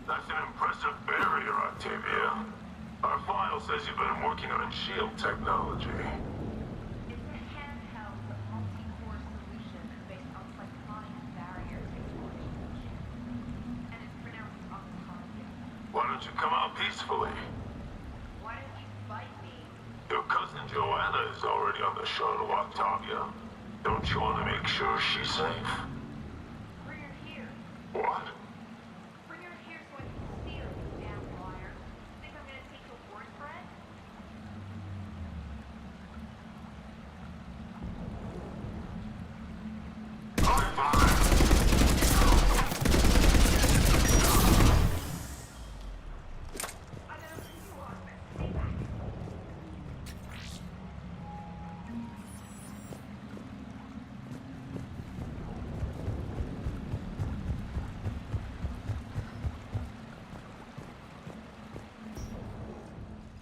That's an impressive barrier, Octavia. Our file says you've been working on shield technology. It's a handheld multi-core solution based on cyclonic barrier technology. And it's pronounced Octavia. Why don't you come out peacefully? Why don't you fight me? Your cousin Joanna is already on the shuttle, Octavia. Don't you want to make sure she's safe? Bring her here. What? Bring her here so I can see her, you damn liar. Think I'm gonna take your word for it? I know who you are, but stay back.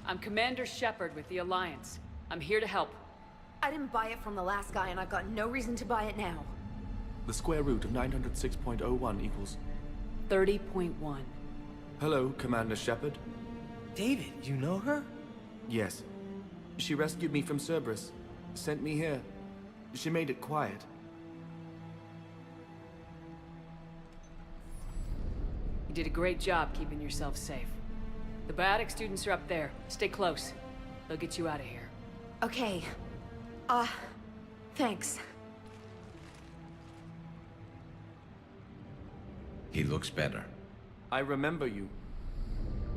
I'm Commander Shepard with the Alliance. I'm here to help. I didn't buy it from the last guy, and I've got no reason to buy it now. The square root of 906.01 equals... 30.1. Hello, Commander Shepard. David, you know her? Yes. She rescued me from Cerberus. Sent me here. She made it quiet. You did a great job keeping yourself safe. The biotic students are up there. Stay close. They'll get you out of here. Okay. Thanks. He looks better. I remember you.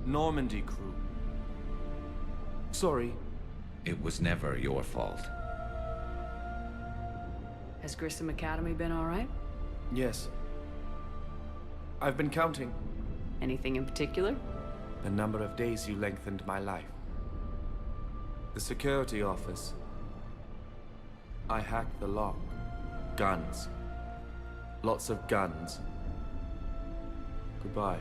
Normandy crew. Sorry. It was never your fault. Has Grissom Academy been all right? Yes. I've been counting. Anything in particular? The number of days you lengthened my life. The security office. I hacked the lock. Guns. Lots of guns. Goodbye.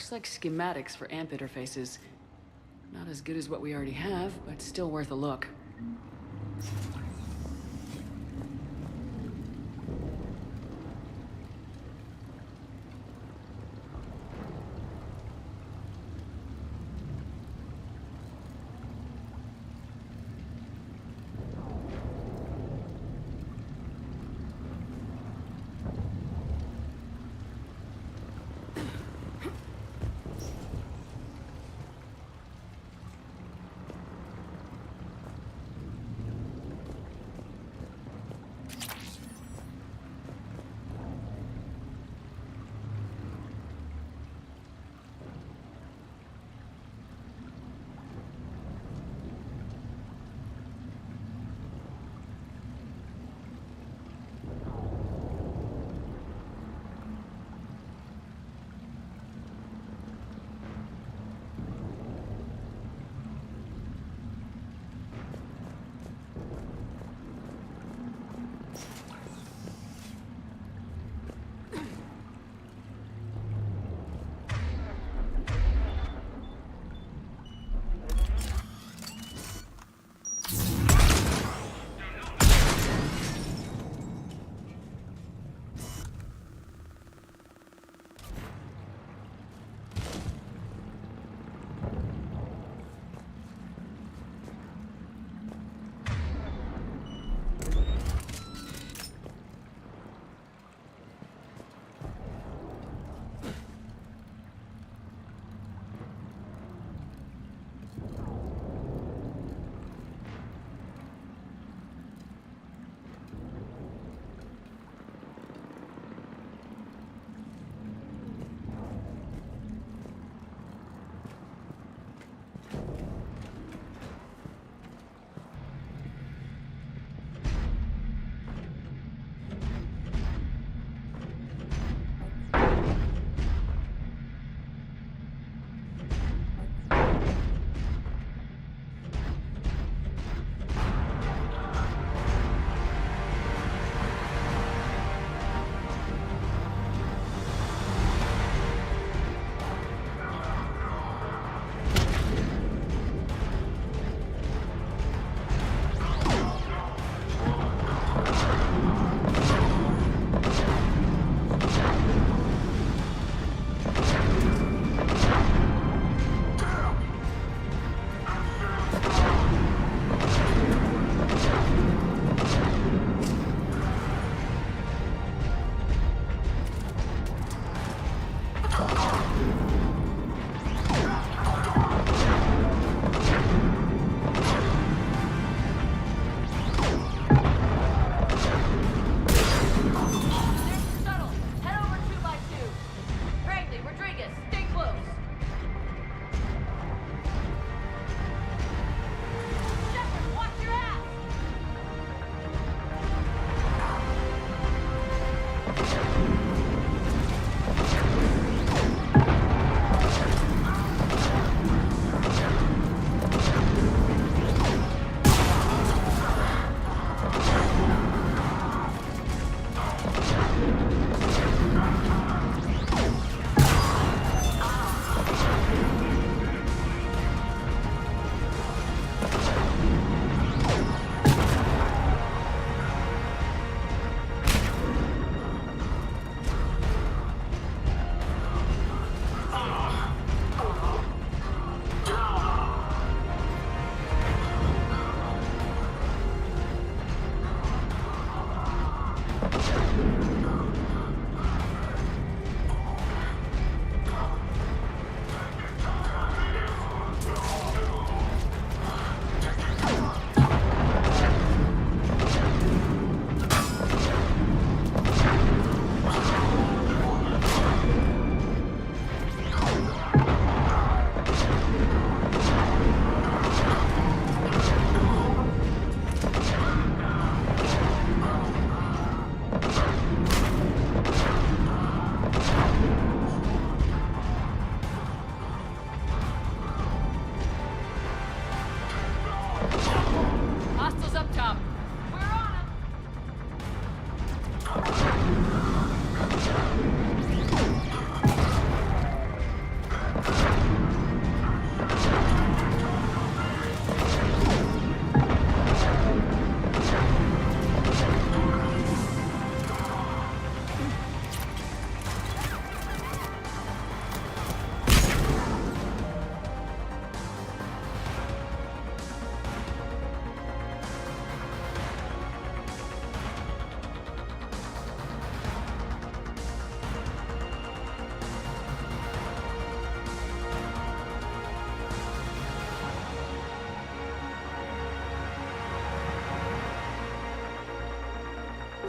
Looks like schematics for amp interfaces. Not as good as what we already have, but still worth a look.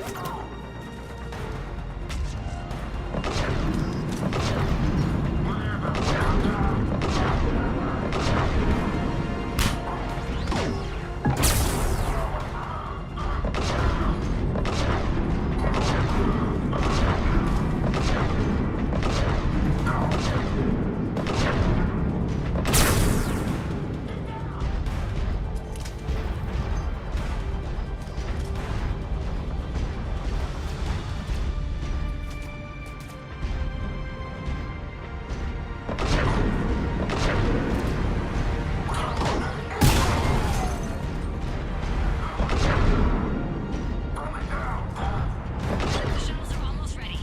The shuttles are almost ready.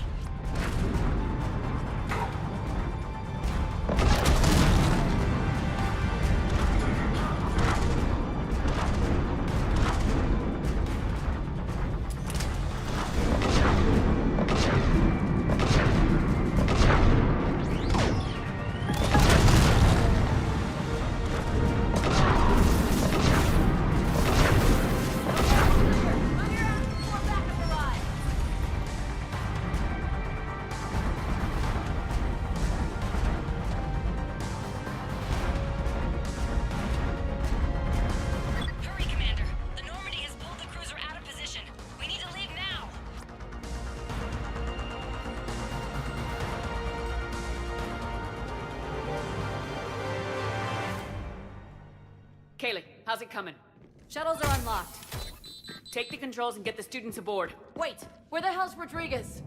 Hurry, Commander. The Normandy has pulled the cruiser out of position. We need to leave now. Kaylee, how's it coming? Shuttles are unlocked. Take the controls and get the students aboard. Wait, where the hell's Rodriguez?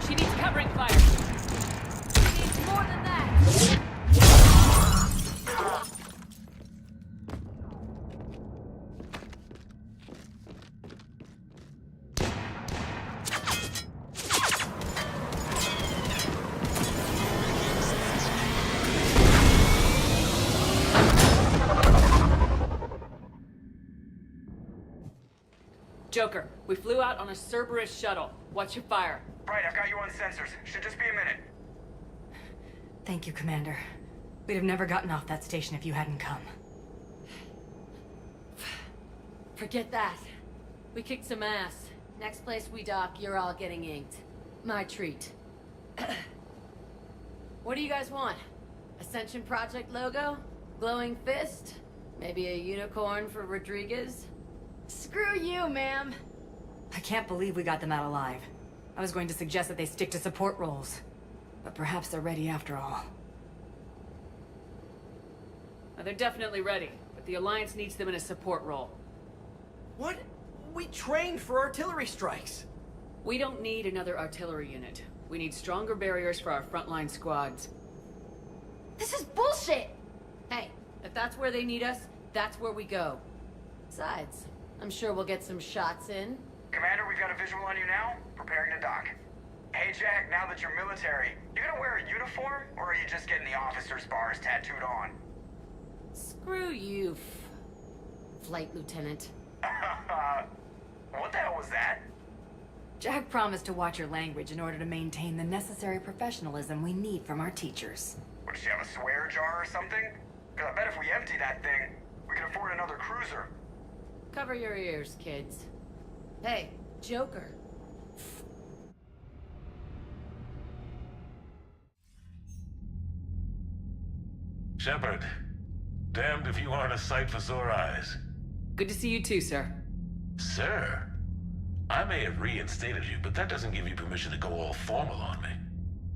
She needs covering fire. He needs more than that. Joker, we flew out on a Cerberus shuttle. Watch your fire. Right, I've got you on sensors. Should just be a minute. Thank you, Commander. We'd have never gotten off that station if you hadn't come. Forget that. We kicked some ass. Next place we dock, you're all getting inked. My treat. What do you guys want? Ascension Project logo? Glowing fist? Maybe a unicorn for Rodriguez? Screw you, ma'am. I can't believe we got them out alive. I was going to suggest that they stick to support roles. But perhaps they're ready after all. They're definitely ready, but the Alliance needs them in a support role. What? We trained for artillery strikes. We don't need another artillery unit. We need stronger barriers for our frontline squads. This is bullshit! Hey, if that's where they need us, that's where we go. Besides, I'm sure we'll get some shots in. Commander, we've got a visual on you now. Preparing to dock. Hey, Jack, now that you're military, you gonna wear a uniform, or are you just getting the officer's bars tattooed on? Screw you, Flight Lieutenant. What the hell was that? Jack promised to watch your language in order to maintain the necessary professionalism we need from our teachers. What, does she have a swear jar or something? Because I bet if we empty that thing, we can afford another cruiser. Cover your ears, kids. Hey, Joker. Shepard, damned if you aren't a sight for sore eyes. Good to see you too, sir. Sir, I may have reinstated you, but that doesn't give you permission to go all formal on me.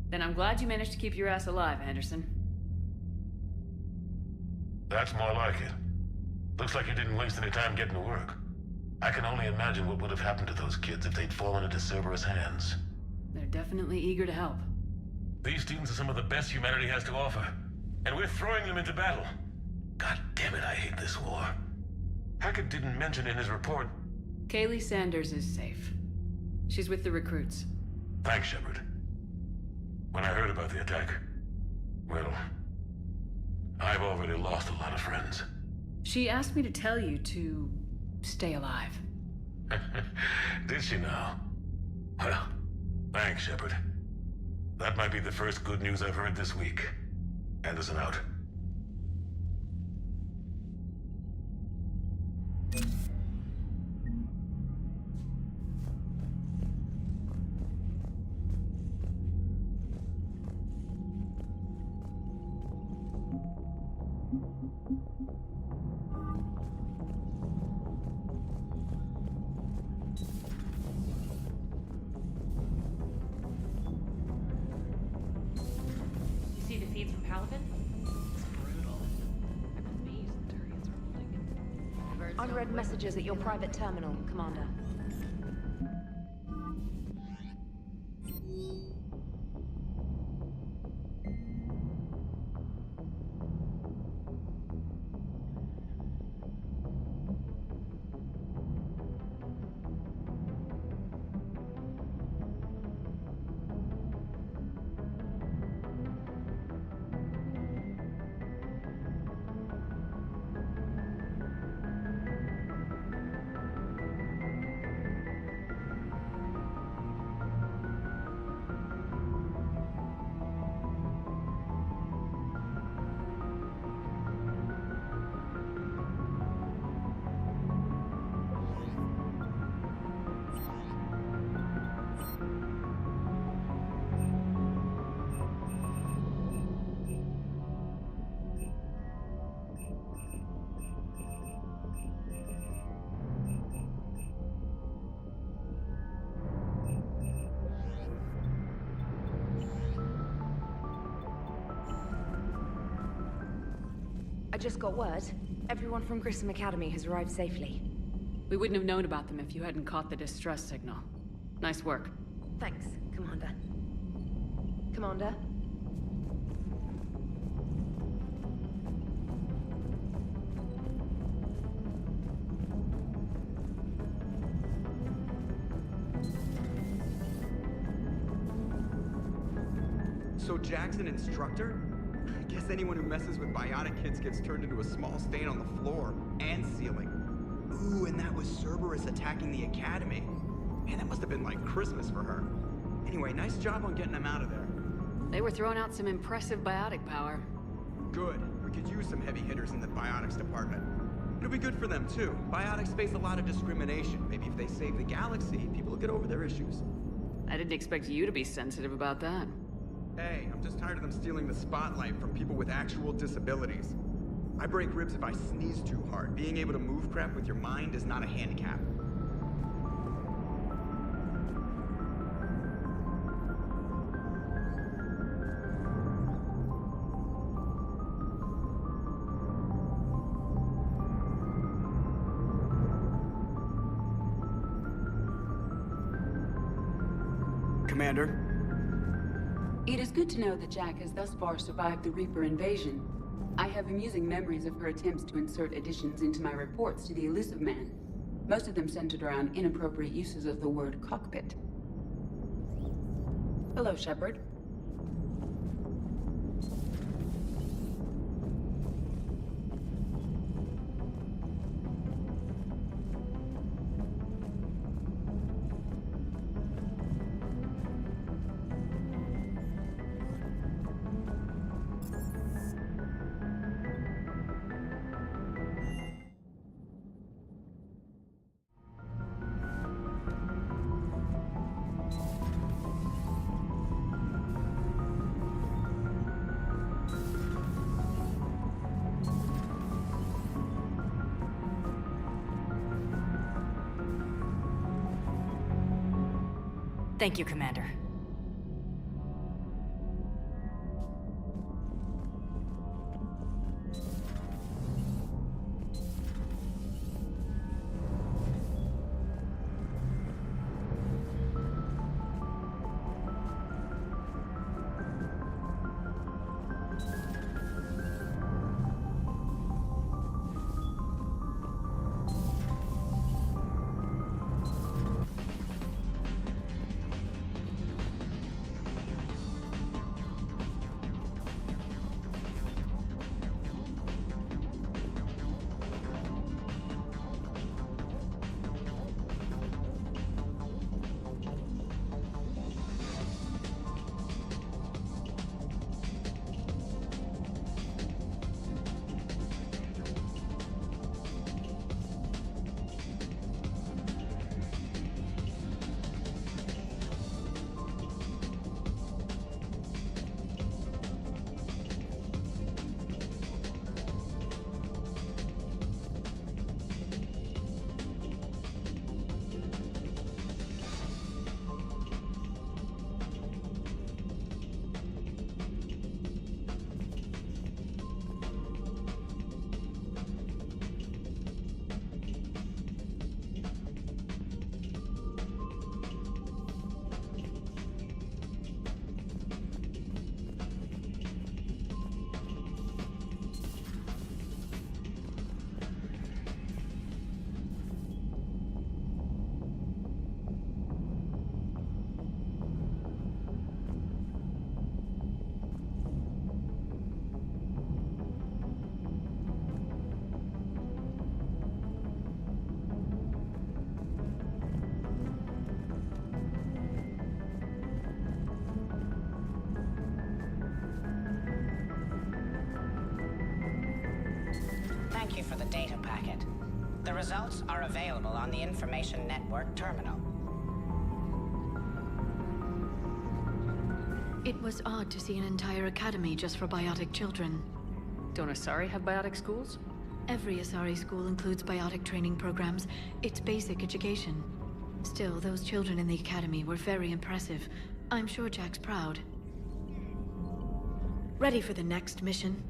Then I'm glad you managed to keep your ass alive, Anderson. That's more like it. Looks like you didn't waste any time getting to work. I can only imagine what would have happened to those kids if they'd fallen into Cerberus' hands. They're definitely eager to help. These students are some of the best humanity has to offer, and we're throwing them into battle. God damn it, I hate this war. Hackett didn't mention in his report. Kaylee Sanders is safe. She's with the recruits. Thanks, Shepard. When I heard about the attack, well, I've already lost a lot of friends. She asked me to tell you to stay alive. Did she now? Well, thanks, Shepard. That might be the first good news I've heard this week. Anderson out. Caliban? It's brutal. I'm amazed the Turians are holding it. Unread messages at your private terminal, Commander. I just got word. Everyone from Grissom Academy has arrived safely. We wouldn't have known about them if you hadn't caught the distress signal. Nice work. Thanks, Commander. Commander? So Jack's an instructor? I guess anyone who messes with biotic kids gets turned into a small stain on the floor and ceiling. Ooh, and that was Cerberus attacking the academy. Man, that must have been like Christmas for her. Anyway, nice job on getting them out of there. They were throwing out some impressive biotic power. Good. We could use some heavy hitters in the biotics department. It'll be good for them too. Biotics face a lot of discrimination. Maybe if they save the galaxy, people will get over their issues. I didn't expect you to be sensitive about that. Hey, I'm just tired of them stealing the spotlight from people with actual disabilities. I break ribs if I sneeze too hard. Being able to move crap with your mind is not a handicap. Commander? It is good to know that Jack has thus far survived the Reaper invasion. I have amusing memories of her attempts to insert additions into my reports to the Illusive Man. Most of them centered around inappropriate uses of the word cockpit. Hello, Shepard. Thank you, Commander. Thank you for the data packet. The results are available on the Information Network terminal. It was odd to see an entire academy just for biotic children. Don't Asari have biotic schools? Every Asari school includes biotic training programs. It's basic education. Still, those children in the academy were very impressive. I'm sure Jack's proud. Ready for the next mission?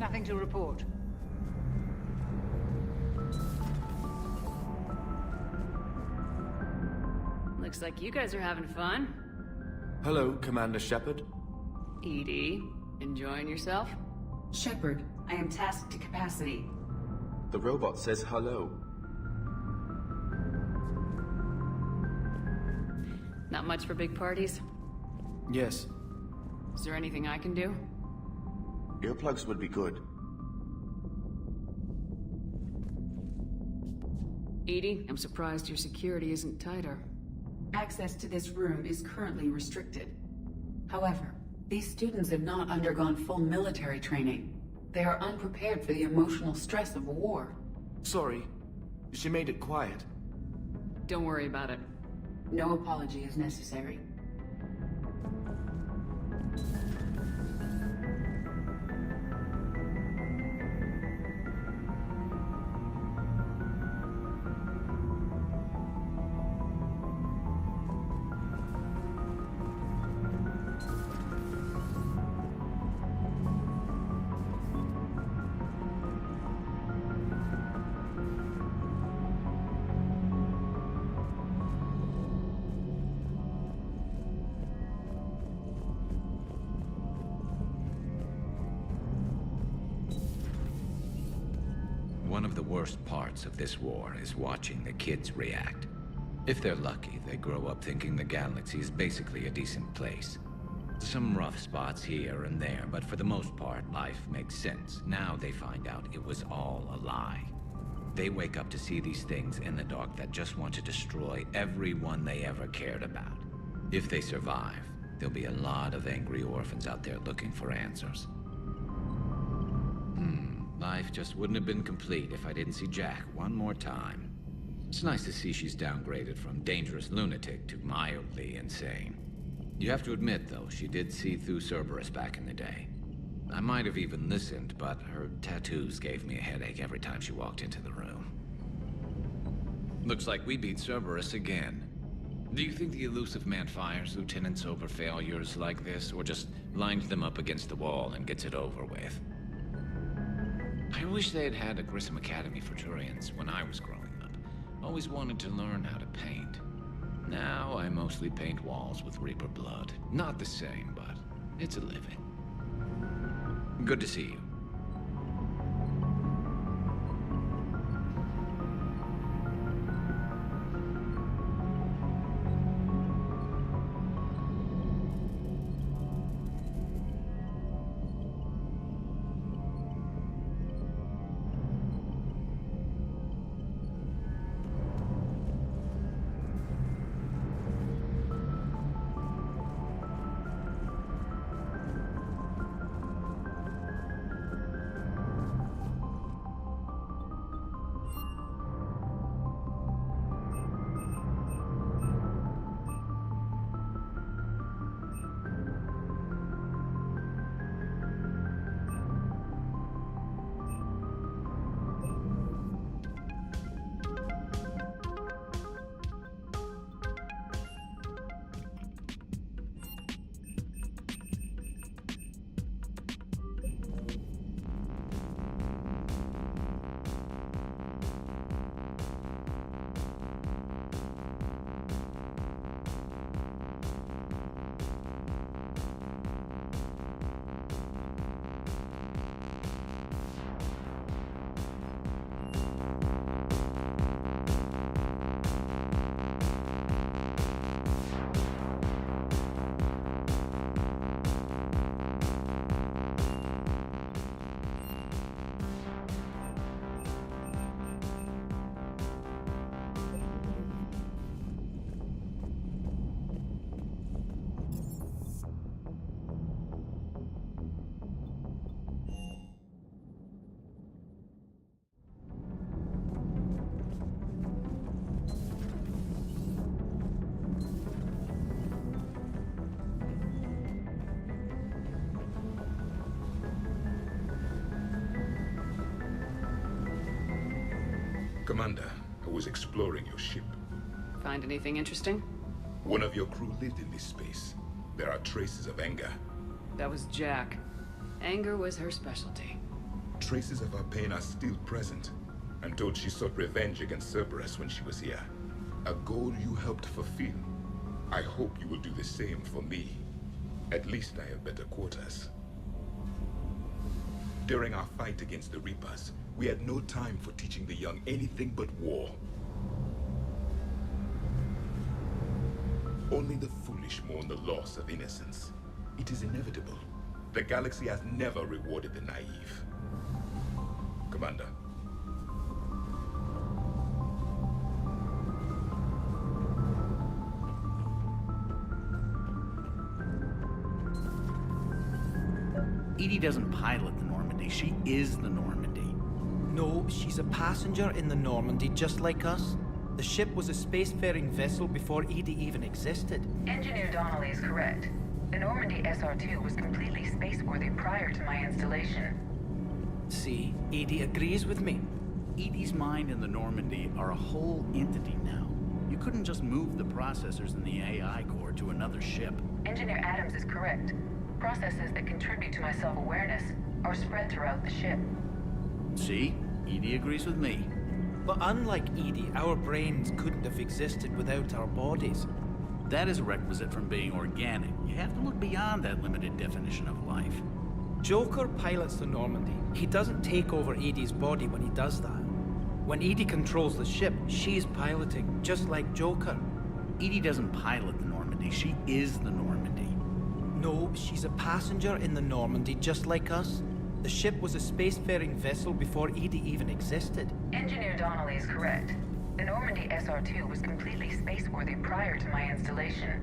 Nothing to report. Looks like you guys are having fun. Hello, Commander Shepard. EDI, enjoying yourself? Shepard, I am tasked to capacity. The robot says hello. Not much for big parties? Yes. Is there anything I can do? Earplugs would be good. EDI, I'm surprised your security isn't tighter. Access to this room is currently restricted. However, these students have not undergone full military training. They are unprepared for the emotional stress of war. Sorry. She made it quiet. Don't worry about it. No apology is necessary. One of the worst parts of this war is watching the kids react. If they're lucky, they grow up thinking the galaxy is basically a decent place. Some rough spots here and there, but for the most part, life makes sense. Now they find out it was all a lie. They wake up to see these things in the dark that just want to destroy everyone they ever cared about. If they survive, there'll be a lot of angry orphans out there looking for answers. Life just wouldn't have been complete if I didn't see Jack one more time. It's nice to see she's downgraded from dangerous lunatic to mildly insane. You have to admit, though, she did see through Cerberus back in the day. I might have even listened, but her tattoos gave me a headache every time she walked into the room. Looks like we beat Cerberus again. Do you think the Illusive Man fires lieutenants over failures like this, or just lines them up against the wall and gets it over with? I wish they had had a Grissom Academy for Turians when I was growing up. Always wanted to learn how to paint. Now I mostly paint walls with Reaper blood. Not the same, but it's a living. Good to see you. Commander, I was exploring your ship. Find anything interesting? One of your crew lived in this space. There are traces of anger. That was Jack. Anger was her specialty. Traces of her pain are still present. I'm told she sought revenge against Cerberus when she was here. A goal you helped fulfill. I hope you will do the same for me. At least I have better quarters. During our fight against the Reapers, we had no time for teaching the young anything but war. Only the foolish mourn the loss of innocence. It is inevitable. The galaxy has never rewarded the naive. Commander. EDI doesn't pilot the Normandy, she is the Normandy. No, she's a passenger in the Normandy, just like us. The ship was a spacefaring vessel before EDI even existed. Engineer Donnelly is correct. The Normandy SR-2 was completely spaceworthy prior to my installation. See, EDI agrees with me. EDI's mind and the Normandy are a whole entity now. You couldn't just move the processors in the AI core to another ship. Engineer Adams is correct. Processes that contribute to my self-awareness are spread throughout the ship. See? EDI agrees with me. But unlike EDI, our brains couldn't have existed without our bodies. That is a requisite from being organic. You have to look beyond that limited definition of life. Joker pilots the Normandy. He doesn't take over EDI's body when he does that. When EDI controls the ship, she's piloting, just like Joker. EDI doesn't pilot the Normandy, she is the Normandy. No, she's a passenger in the Normandy, just like us. The ship was a spacefaring vessel before EDI even existed. Engineer Donnelly is correct. The Normandy SR-2 was completely spaceworthy prior to my installation.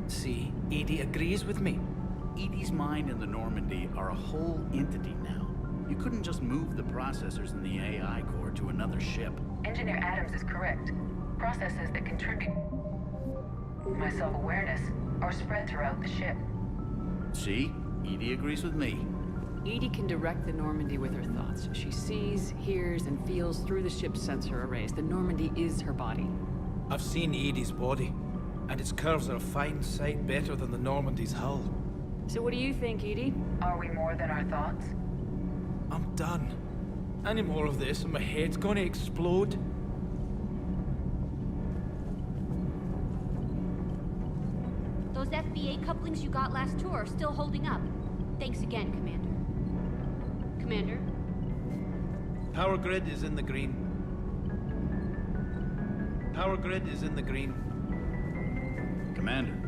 See, EDI agrees with me. EDI's mind and the Normandy are a whole entity now. You couldn't just move the processors in the AI core to another ship. Engineer Adams is correct. Processes that contribute to my self-awareness are spread throughout the ship. See? EDI agrees with me. EDI can direct the Normandy with her thoughts. She sees, hears, and feels through the ship's sensor arrays. The Normandy is her body. I've seen EDI's body, and its curves are a fine sight better than the Normandy's hull. So what do you think, EDI? Are we more than our thoughts? I'm done. Any more of this and my head's gonna explode. Those FBA couplings you got last tour are still holding up. Thanks again, Commander. Commander? Power grid is in the green. Power grid is in the green. Commander.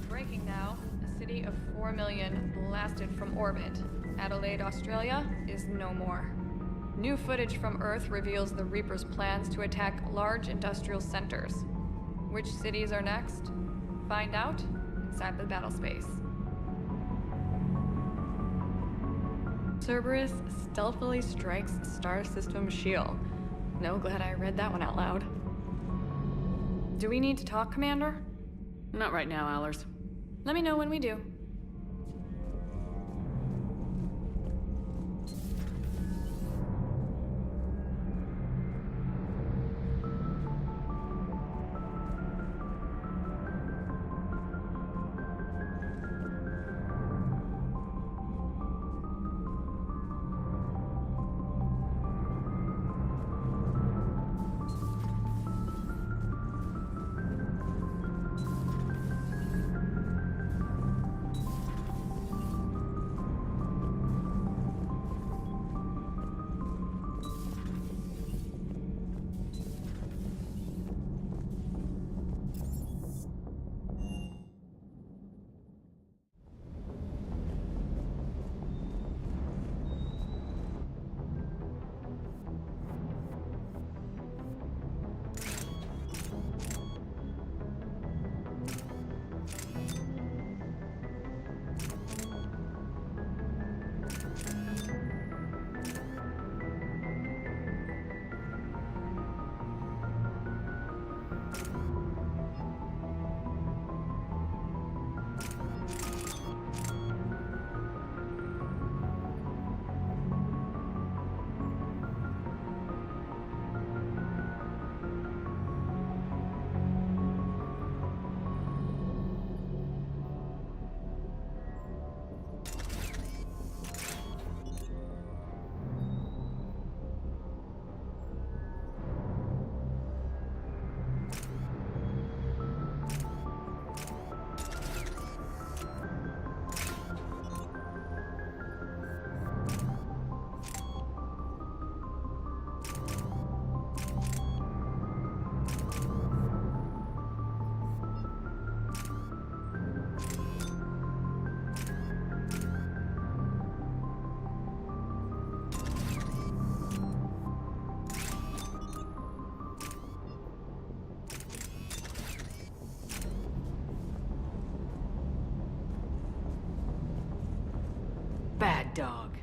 Breaking now, a city of 4 million blasted from orbit. Adelaide, Australia is no more. New footage from Earth reveals the Reaper's plans to attack large industrial centers. Which cities are next? Find out inside the battle space. Cerberus stealthily strikes Star System shield. No, glad I read that one out loud. Do we need to talk, Commander? Not right now, Allers. Let me know when we do. Bad dog.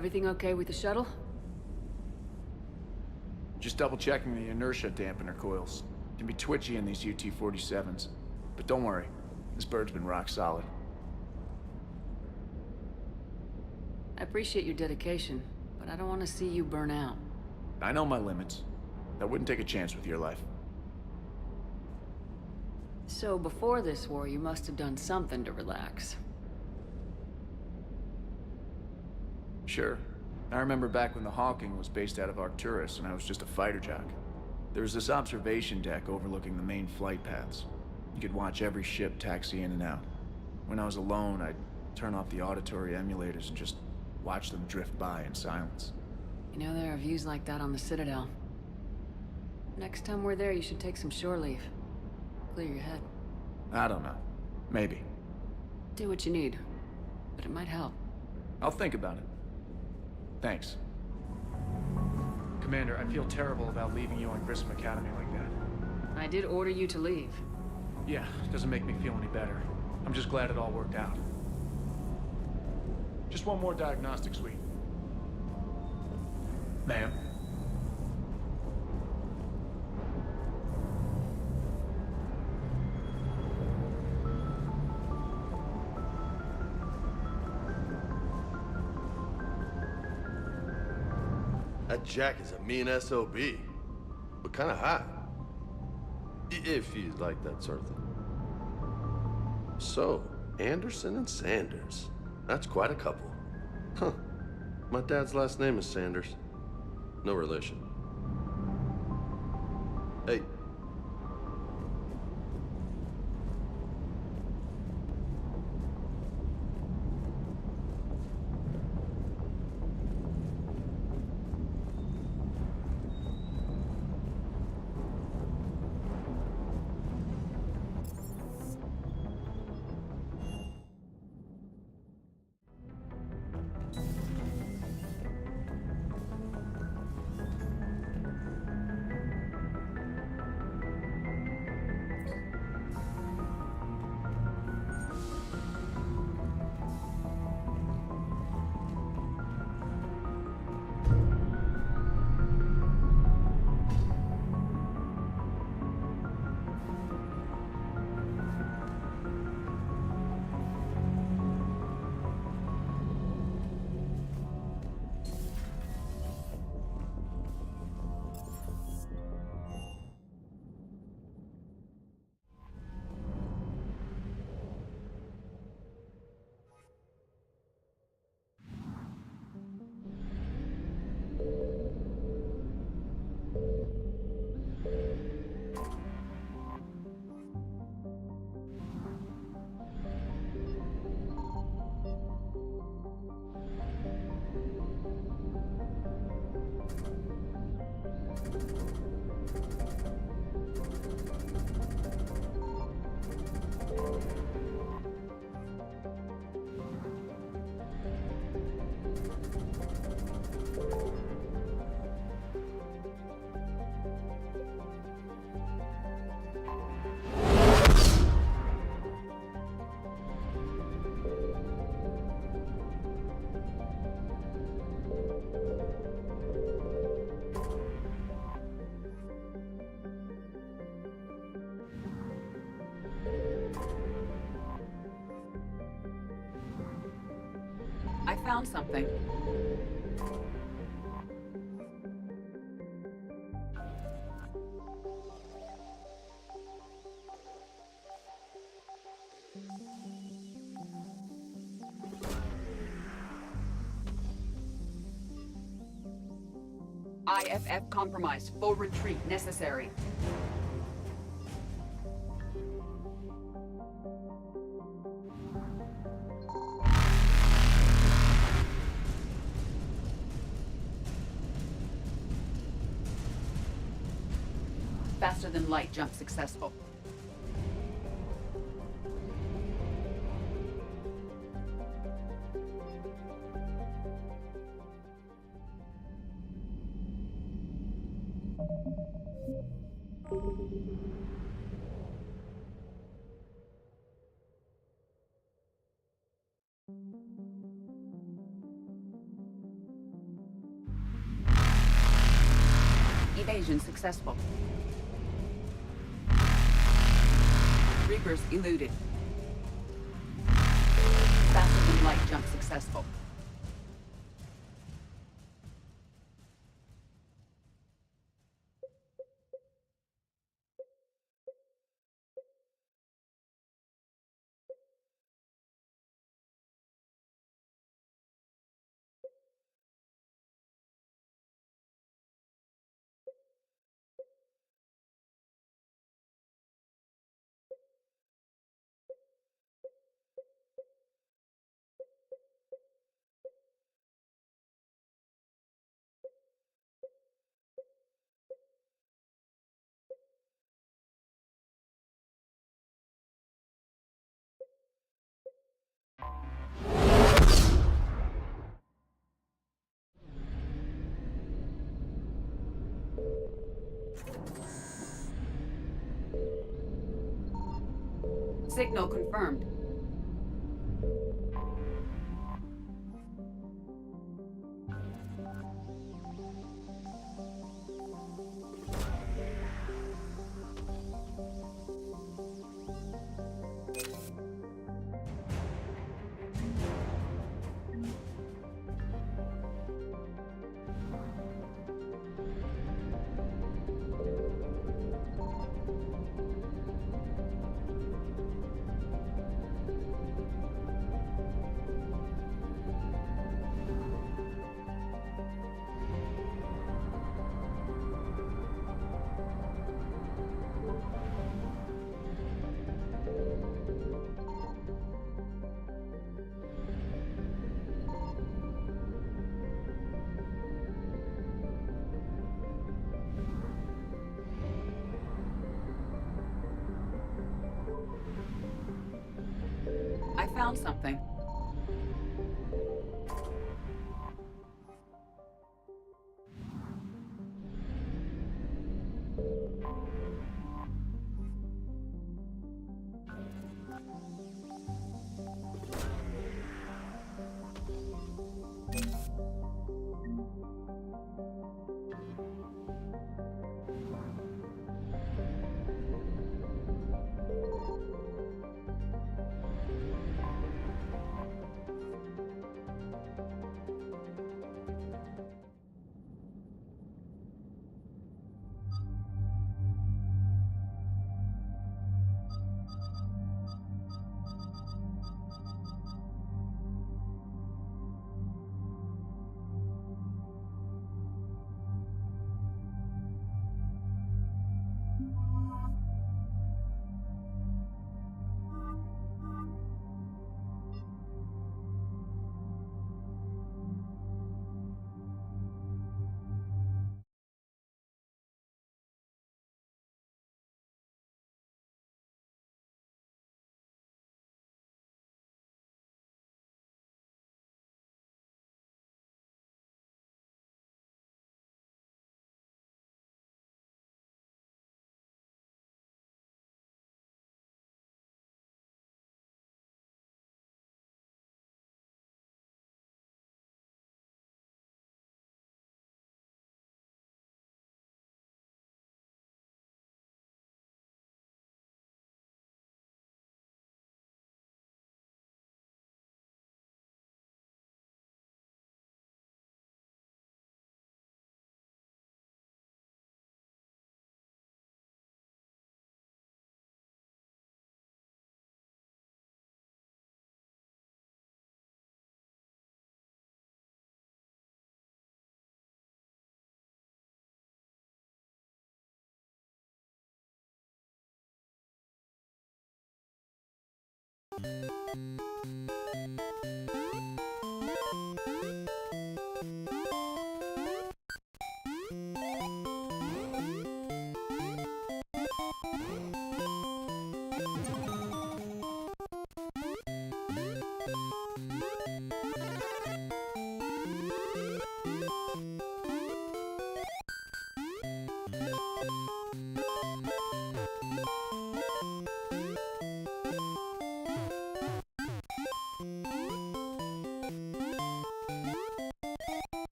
Everything okay with the shuttle? Just double checking the inertia dampener coils. Can be twitchy in these UT-47s. But don't worry, this bird's been rock solid. I appreciate your dedication, but I don't want to see you burn out. I know my limits. I wouldn't take a chance with your life. So before this war, you must have done something to relax. Sure. I remember back when the Hawking was based out of Arcturus and I was just a fighter jock. There was this observation deck overlooking the main flight paths. You could watch every ship taxi in and out. When I was alone, I'd turn off the auditory emulators and just watch them drift by in silence. You know, there are views like that on the Citadel. Next time we're there, you should take some shore leave. Clear your head. I don't know. Maybe. Do what you need, but it might help. I'll think about it. Thanks. Commander, I feel terrible about leaving you on Grissom Academy like that. I did order you to leave. Yeah, doesn't make me feel any better. I'm just glad it all worked out. Just one more diagnostic suite. Ma'am? That Jack is a mean SOB. But kinda hot. If you like that sort of thing. So, Anderson and Sanders. That's quite a couple. Huh. My dad's last name is Sanders. No relation. Hey. I found something. IFF compromised. Full retreat necessary. Faster than light jump successful. Evasion successful. Reapers eluded. Faster than light jump successful. Signal confirmed. found something.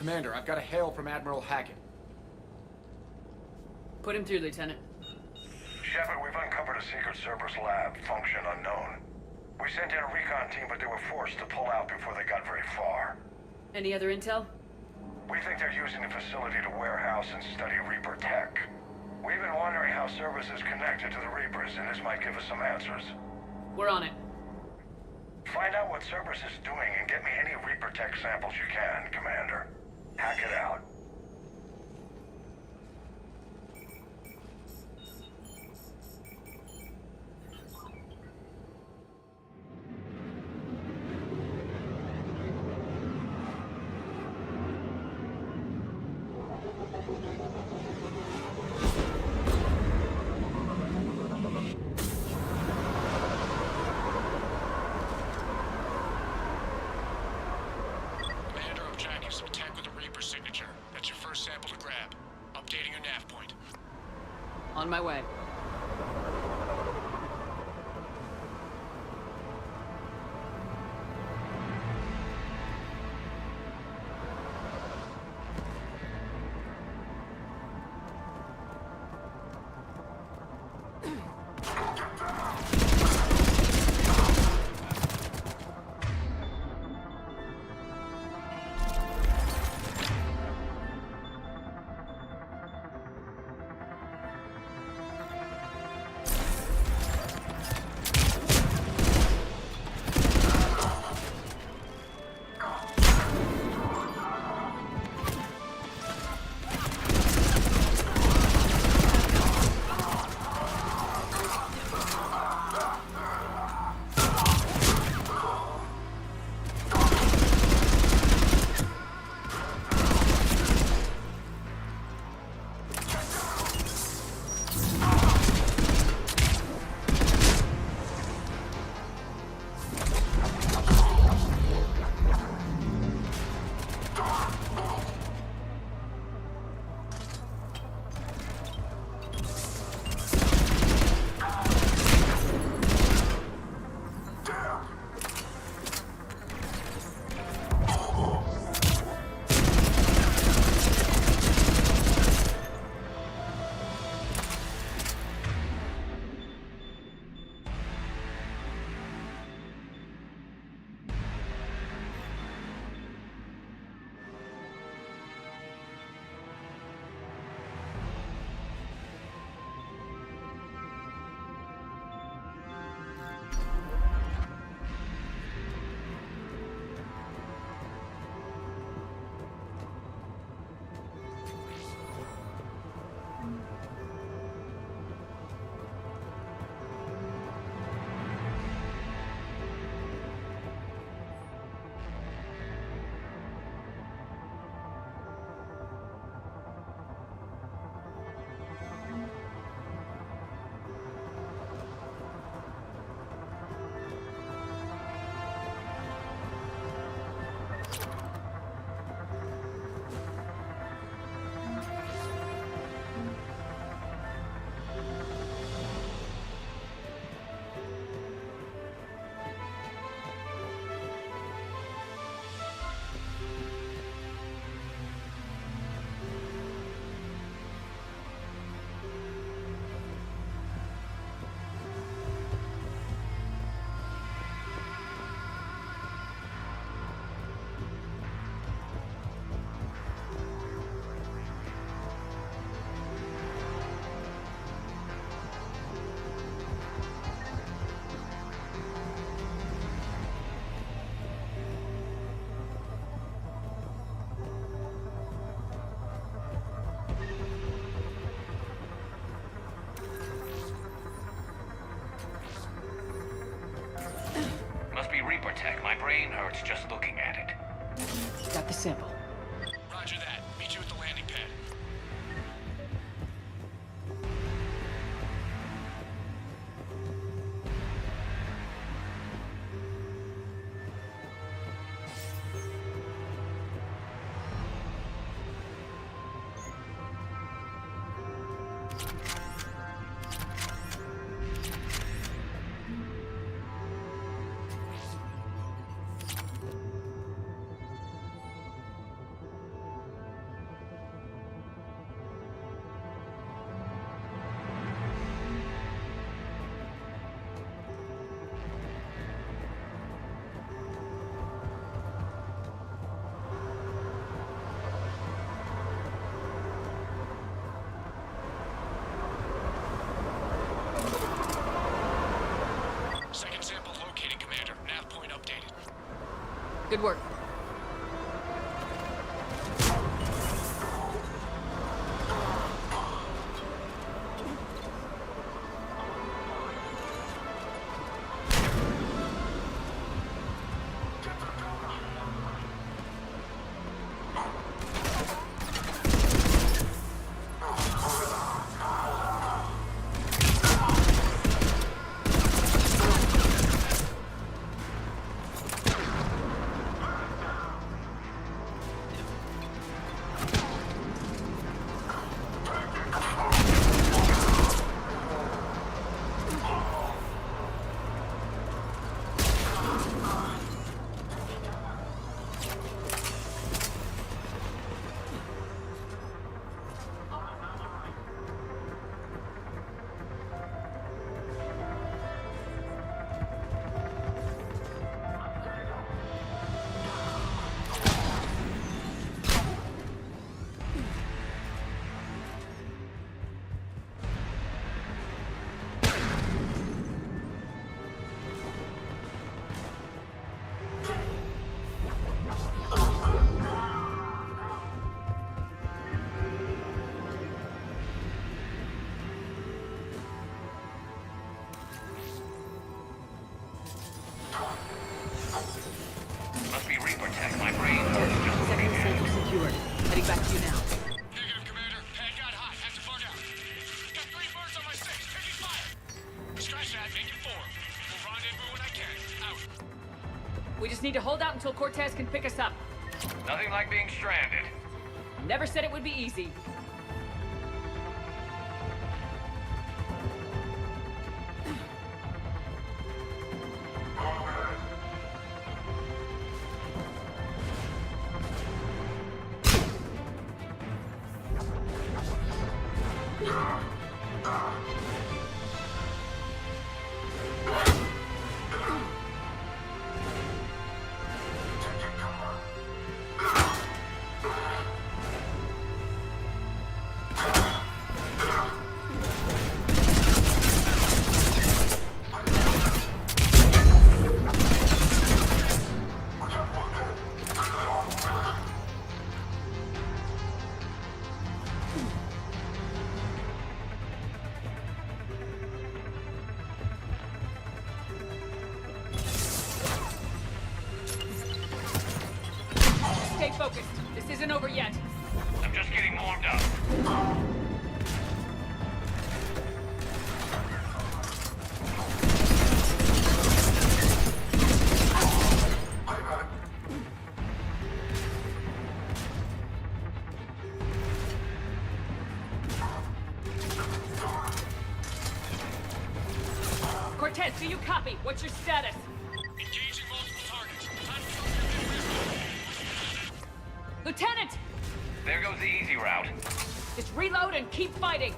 Commander, I've got a hail from Admiral Hackett. Put him through, Lieutenant. Shepard, we've uncovered a secret Cerberus lab, function unknown. We sent in a recon team, but they were forced to pull out before they got very far. Any other intel? We think they're using the facility to warehouse and study Reaper tech. We've been wondering how Cerberus is connected to the Reapers, and this might give us some answers. We're on it. Find out what Cerberus is doing and get me any Reaper tech samples you can, Commander. Hack it out. On my way. Reaper tech. My brain hurts just looking at it. Got the sample. Roger that. Meet you at the landing pad. Good work. Must be Reaper tech. My brain is just looking at it. Secured. Heading back to you now. Negative, Commander. Pad got hot. Have to bug out. Got 3 birds on my 6. Taking fire. Scratch that. Make it 4. We'll rendezvous when I can. Out. We just need to hold out until Cortez can pick us up. Nothing like being stranded. Never said it would be easy. Stay focused. This isn't over yet. I'm just getting warmed up. Cortez, do you copy? What's your status? Engaging multiple targets. Lieutenant! There goes the easy route. Just reload and keep fighting.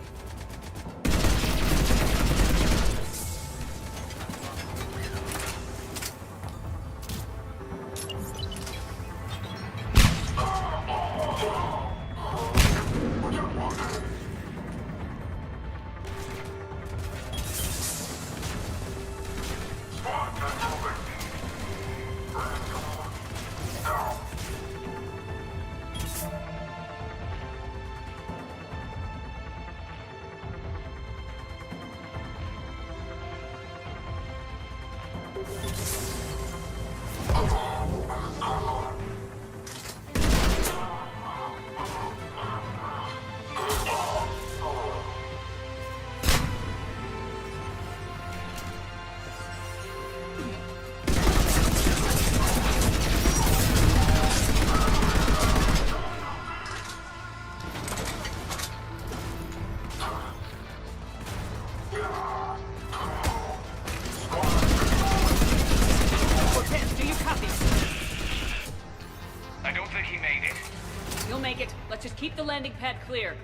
Cortez, do you copy? I don't think he made it. You'll make it. Let's just keep the landing pad clear.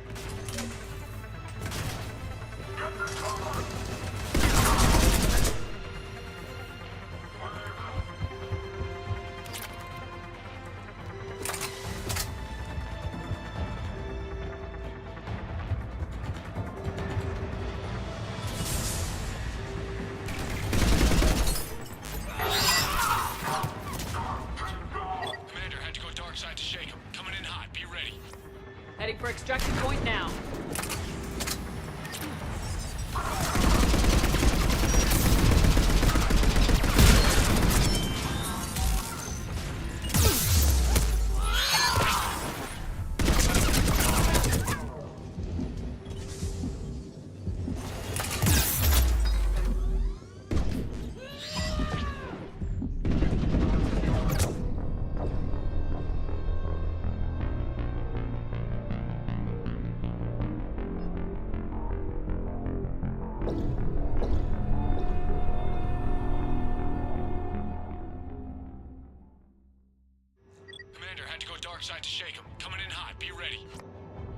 shake 'em. Coming in hot. Be ready.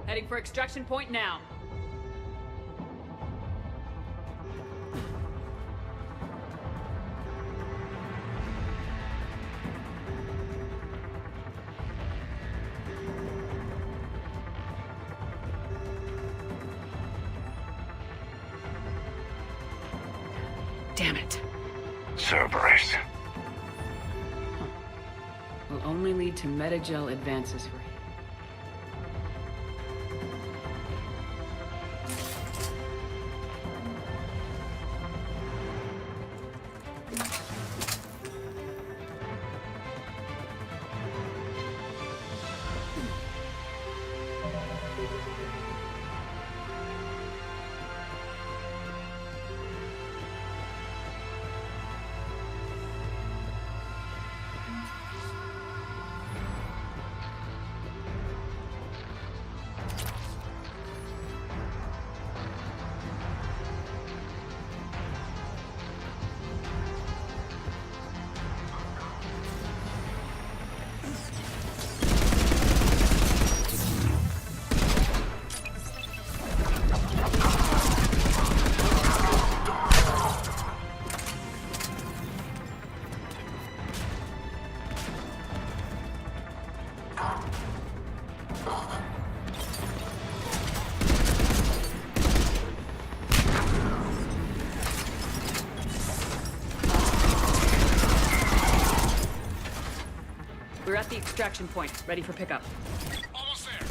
Heading for extraction point now. Damn it. Cerberus. Will only lead to metagel advances for him. We're at the extraction point, ready for pickup. Almost there.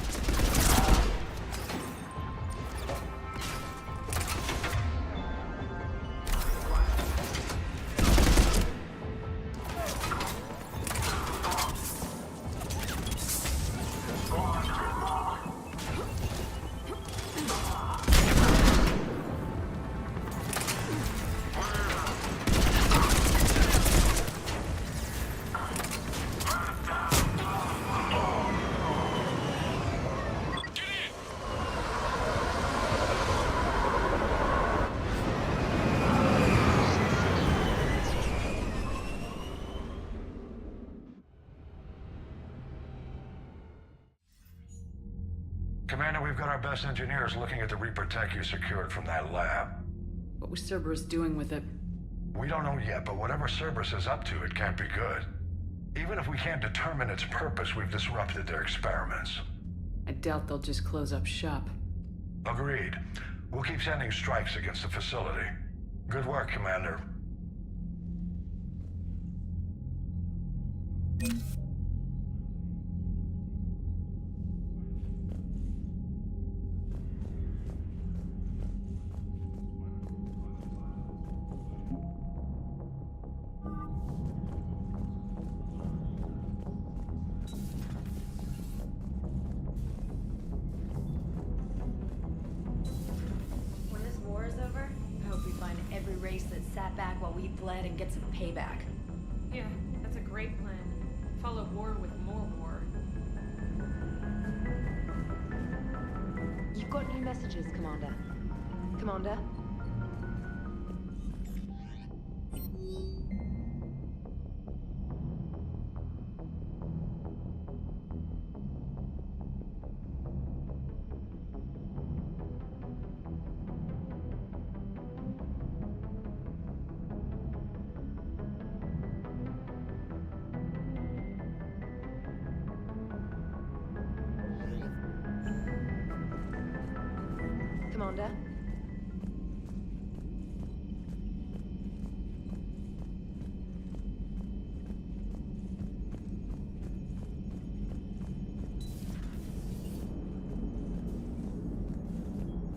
Commander, we've got our best engineers looking at the Reaper tech you secured from that lab. What was Cerberus doing with it? We don't know yet, but whatever Cerberus is up to, it can't be good. Even if we can't determine its purpose, we've disrupted their experiments. I doubt they'll just close up shop. Agreed. We'll keep sending strikes against the facility. Good work, Commander. When this war is over, I hope we find every race that sat back while we bled and get some payback. Yeah, that's a great plan. Follow war with more war. You've got new messages, Commander. Commander? Commander?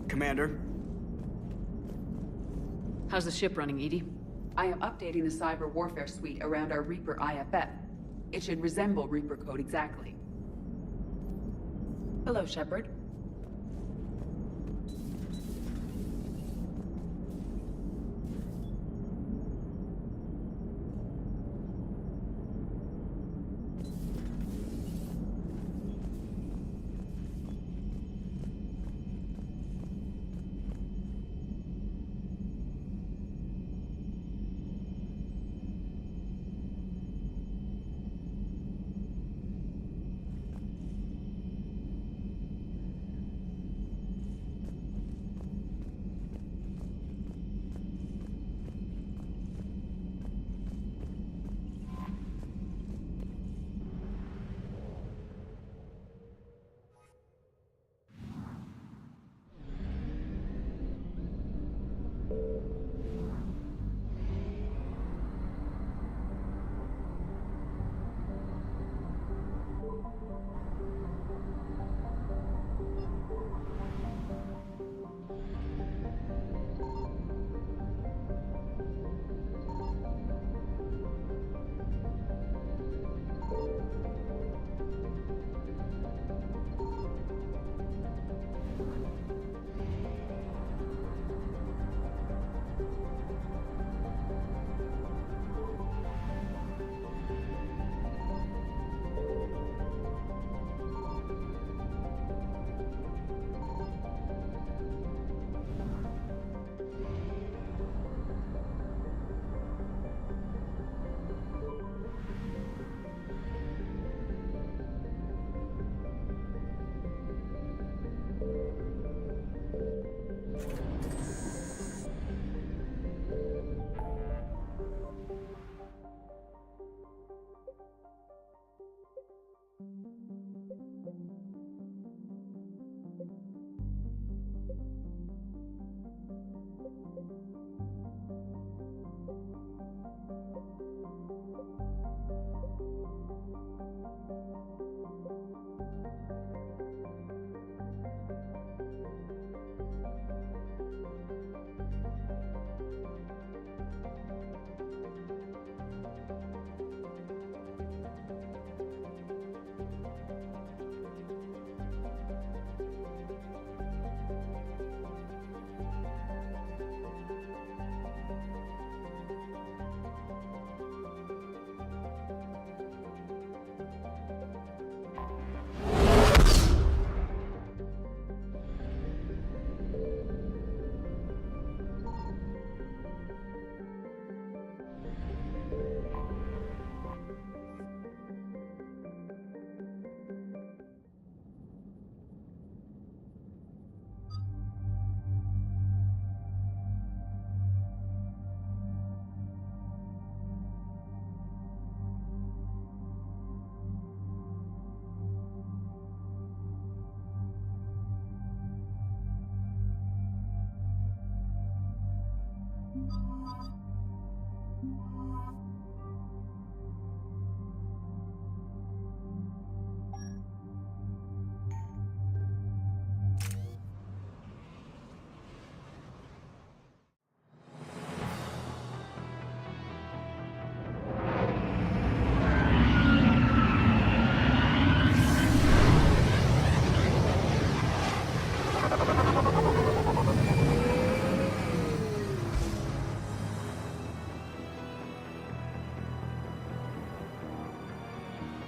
Commander? How's the ship running, EDI? I am updating the cyber warfare suite around our Reaper IFF. It should resemble Reaper code exactly. Hello, Shepard.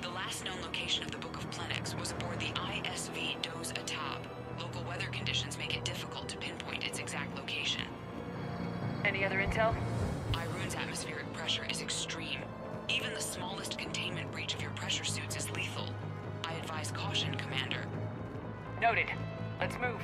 The last known location of the Book of Plenex was aboard the ISV Doze Atab. Local weather conditions make it difficult to pinpoint its exact location. Any other intel? Irun's atmospheric pressure is extreme. Even the smallest containment breach of your pressure suits is lethal. I advise caution, Commander. Noted. Let's move.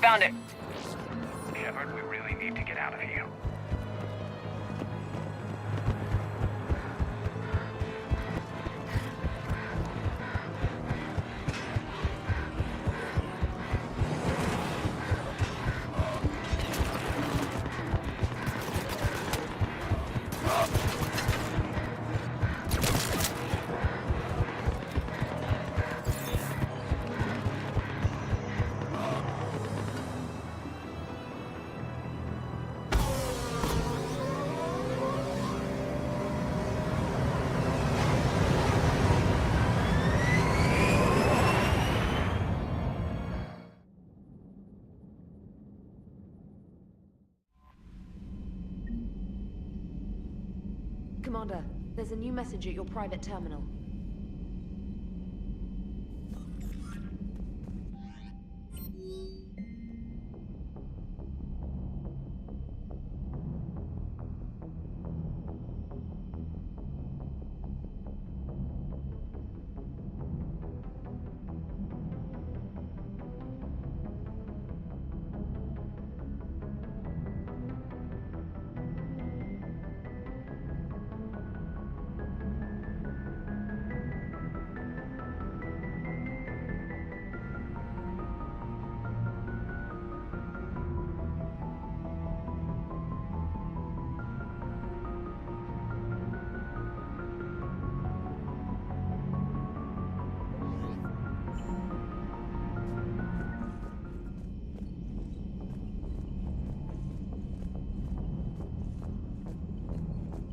Found it. Shepard, we really need to get out of here. Commander, there's a new message at your private terminal.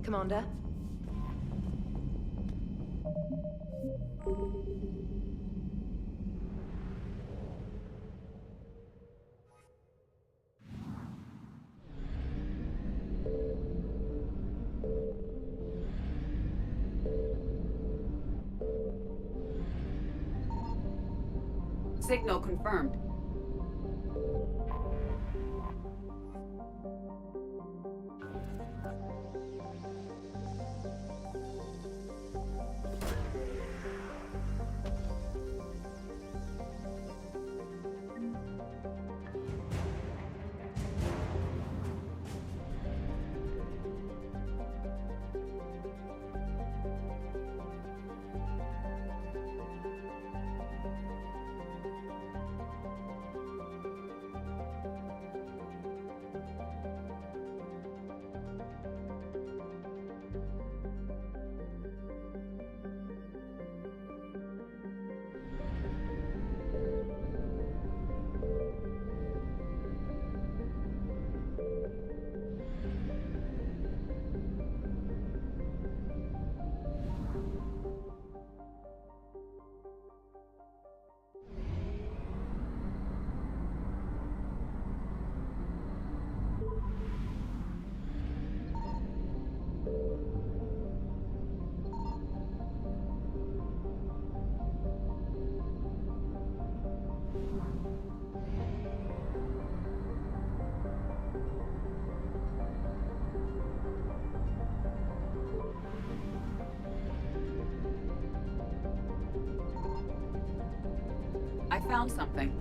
Commander? Signal confirmed. I found something.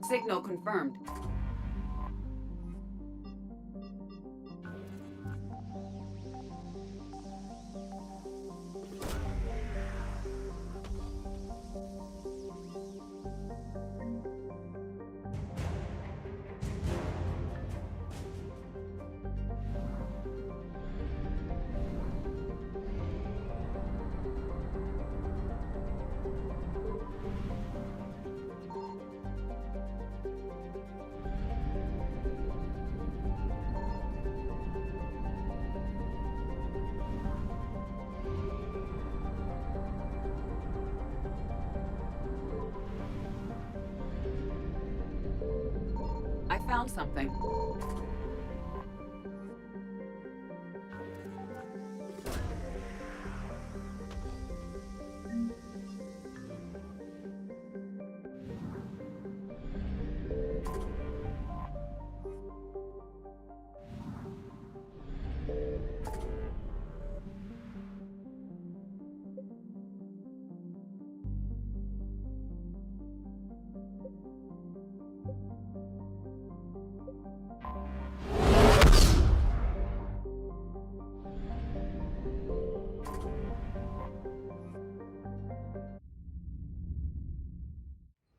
Signal confirmed. I found something.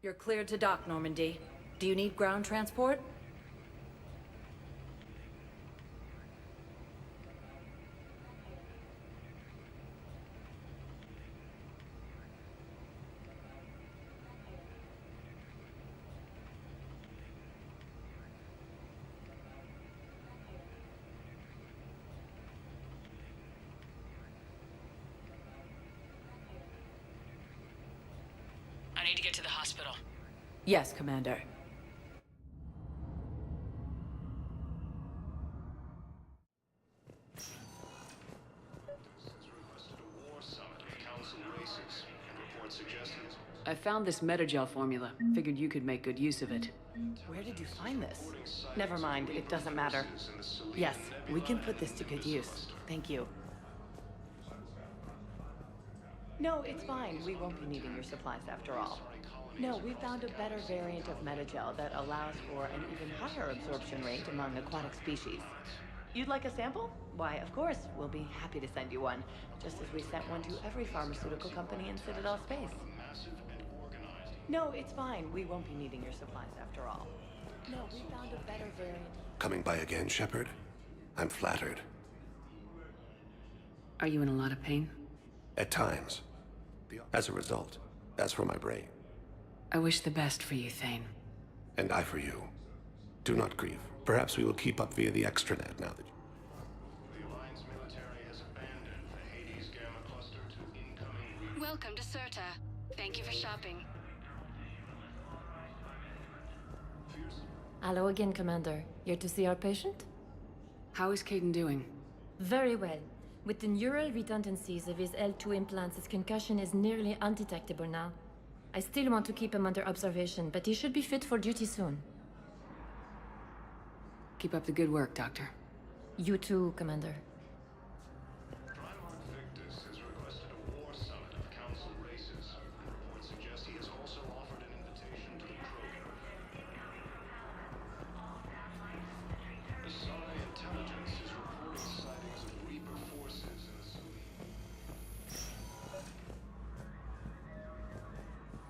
You're cleared to dock, Normandy. Do you need ground transport? I need to get to the hospital. Yes, Commander. I found this Metagel formula. Figured you could make good use of it. Where did you find this? Never mind, it doesn't matter. Yes, we can put this to good use. Thank you. No, it's fine. We won't be needing your supplies after all. No, we found a better variant of Metagel that allows for an even higher absorption rate among aquatic species. You'd like a sample? Why, of course, we'll be happy to send you one, just as we sent one to every pharmaceutical company in Citadel space. No, it's fine. We won't be needing your supplies after all. No, we found a better variant. Coming by again, Shepard? I'm flattered. Are you in a lot of pain? At times. As a result, as for my brain. I wish the best for you, Thane. And I for you. Do not grieve. Perhaps we will keep up via the extranet now that you... Welcome to Serta. Thank you for shopping. Hello again, Commander. Here to see our patient? How is Caden doing? Very well. With the neural redundancies of his L2 implants, his concussion is nearly undetectable now. I still want to keep him under observation, but he should be fit for duty soon. Keep up the good work, Doctor. You too, Commander.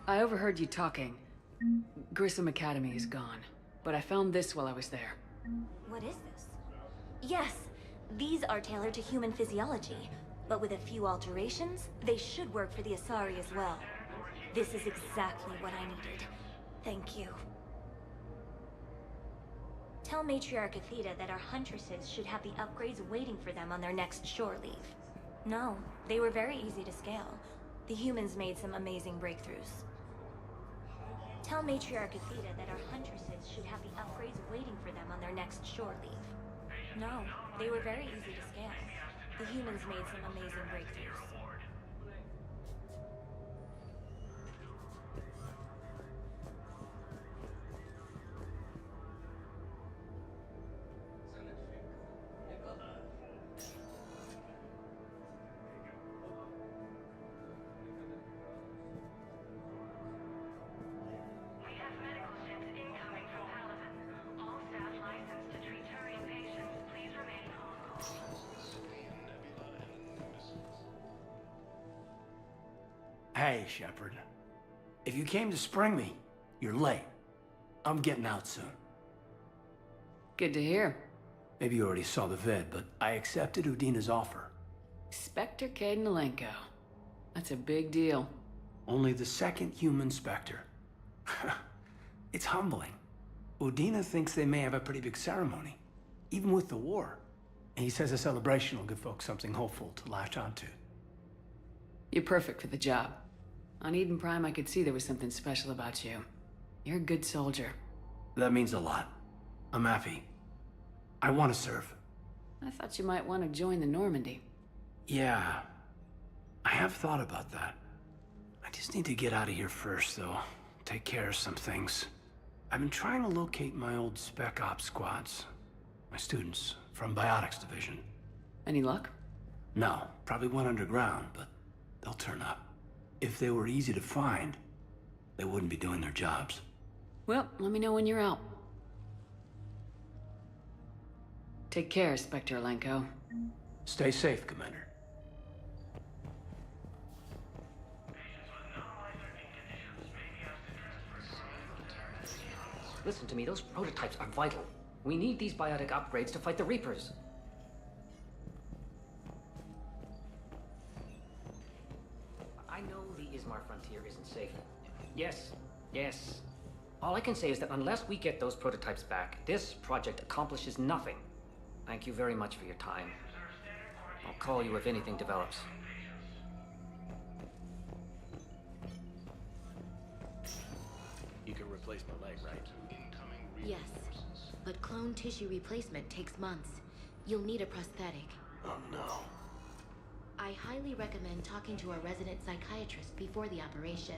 I overheard you talking. Grissom Academy is gone, but I found this while I was there. What is this? Yes, these are tailored to human physiology, but with a few alterations, they should work for the Asari as well. This is exactly what I needed. Thank you. Tell Matriarch Athena that our huntresses should have the upgrades waiting for them on their next shore leave. No, they were very easy to scale. The humans made some amazing breakthroughs. Tell Matriarch Athena that our huntresses should have the upgrades waiting for them on their next shore leave. No, they were very easy to scale. The humans made some amazing breakthroughs. Hey, Shepard. If you came to spring me, you're late. I'm getting out soon. Good to hear. Maybe you already saw the vid, but I accepted Udina's offer. Spectre Caden-Alenko. That's a big deal. Only the second human Spectre. It's humbling. Udina thinks they may have a pretty big ceremony, even with the war. And he says a celebration will give folks something hopeful to latch onto. You're perfect for the job. On Eden Prime, I could see there was something special about you. You're a good soldier. That means a lot. I'm happy. I want to serve. I thought you might want to join the Normandy. Yeah, I have thought about that. I just need to get out of here first, though. Take care of some things. I've been trying to locate my old Spec Ops squads. My students from Biotics Division. Any luck? No, probably went underground, but they'll turn up. If they were easy to find, they wouldn't be doing their jobs. Well, let me know when you're out. Take care, Spectre Alenko. Stay safe, Commander. Listen to me, those prototypes are vital. We need these biotic upgrades to fight the Reapers. I know the Ismar frontier isn't safe. Yes, yes. All I can say is that unless we get those prototypes back, this project accomplishes nothing. Thank you very much for your time. I'll call you if anything develops. You can replace my leg, right? Yes, but clone tissue replacement takes months. You'll need a prosthetic. Oh no. I highly recommend talking to a resident psychiatrist before the operation.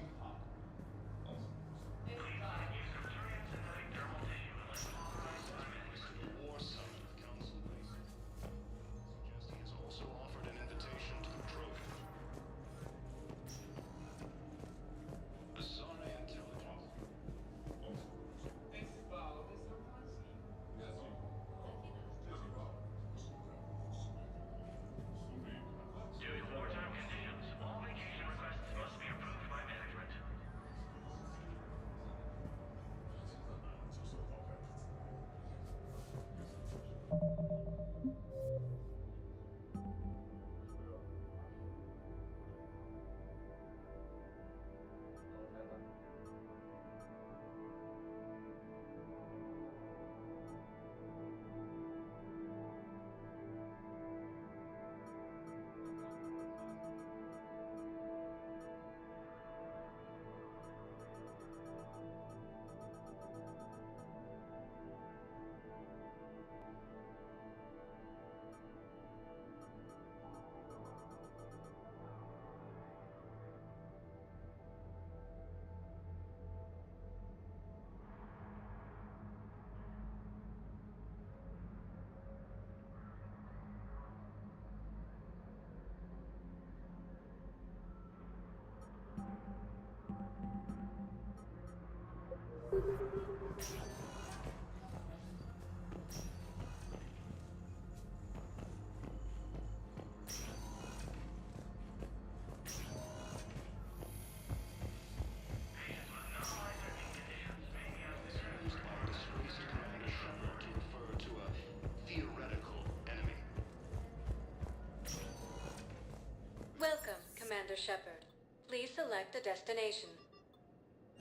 Welcome, Commander Shepard. Please select a destination.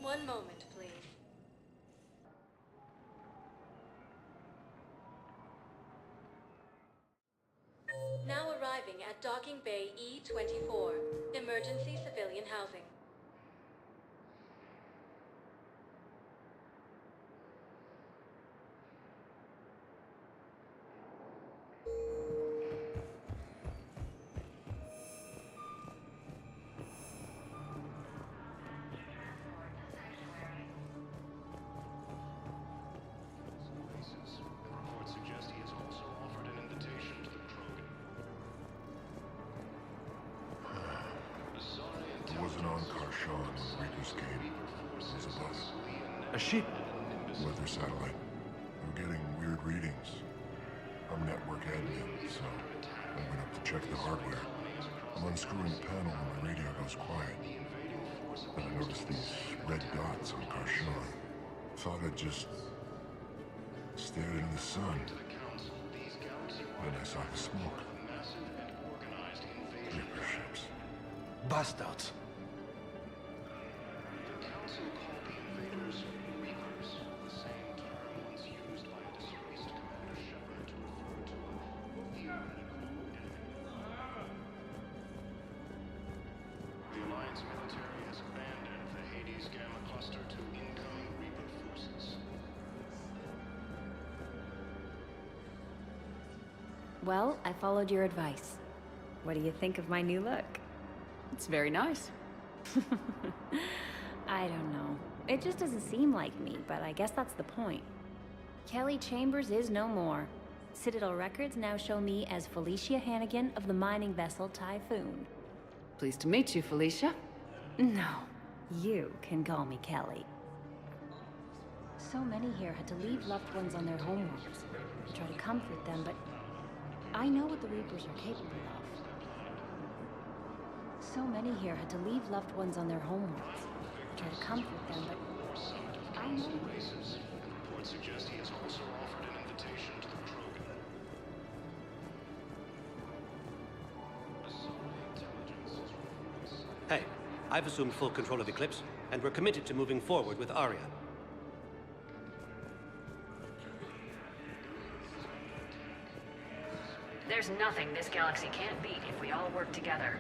One moment, please. Now arriving at Docking Bay E-24, emergency civilian housing. A ship? Weather satellite. We're getting weird readings. I'm network admin, so I went up to check the hardware. I'm unscrewing the panel when my radio goes quiet. Then I noticed these red dots on Karshan. Thought I'd just stared into the sun. Then I saw the smoke. Reaper ships. Bust-outs. Well, I followed your advice. What do you think of my new look? It's very nice. I don't know. It just doesn't seem like me, but I guess that's the point. Kelly Chambers is no more. Citadel records now show me as Felicia Hannigan of the mining vessel Typhoon. Pleased to meet you, Felicia. No, you can call me Kelly. So many here had to leave loved ones on their homeworlds. I try to comfort them, but I know what the Reapers are capable of. So many here had to leave loved ones on their homeworlds. I try to comfort them, but I know. Reports suggest he has also offered an invitation to the Krogan. Hey, I've assumed full control of Eclipse, and we're committed to moving forward with Aria. There's nothing this galaxy can't beat if we all work together.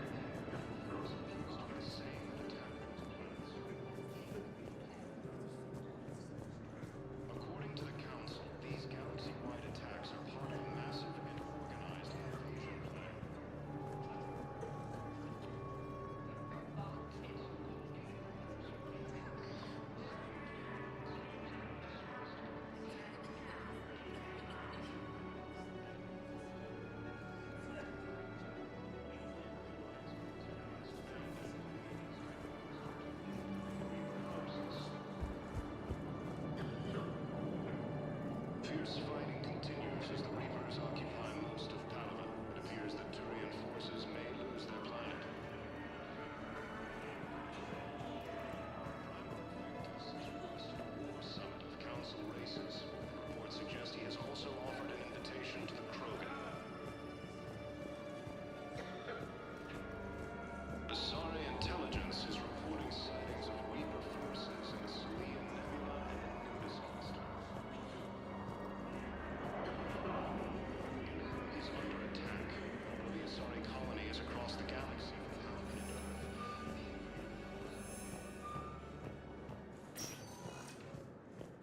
According to the Council, these galaxy-wide attacks are part of a massive and organized invasion plan. Fierce fighting continues as the Reapers occupy most of Palaven. It appears that Turian forces may lose their planet. Summit of Council races. Reports suggest he has also offered an invitation to the Krogan. Asari intelligence is reporting sightings of Reaper forces in the Salian Nebula and Nimbus cluster. Is under attack. The Asari colony is across the galaxy.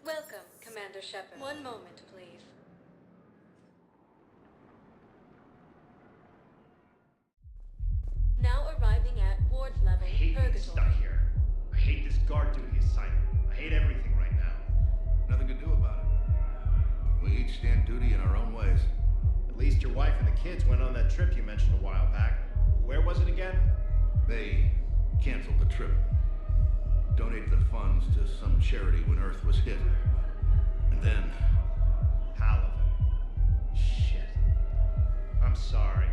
Welcome, Commander Shepard. One moment, please. Now arriving at ward level, I hate being Purgatory. stuck here. I hate this guard duty assignment. I hate everything right now. Nothing to do about it. We each stand duty in our own ways. At least your wife and the kids went on that trip you mentioned a while back. Where was it again? They canceled the trip. Donated the funds to some charity when Earth was hit. And then... Palaven. Shit. I'm sorry.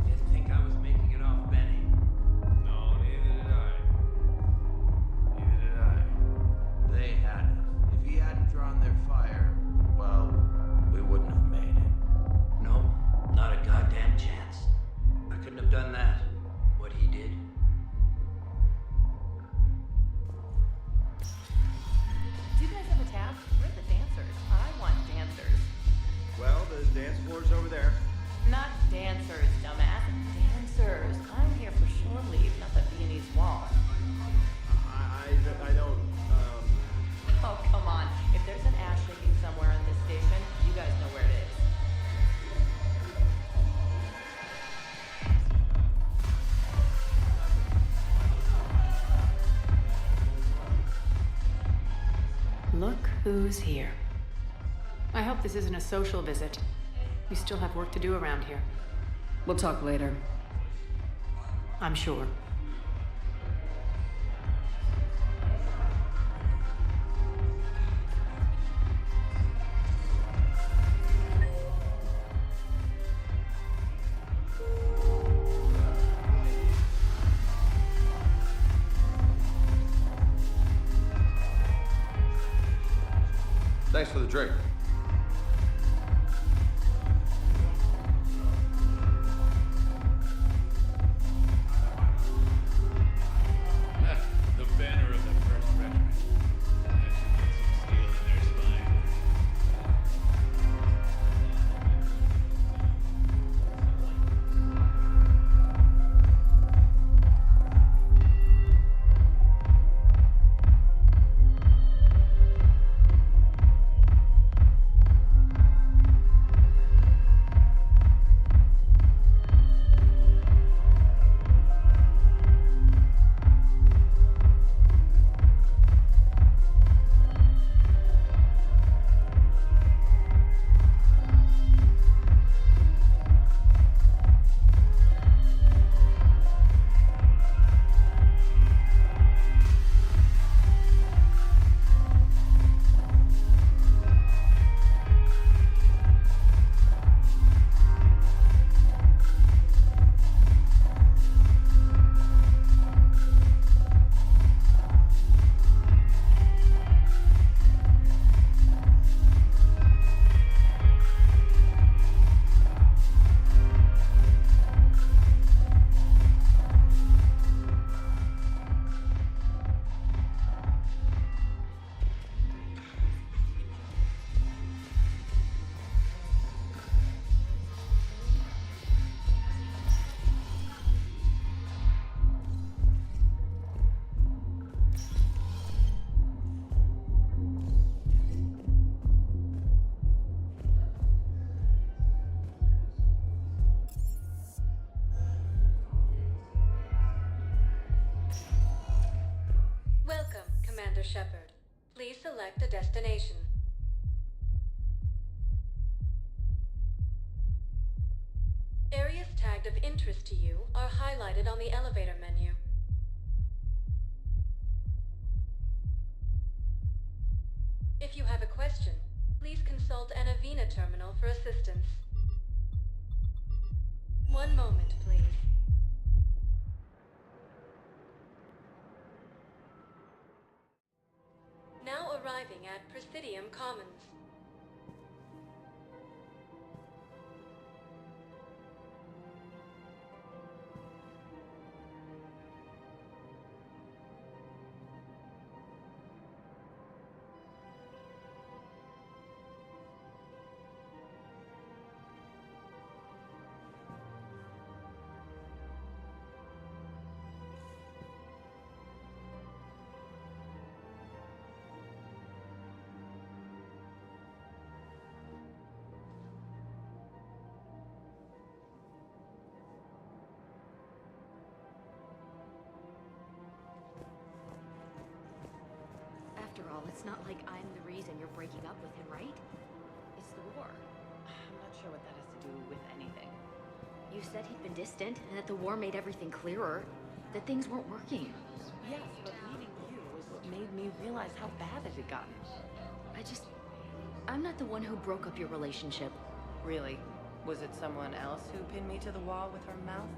Didn't think I was making it off, Benny. No, neither did I. Neither did I. They had us. If he hadn't drawn their fire, well, we wouldn't have made it. Nope, not a goddamn chance. I couldn't have done that. What he did. Do you guys have a task? We're the dancers. I want dancers. Well, there's dance floors over there. Not dancers, dumbass. Dancers. I'm here for shore leave, not the Viennese waltz. I don't, Oh, come on. If there's an ass shaking somewhere on this station, you guys know where it is. Look who's here. I hope this isn't a social visit. We still have work to do around here. We'll talk later. I'm sure. Thanks for the drink. The banner of the first regiment. That should get some steel in their spine. Welcome, Commander Shepard. Please select a destination. Areas tagged of interest to you are highlighted on the elevator menu. If you have a question, please consult an Avina terminal for assistance. One moment, please. Now arriving at Presidium Commons. After all, it's not like I'm the reason you're breaking up with him, right? It's the war. I'm not sure what that has to do with anything. You said he'd been distant, and that the war made everything clearer. That things weren't working. Yes, but meeting you was what made me realize how bad it had gotten. I'm not the one who broke up your relationship. Really? Was it someone else who pinned me to the wall with her mouth?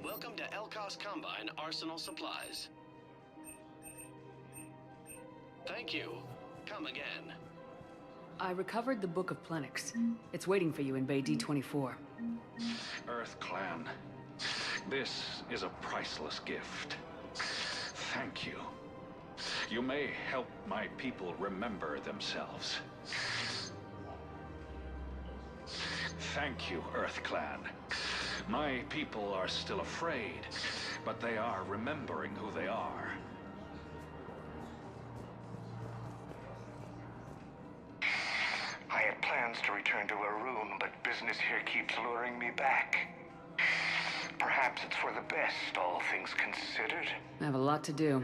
Welcome to Elkos Combine Arsenal Supplies. Thank you. Come again. I recovered the Book of Plenix. It's waiting for you in Bay D24. Earth Clan, this is a priceless gift. Thank you. You may help my people remember themselves. Thank you, Earth Clan. My people are still afraid, but they are remembering who they are. I had plans to return to Arun, but business here keeps luring me back. Perhaps it's for the best, all things considered. I have a lot to do.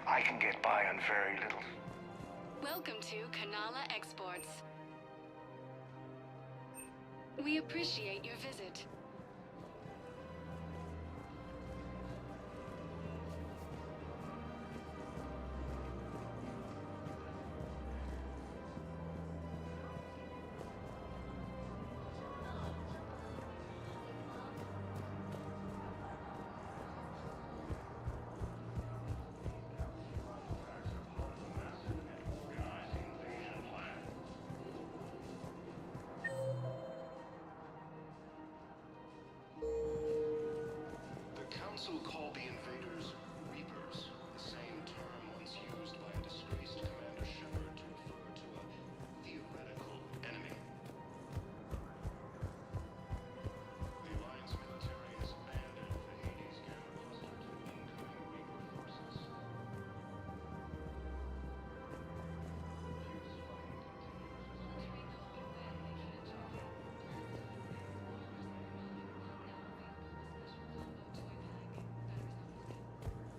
I can get by on very little. Welcome to Kanala Exports. We appreciate your visit. The Council called the invaders Reapers, the same term once used by a disgraced Commander Shepard to refer to a theoretical enemy. The Alliance military has abandoned the Hades camp cluster to incoming Reaper forces.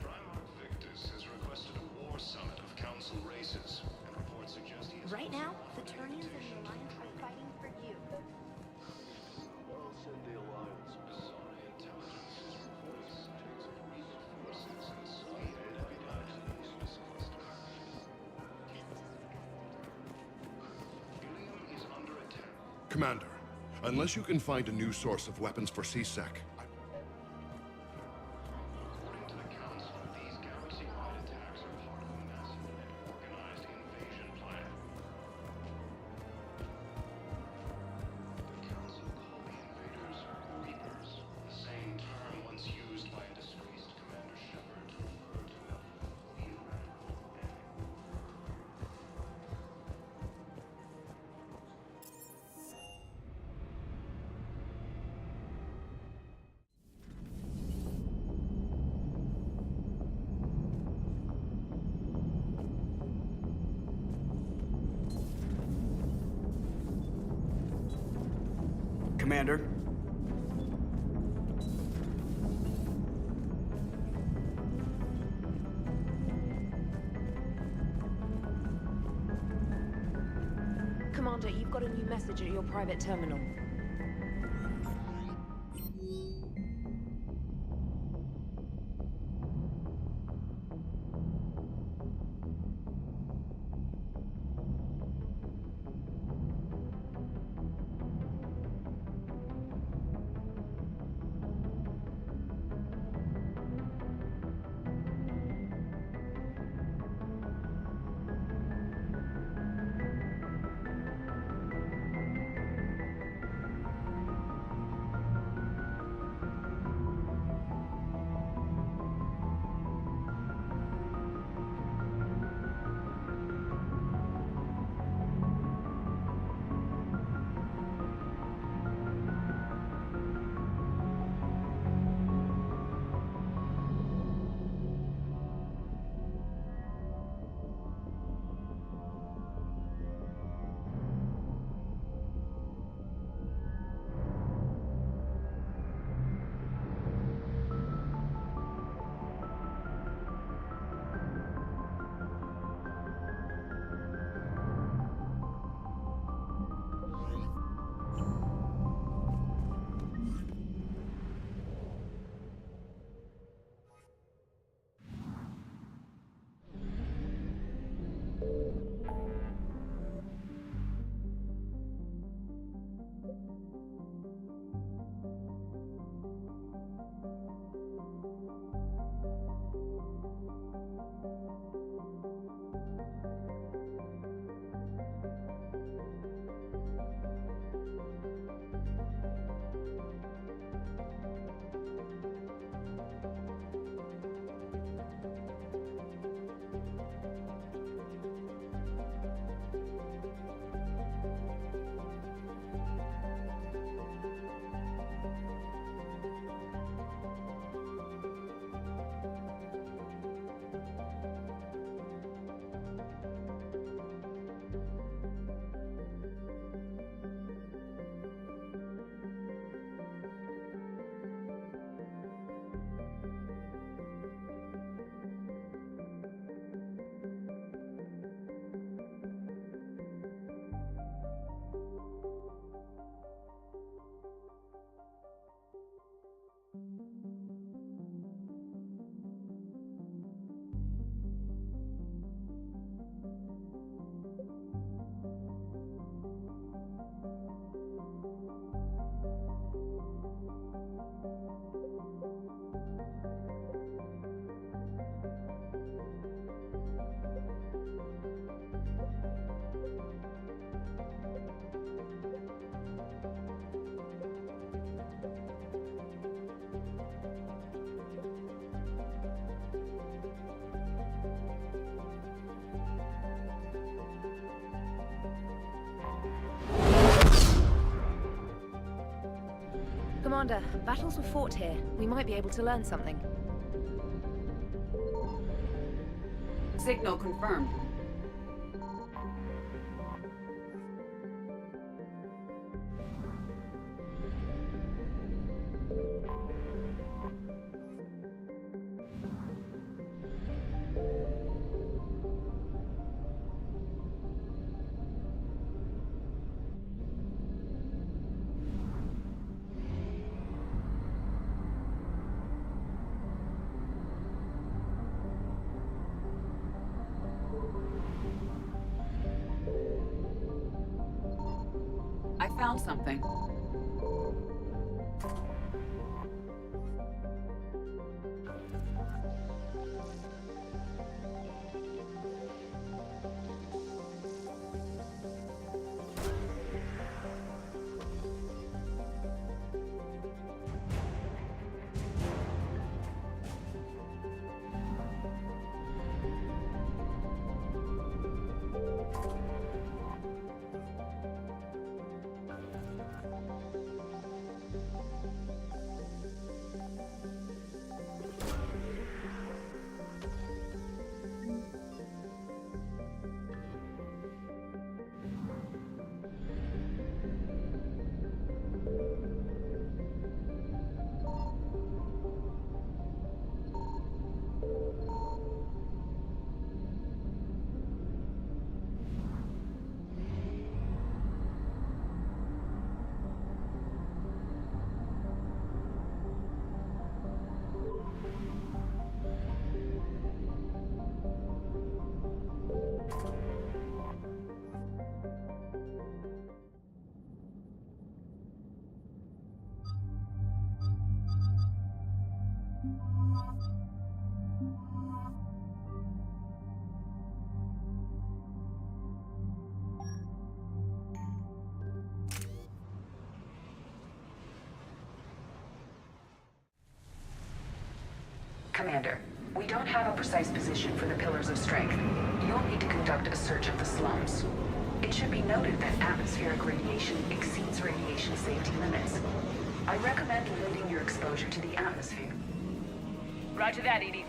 Primarch Victus has requested a war summit of Council races, and reports suggest he is Right now, the Turnians and the Alliance are fighting for you. Well said, the Alliance. Sorry, intelligence is reports takes of Reaper forces and some heavy artillery in this cluster. Ilium is under attack. Commander, unless you can find a new source of weapons for CSEC, According to the Council, these galaxy-wide attacks are part of a massive and organized invasion plan. The Council called the invaders Reapers, the same term once used by a disgraced Commander Shepard to refer to a theoretical enemy. Commander? Commander, you've got a new message at your private terminal. Commander, battles were fought here. We might be able to learn something. Signal confirmed. I found something. Commander, we don't have a precise position for the Pillars of Strength. You'll need to conduct a search of the slums. It should be noted that atmospheric radiation exceeds radiation safety limits. I recommend limiting your exposure to the atmosphere. Roger that, Edie.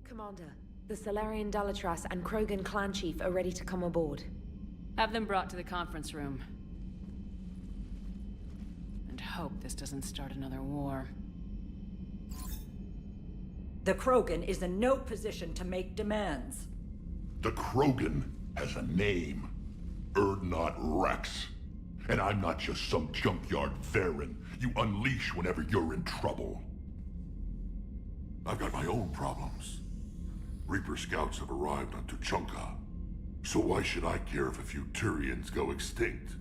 Commander, the Salarian Dalatras and Krogan clan chief are ready to come aboard. Have them brought to the conference room. And hope this doesn't start another war. The Krogan is in no position to make demands. The Krogan has a name. Urdnot Rex. And I'm not just some junkyard Varen you unleash whenever you're in trouble. I've got my own problems. Reaper scouts have arrived on Tuchanka. So why should I care if a few Turians go extinct?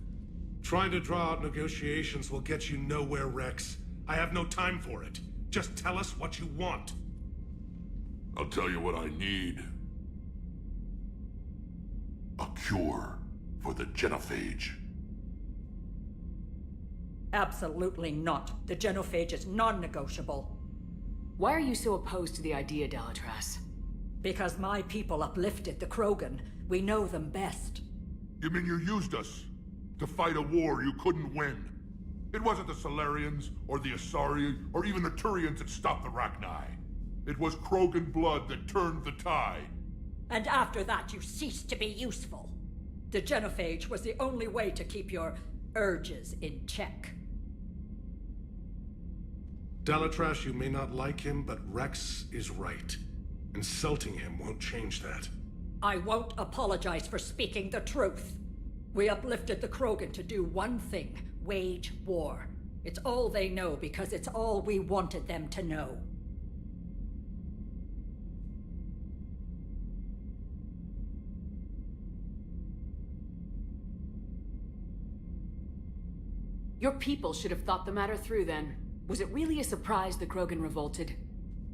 Trying to draw out negotiations will get you nowhere, Rex. I have no time for it. Just tell us what you want. I'll tell you what I need. A cure for the genophage. Absolutely not. The genophage is non-negotiable. Why are you so opposed to the idea, Dalatras? Because my people uplifted the Krogan. We know them best. You mean you used us to fight a war you couldn't win? It wasn't the Salarians, or the Asari, or even the Turians that stopped the Rachni. It was Krogan blood that turned the tide. And after that, you ceased to be useful. The genophage was the only way to keep your urges in check. Dalatras, you may not like him, but Rex is right. Insulting him won't change that. I won't apologize for speaking the truth. We uplifted the Krogan to do one thing: wage war. It's all they know because it's all we wanted them to know. Your people should have thought the matter through then. Was it really a surprise the Krogan revolted?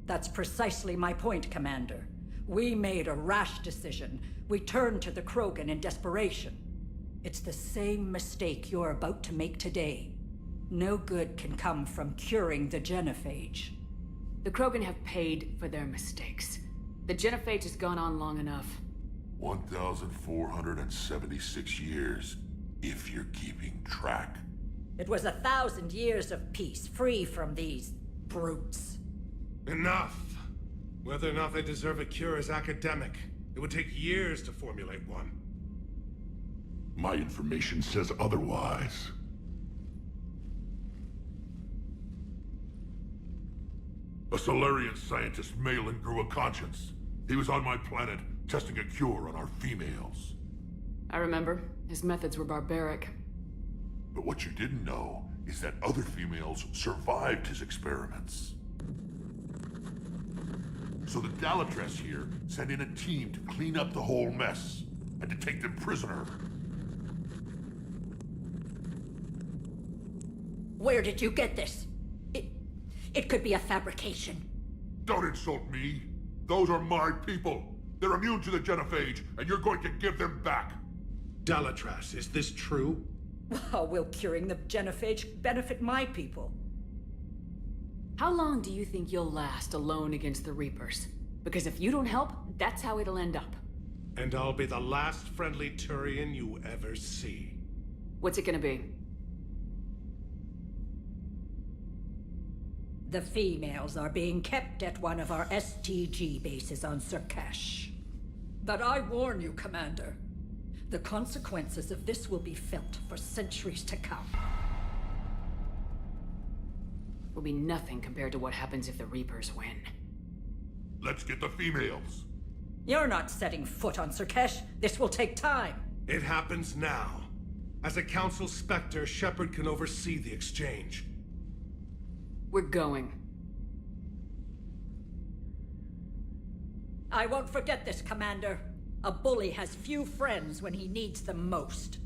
That's precisely my point, Commander. We made a rash decision. We turned to the Krogan in desperation. It's the same mistake you're about to make today. No good can come from curing the genophage. The Krogan have paid for their mistakes. The genophage has gone on long enough. 1,476 years, if you're keeping track. It was 1,000 years of peace, free from these brutes. Enough! Whether or not they deserve a cure is academic. It would take years to formulate one. My information says otherwise. A Salarian scientist, Malin, grew a conscience. He was on my planet, testing a cure on our females. I remember. His methods were barbaric. But what you didn't know is that other females survived his experiments. So the Dalatras here sent in a team to clean up the whole mess, and to take them prisoner. Where did you get this? It could be a fabrication. Don't insult me. Those are my people. They're immune to the genophage, and you're going to give them back. Dalatras, is this true? How will curing the genophage benefit my people? How long do you think you'll last alone against the Reapers? Because if you don't help, that's how it'll end up. And I'll be the last friendly Turian you ever see. What's it gonna be? The females are being kept at one of our STG bases on Surkash. But I warn you, Commander. The consequences of this will be felt for centuries to come. Will be nothing compared to what happens if the Reapers win. Let's get the females. You're not setting foot on Surkash. This will take time. It happens now. As a Council Spectre, Shepard can oversee the exchange. We're going. I won't forget this, Commander. A bully has few friends when he needs them most.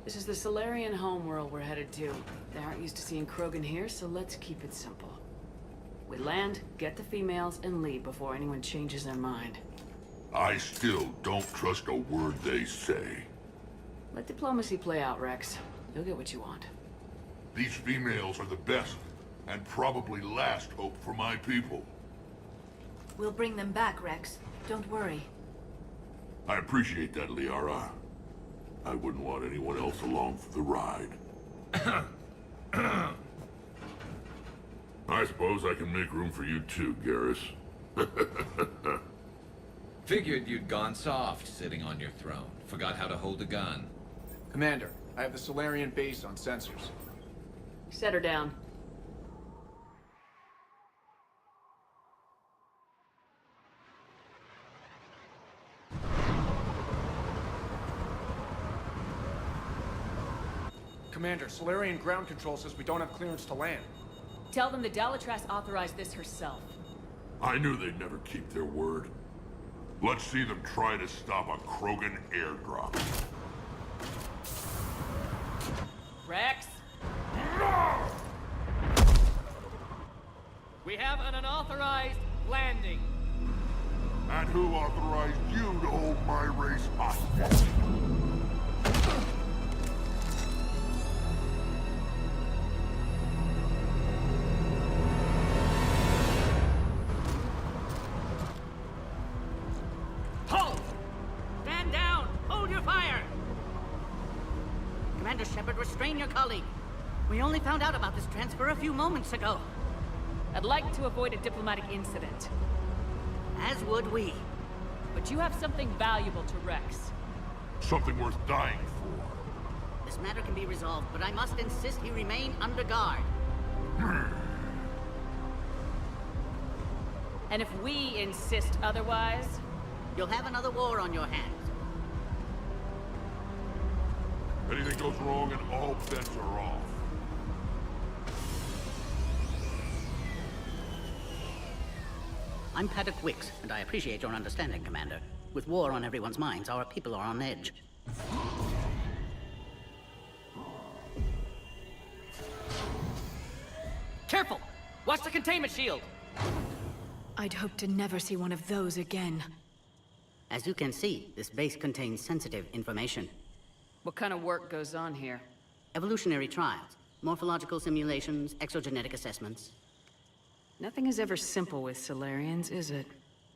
This is the Solarian homeworld we're headed to. They aren't used to seeing Krogan here, so let's keep it simple. We land, get the females, and leave before anyone changes their mind. I still don't trust a word they say. Let diplomacy play out, Rex. You'll get what you want. These females are the best, and probably last hope for my people. We'll bring them back, Rex. Don't worry. I appreciate that, Liara. I wouldn't want anyone else along for the ride. I suppose I can make room for you too, Garrus. Figured you'd gone soft sitting on your throne. Forgot how to hold a gun. Commander, I have the Solarian base on sensors. Set her down. Commander, Solarian ground control says we don't have clearance to land. Tell them the Dalatras authorized this herself. I knew they'd never keep their word. Let's see them try to stop a Krogan airdrop. Rex? We have an unauthorized landing. And who authorized you to hold my race hostage? Halt! Stand down! Hold your fire! Commander Shepard, restrain your colleague. We only found out about this transfer a few moments ago. I'd like to avoid a diplomatic incident. As would we. But you have something valuable to Rex. Something worth dying for. This matter can be resolved, but I must insist he remain under guard. And if we insist otherwise... You'll have another war on your hands. Anything goes wrong and all bets are off. I'm Paddock Wicks, and I appreciate your understanding, Commander. With war on everyone's minds, our people are on edge. Careful! Watch the containment shield! I'd hope to never see one of those again. As you can see, this base contains sensitive information. What kind of work goes on here? Evolutionary trials, morphological simulations, exogenetic assessments. Nothing is ever simple with Salarians, is it?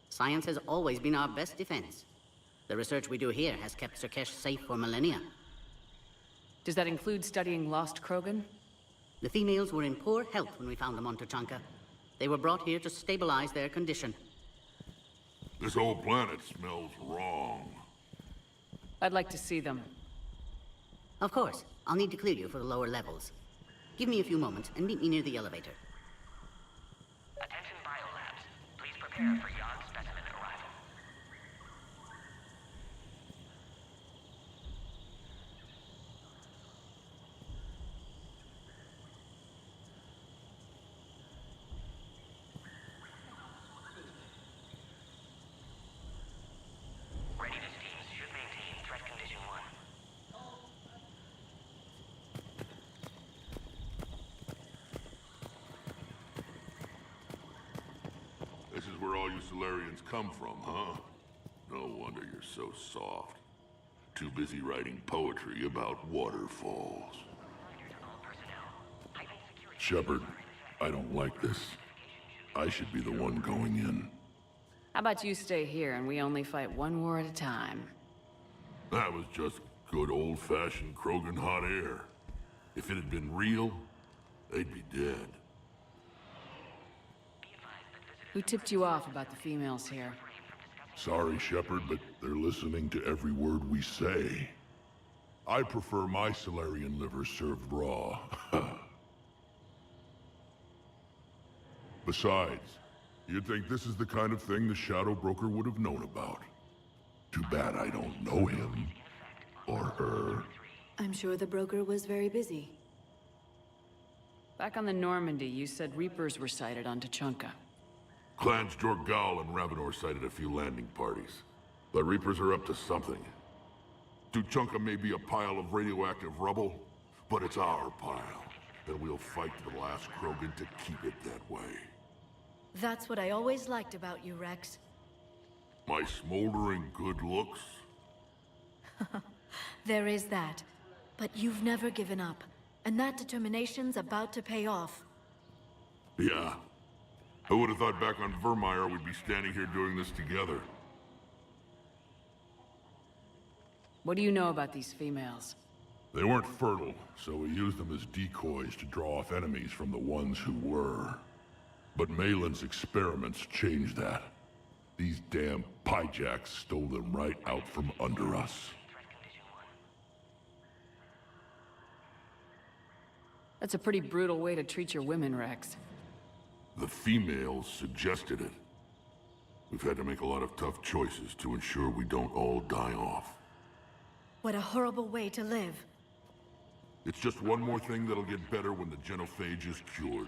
Science has always been our best defense. The research we do here has kept Surkesh safe for millennia. Does that include studying lost Krogan? The females were in poor health when we found them on Tuchanka. They were brought here to stabilize their condition. This whole planet smells wrong. I'd like to see them. Of course. I'll need to clear you for the lower levels. Give me a few moments and meet me near the elevator. Attention biolabs. Please prepare for Yon specimen arrival. Readiness teams should maintain threat condition 1. This is where all you Solarians come from, huh? No wonder you're so soft. Too busy writing poetry about waterfalls. Shepard, I don't like this. I should be the one going in. How about you stay here and we only fight one war at a time? That was just good old-fashioned Krogan hot air. If it had been real, they'd be dead. Who tipped you off about the females here? Sorry, Shepard, but they're listening to every word we say. I prefer my Solarian liver served raw. Besides, you'd think this is the kind of thing the Shadow Broker would have known about. Too bad I don't know him. Or her. I'm sure the broker was very busy. Back on the Normandy, you said Reapers were sighted on Tuchanka. Clans Jorgal and Ravenor sighted a few landing parties. The Reapers are up to something. Tuchanka may be a pile of radioactive rubble, but it's our pile. And we'll fight to the last Krogan to keep it that way. That's what I always liked about you, Rex. My smoldering good looks? There is that. But you've never given up. And that determination's about to pay off. Yeah. Who would have thought back on Vermeer we'd be standing here doing this together? What do you know about these females? They weren't fertile, so we used them as decoys to draw off enemies from the ones who were. But Malin's experiments changed that. These damn Pyjaks stole them right out from under us. That's a pretty brutal way to treat your women, Rex. The females suggested it. We've had to make a lot of tough choices to ensure we don't all die off. What a horrible way to live. It's just one more thing that'll get better when the genophage is cured.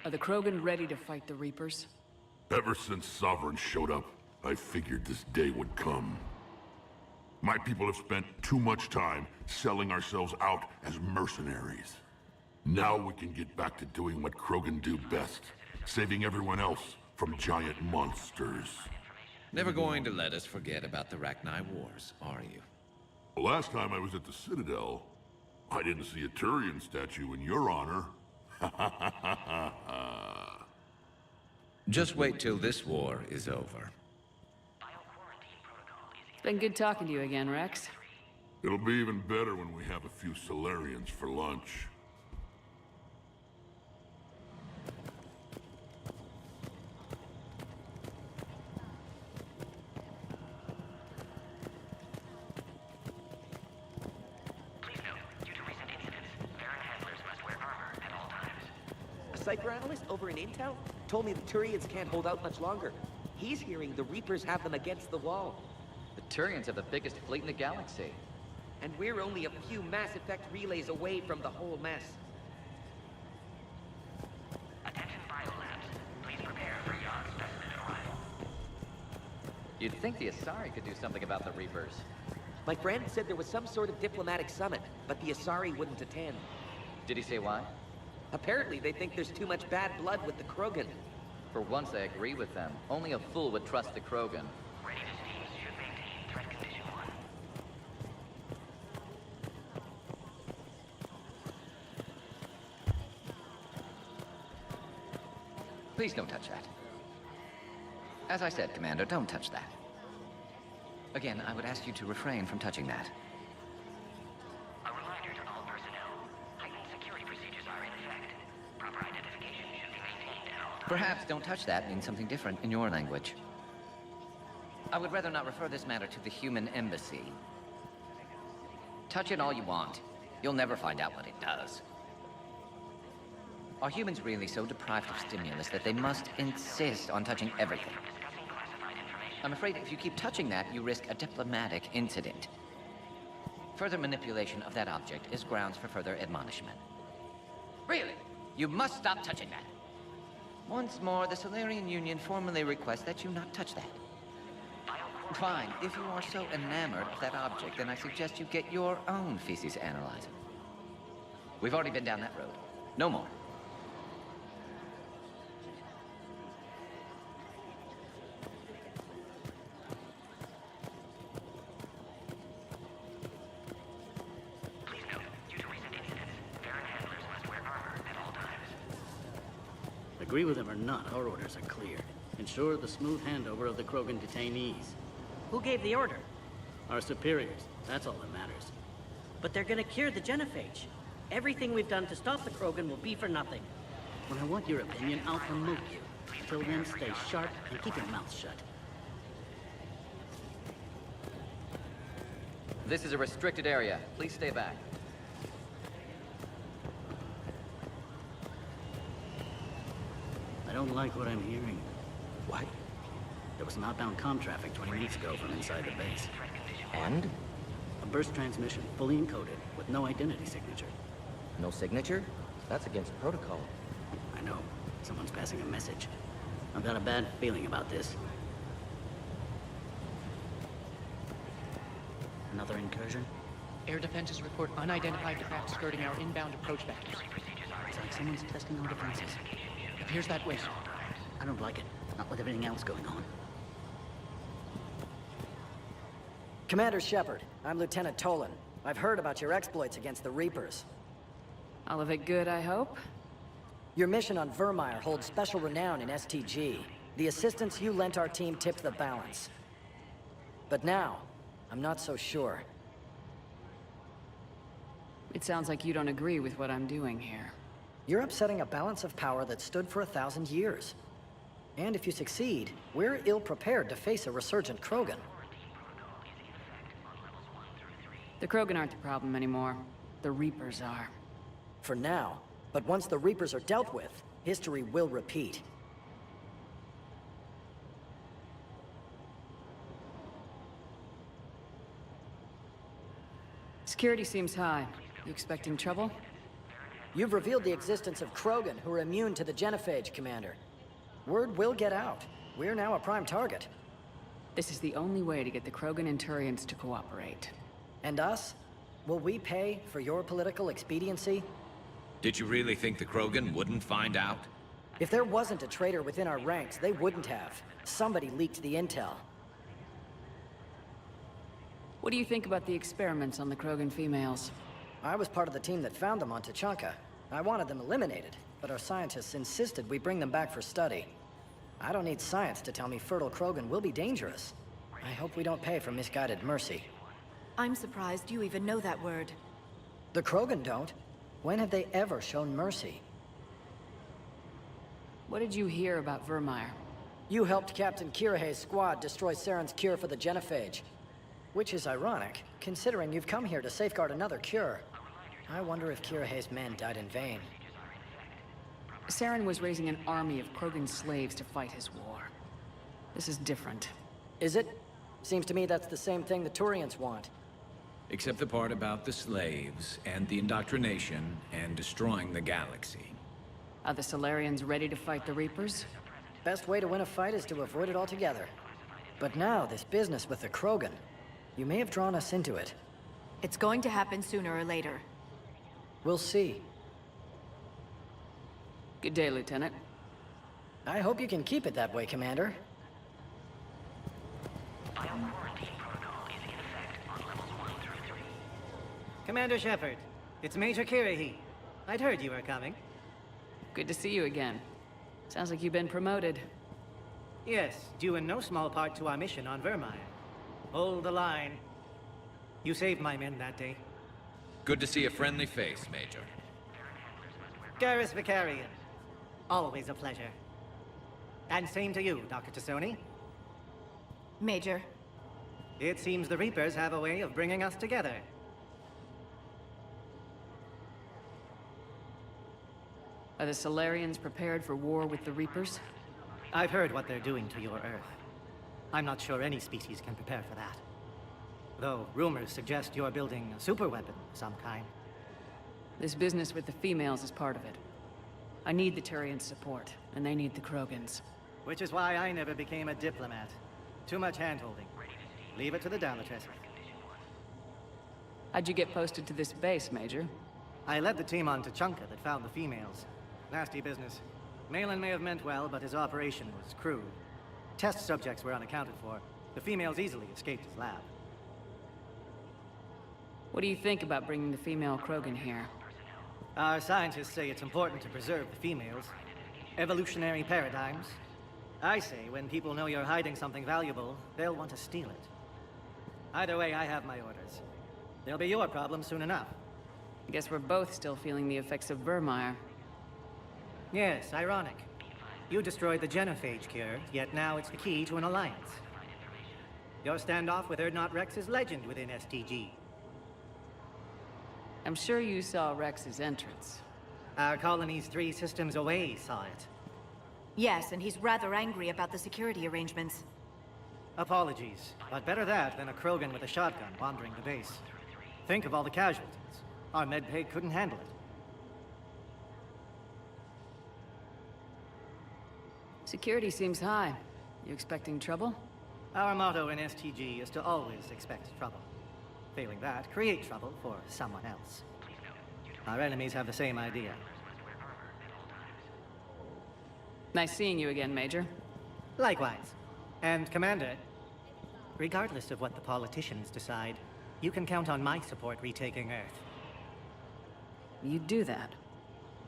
Are the Krogan ready to fight the Reapers? Ever since Sovereign showed up, I figured this day would come. My people have spent too much time selling ourselves out as mercenaries. Now we can get back to doing what Krogan do best, saving everyone else from giant monsters. Never going to let us forget about the Rachni Wars, are you? The last time I was at the Citadel, I didn't see a Turian statue in your honor. Just wait till this war is over. It's been good talking to you again, Rex. It'll be even better when we have a few Solarians for lunch. Cypher analyst over in Intel told me the Turians can't hold out much longer. He's hearing the Reapers have them against the wall. The Turians have the biggest fleet in the galaxy. And we're only a few Mass Effect relays away from the whole mess. Attention biolabs. Please prepare for Yon specimen arrival. You'd think the Asari could do something about the Reapers. My friend said there was some sort of diplomatic summit, but the Asari wouldn't attend. Did he say why? Apparently they think there's too much bad blood with the Krogan. For once I agree with them. Only a fool would trust the Krogan. Readiness teams should maintain threat condition 1. Please don't touch that. As I said, Commander, don't touch that. Again, I would ask you to refrain from touching that. A reminder to all personnel. Heightened security procedures are in effect. Proper identification should be maintained at all times. Perhaps don't touch that means something different in your language. I would rather not refer this matter to the human embassy. Touch it all you want. You'll never find out what it does. Are humans really so deprived of stimulus that they must insist on touching everything? I'm afraid if you keep touching that, you risk a diplomatic incident. Further manipulation of that object is grounds for further admonishment. Really? You must stop touching that. Once more, the Solarian Union formally requests that you not touch that. Fine. If you are so enamored of that object, then I suggest you get your own feces analyzer. We've already been down that road. No more. Agree with him or not, our orders are clear. Ensure the smooth handover of the Krogan detainees. Who gave the order? Our superiors. That's all that matters. But they're gonna cure the genophage. Everything we've done to stop the Krogan will be for nothing. When I want your opinion, I'll promote you. Till then, stay sharp and keep your mouth shut. This is a restricted area. Please stay back. I don't like what I'm hearing. What? There was some outbound comm traffic 20 minutes ago from inside the base. And? A burst transmission, fully encoded, with no identity signature. No signature? That's against protocol. I know. Someone's passing a message. I've got a bad feeling about this. Another incursion? Air defenses report unidentified craft skirting our inbound approach vectors. It's like someone's testing our defenses. Appears that way. I don't like it. Not with everything else going on. Commander Shepard, I'm Lieutenant Tolan. I've heard about your exploits against the Reapers. All of it good, I hope? Your mission on Vermeer holds special renown in STG. The assistance you lent our team tipped the balance. But now, I'm not so sure. It sounds like you don't agree with what I'm doing here. You're upsetting a balance of power that stood for 1,000 years. And if you succeed, we're ill-prepared to face a resurgent Krogan. The Krogan aren't the problem anymore. The Reapers are. For now. But once the Reapers are dealt with, history will repeat. Security seems high. You expecting trouble? You've revealed the existence of Krogan who are immune to the genophage, Commander. Word will get out. We're now a prime target. This is the only way to get the Krogan and Turians to cooperate. And us? Will we pay for your political expediency? Did you really think the Krogan wouldn't find out? If there wasn't a traitor within our ranks, they wouldn't have. Somebody leaked the intel. What do you think about the experiments on the Krogan females? I was part of the team that found them on Tuchanka. I wanted them eliminated, but our scientists insisted we bring them back for study. I don't need science to tell me fertile Krogan will be dangerous. I hope we don't pay for misguided mercy. I'm surprised you even know that word. The Krogan don't. When have they ever shown mercy? What did you hear about Vermeer? You helped Captain Kirihei's squad destroy Saren's cure for the genophage. Which is ironic, considering you've come here to safeguard another cure. I wonder if Kirihei's men died in vain. Saren was raising an army of Krogan slaves to fight his war. This is different. Is it? Seems to me that's the same thing the Turians want. Except the part about the slaves, and the indoctrination, and destroying the galaxy. Are the Solarians ready to fight the Reapers? Best way to win a fight is to avoid it altogether. But now, this business with the Krogan. You may have drawn us into it. It's going to happen sooner or later. We'll see. Good day, Lieutenant. I hope you can keep it that way, Commander. Commander Shepard, it's Major Kirahi. I'd heard you were coming. Good to see you again. Sounds like you've been promoted. Yes, due in no small part to our mission on Vermire. Hold the line. You saved my men that day. Good to see a friendly face, Major. Garrus Vicarian. Always a pleasure. And same to you, Dr. Tassoni. Major. It seems the Reapers have a way of bringing us together. Are the Solarians prepared for war with the Reapers? I've heard what they're doing to your Earth. I'm not sure any species can prepare for that. Though rumors suggest you're building a superweapon of some kind. This business with the females is part of it. I need the Turians' support, and they need the Krogans. Which is why I never became a diplomat. Too much hand-holding. Leave it to the Dalatress. How'd you get posted to this base, Major? I led the team on Tuchanka that found the females. Nasty business. Malin may have meant well, but his operation was crude. Test subjects were unaccounted for. The females easily escaped his lab. What do you think about bringing the female Krogan here? Our scientists say it's important to preserve the females. Evolutionary paradigms. I say when people know you're hiding something valuable, they'll want to steal it. Either way, I have my orders. They'll be your problem soon enough. I guess we're both still feeling the effects of Vermire. Yes, ironic. You destroyed the genophage cure, yet now it's the key to an alliance. Your standoff with Urdnot Rex is legend within STG. I'm sure you saw Rex's entrance. Our colony's 3 systems away saw it. Yes, and he's rather angry about the security arrangements. Apologies, but better that than a Krogan with a shotgun wandering the base. Think of all the casualties. Our medbay couldn't handle it. Security seems high. You expecting trouble? Our motto in STG is to always expect trouble. Failing that, create trouble for someone else. Our enemies have the same idea. Nice seeing you again, Major. Likewise. And Commander, regardless of what the politicians decide, you can count on my support retaking Earth. You do that?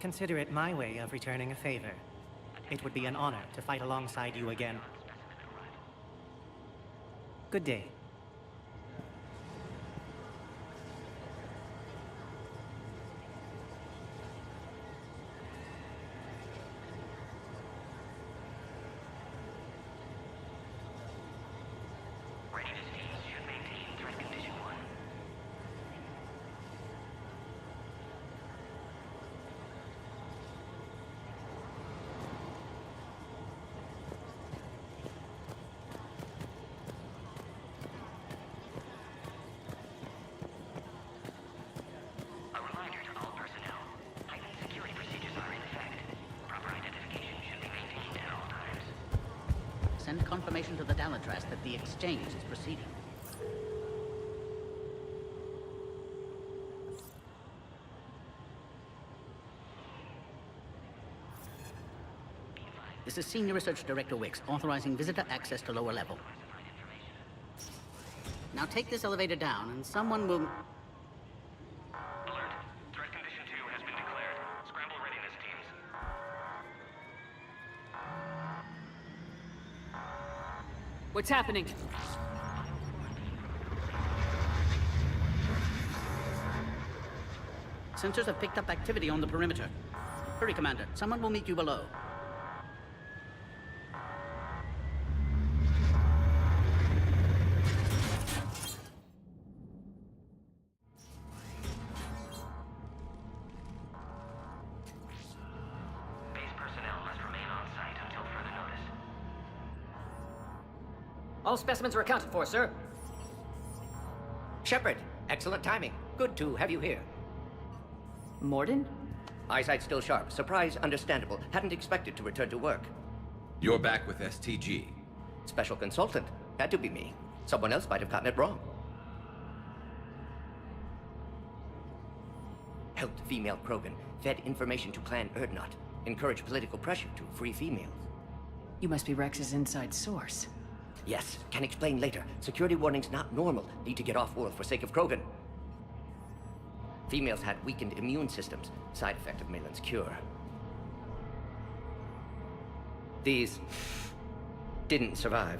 Consider it my way of returning a favor. It would be an honor to fight alongside you again. Good day. Send confirmation to the Dalatress that the exchange is proceeding. This is Senior Research Director Wicks, authorizing visitor access to lower level. Now take this elevator down, and someone will... What's happening? Sensors have picked up activity on the perimeter. Hurry, Commander. Someone will meet you below. Base All specimens are accounted for, sir. Shepard, excellent timing. Good to have you here. Mordin? Eyesight still sharp. Surprise understandable. Hadn't expected to return to work. You're back with STG. Special consultant. Had to be me. Someone else might have gotten it wrong. Helped female Krogan. Fed information to Clan Urdnot. Encouraged political pressure to free females. You must be Rex's inside source. Yes, can explain later. Security warnings not normal. Need to get off-world for sake of Krogan. Females had weakened immune systems. Side effect of Malin's cure. These didn't survive.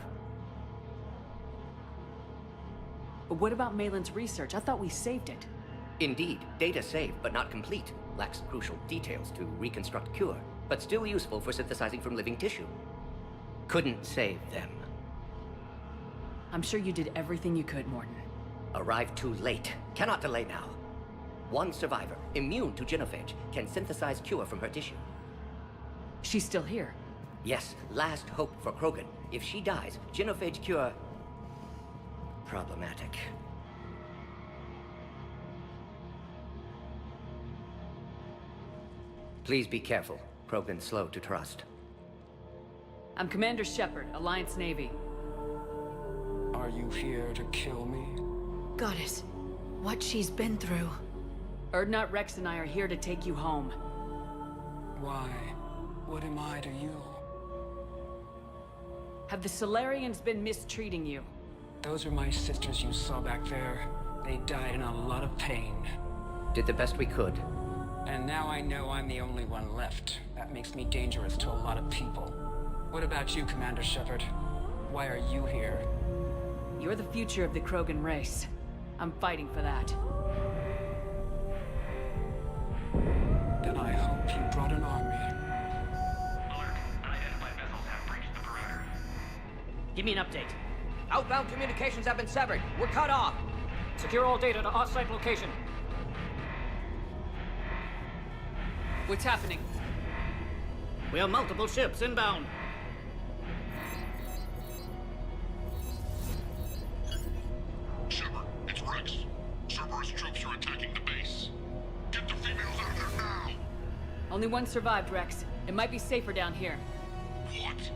But what about Malin's research? I thought we saved it. Indeed, data saved, but not complete. Lacks crucial details to reconstruct cure, but still useful for synthesizing from living tissue. Couldn't save them. I'm sure you did everything you could, Mordin. Arrived too late. Cannot delay now. One survivor, immune to genophage, can synthesize cure from her tissue. She's still here? Yes, last hope for Krogan. If she dies, genophage cure... problematic. Please be careful. Krogan's slow to trust. I'm Commander Shepard, Alliance Navy. Are you here to kill me? Goddess, what she's been through. Urdnot, Rex, and I are here to take you home. Why? What am I to you? Have the Solarians been mistreating you? Those are my sisters you saw back there. They died in a lot of pain. Did the best we could. And now I know I'm the only one left. That makes me dangerous to a lot of people. What about you, Commander Shepard? Why are you here? You're the future of the Krogan race. I'm fighting for that. Then I hope you brought an army. Alert. Unidentified vessels have breached the perimeter. Give me an update. Outbound communications have been severed. We're cut off. Secure all data to off-site location. What's happening? We have multiple ships inbound. Shepard, it's Rex. Cerberus troops are attacking the base. Get the females out of there now! Only one survived, Rex. It might be safer down here. What?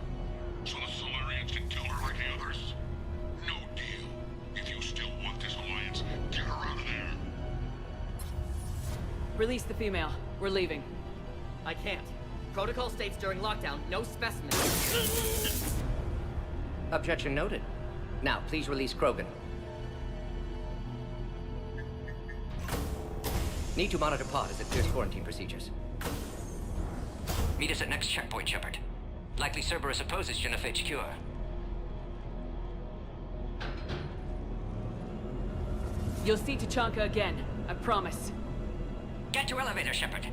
So the Solarians can kill her like the others? No deal. If you still want this alliance, get her out of there. Release the female. We're leaving. I can't. Protocol states during lockdown, no specimens. Objection noted. Now, please release Krogan. Need to monitor pod as it clears quarantine procedures. Meet us at next checkpoint, Shepard. Likely Cerberus opposes genophage cure. You'll see Tachanka again. I promise. Get to elevator, Shepard.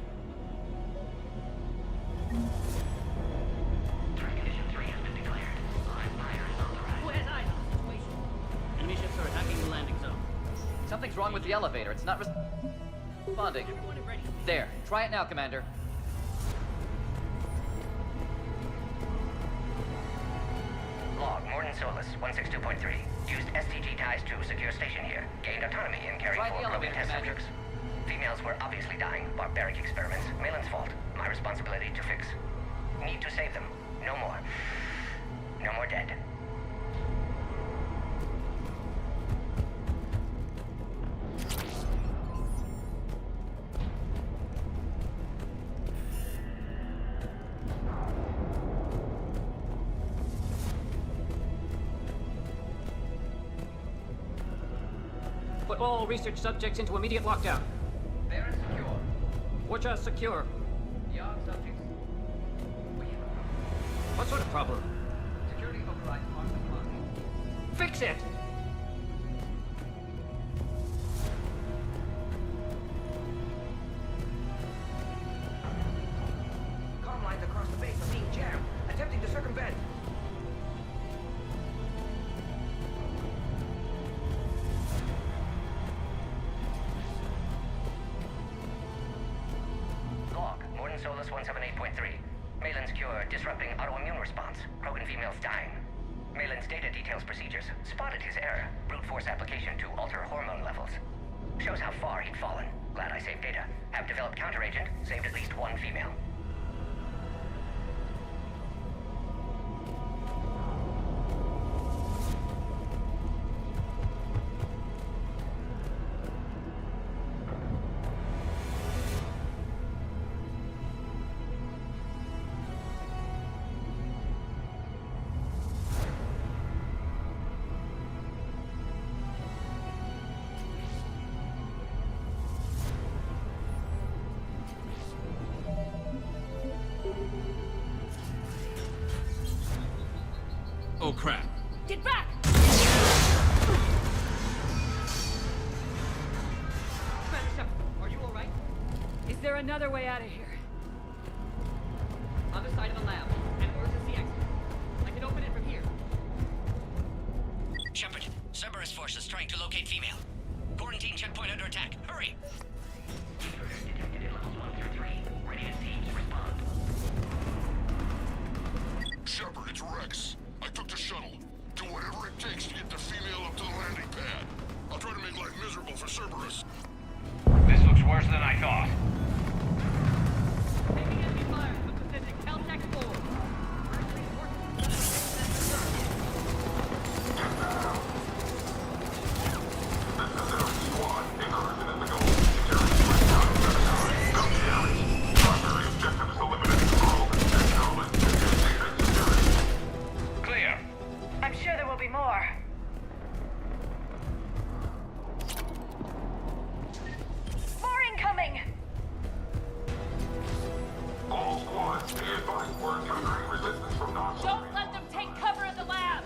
Enemy ships are attacking the landing zone. Something's wrong with the elevator. It's not responding. There. Try it now, Commander. Log, Mordin Solus, 162.3. Used STG ties to secure station here. Gained autonomy in caring Try for the elevator, Krogan test Commander. subjects. Females were obviously dying. Barbaric experiments. Malin's fault. My responsibility to fix. Need to save them. No more. No more dead. Put all research subjects into immediate lockdown. They're secure. Which are secure. Young subjects. What sort of problem? Security overrides marked the clock. Fix it! Comm lines across the base are being jammed. Attempting to circumvent. Log, Mordin Solus 178.3. Malin's cure disrupting autoimmune response. Krogan females dying. Malin's data details procedures. Spotted his error. Brute force application to alter hormone levels. Shows how far he'd fallen. Glad I saved data. Have developed counteragent. Saved at least one female. Oh, crap. Get back! Are you alright? Is there another way out of here? Other side of the lab. An emergency exit. I can open it from here. Shepard, Cerberus forces trying to locate female. Quarantine checkpoint under attack. Hurry! Shepard, it's Rex. I took the shuttle. Do whatever it takes to get the female up to the landing pad. I'll try to make life miserable for Cerberus. This looks worse than I thought. Taking enemy fire from Pacific Caltech 4. Clear. I'm sure there will be more. More incoming! All squads, be advised we're encountering resistance from Nazis. Don't let them take cover at the lab!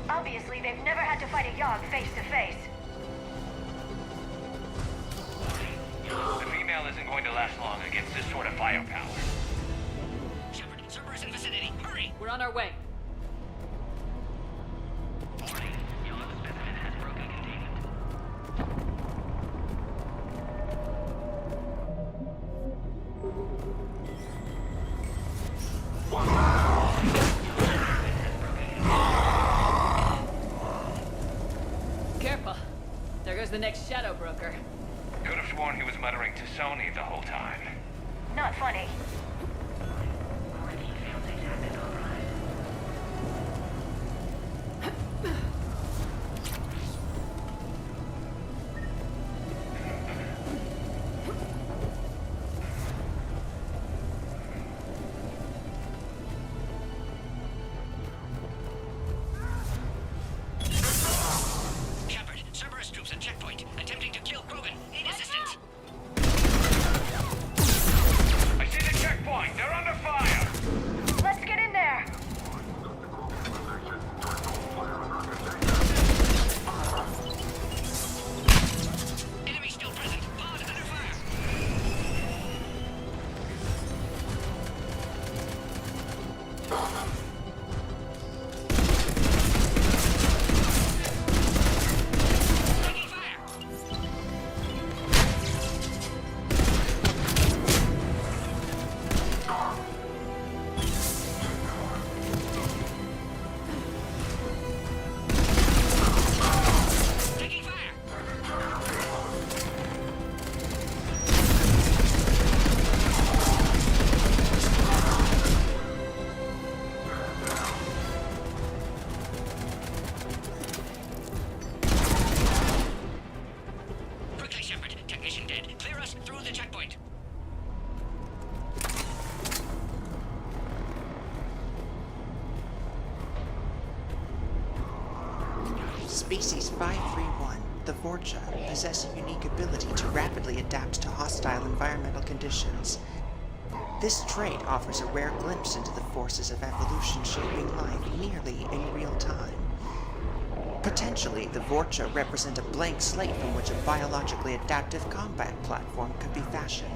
Obviously, they've never had to fight a Yogg face to face. The female isn't going to last long against this sort of firepower. Shepard, Cerberus in vicinity. Hurry! We're on our way. Careful. There goes the next shadow broker. Could have sworn he was muttering to Sony the whole time. Not funny. Shepard, Cerberus troops at checkpoint, attempting to kill Krogan. Need assistance. I see the checkpoint! Species 531, the Vorcha, possess a unique ability to rapidly adapt to hostile environmental conditions. This trait offers a rare glimpse into the forces of evolution shaping life nearly in real time. Potentially, the Vorcha represent a blank slate from which a biologically adaptive combat platform could be fashioned.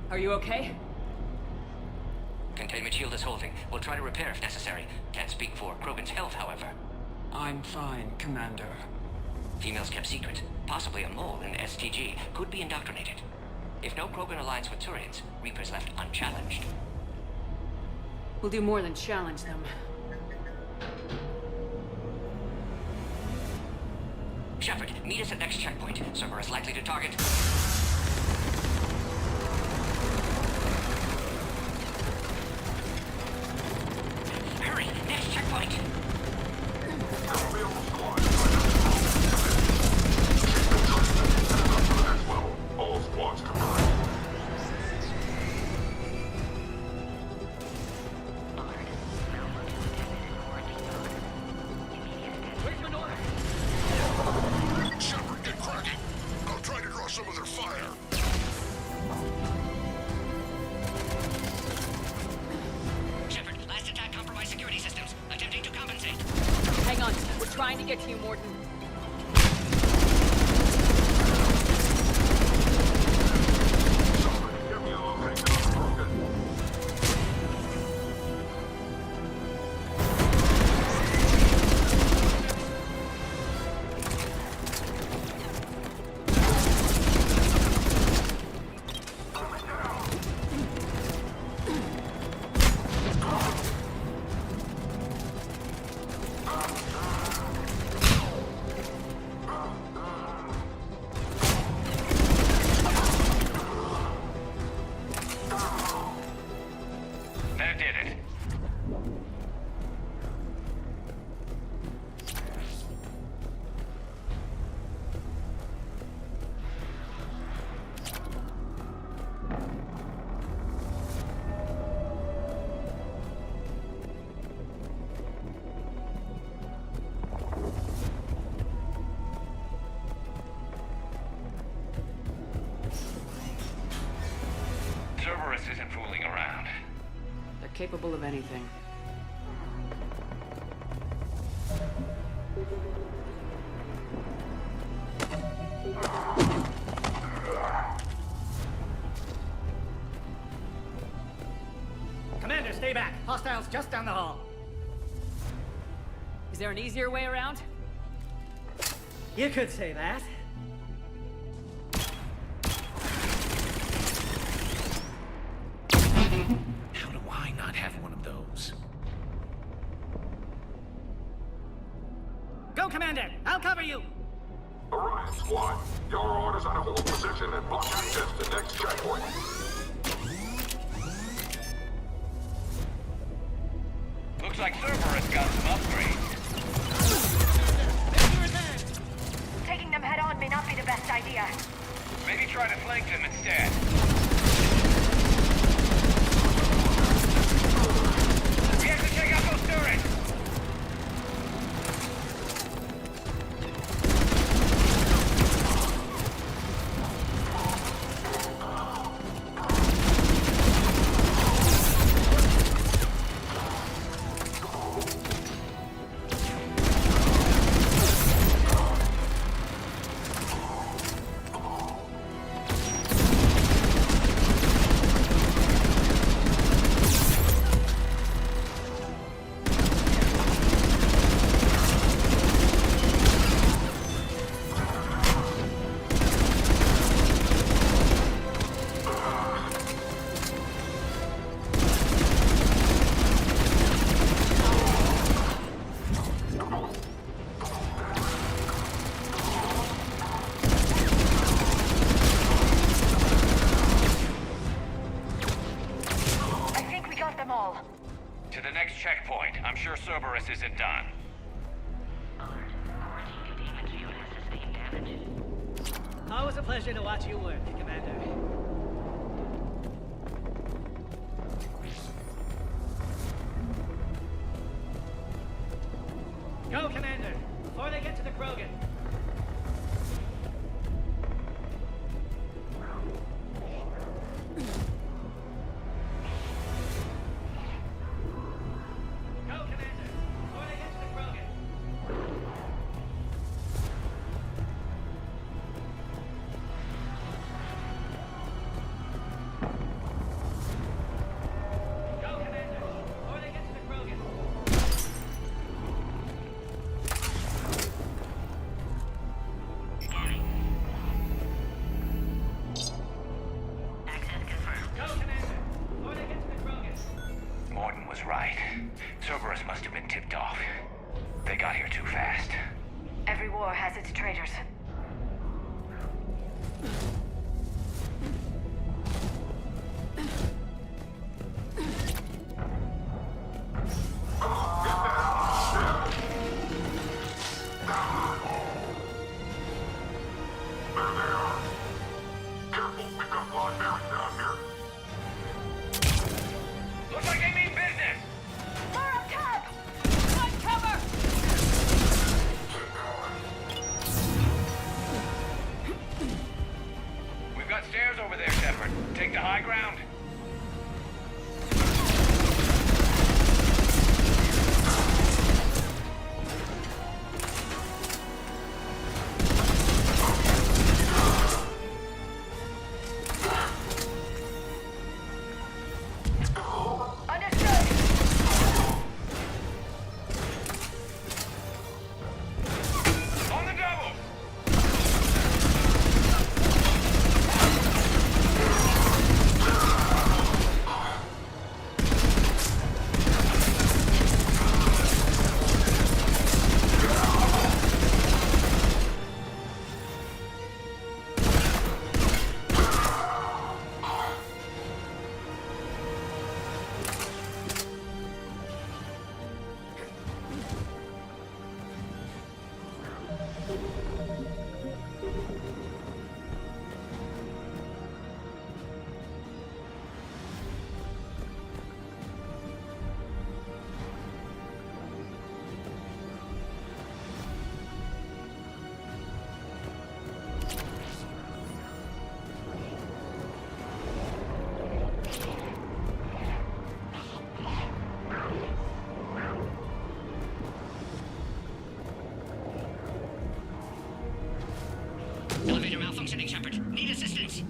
Are you okay? Containment shield is holding. We'll try to repair if necessary. Can't speak for Krogan's health, however. I'm fine, Commander. Females kept secret. Possibly a mole in STG. Could be indoctrinated. If no Krogan aligns with Turians, Reaper's left unchallenged. We'll do more than challenge them. Shepard, meet us at next checkpoint. Cerberus likely to target. Hurry! Next checkpoint! All squads confirmed. Shepard, get cracking. I'll try to draw some of their fire. Shepard, last attack compromised security systems. Attempting to compensate. Hang on, we're trying to get to you, Morton. Give me a location on Krogan. That did it. Cerberus isn't fooling around. They're capable of anything. Commander, stay back. Hostiles just down the hall. Is there an easier way around? You could say that. How do I not have one of those? Go, Commander! I'll cover you! Orion Squad, your orders are to hold position and block access to next checkpoint. Looks like Cerberus got some upgrades. Taking them head on may not be the best idea. Maybe try to flank them instead. We have to take out those turrets! next checkpoint. I'm sure Cerberus isn't done. Always a pleasure to watch you work, Commander. Go, Commander, before they get to the Krogan. Morton was right. Cerberus must have been tipped off. They got here too fast. Every war has its traitors. Looks like they mean business! We're up top! Find cover! We've got stairs over there, Shepard. Take the high ground. On the double! Elevator malfunctioning, Shepard. Need assistance.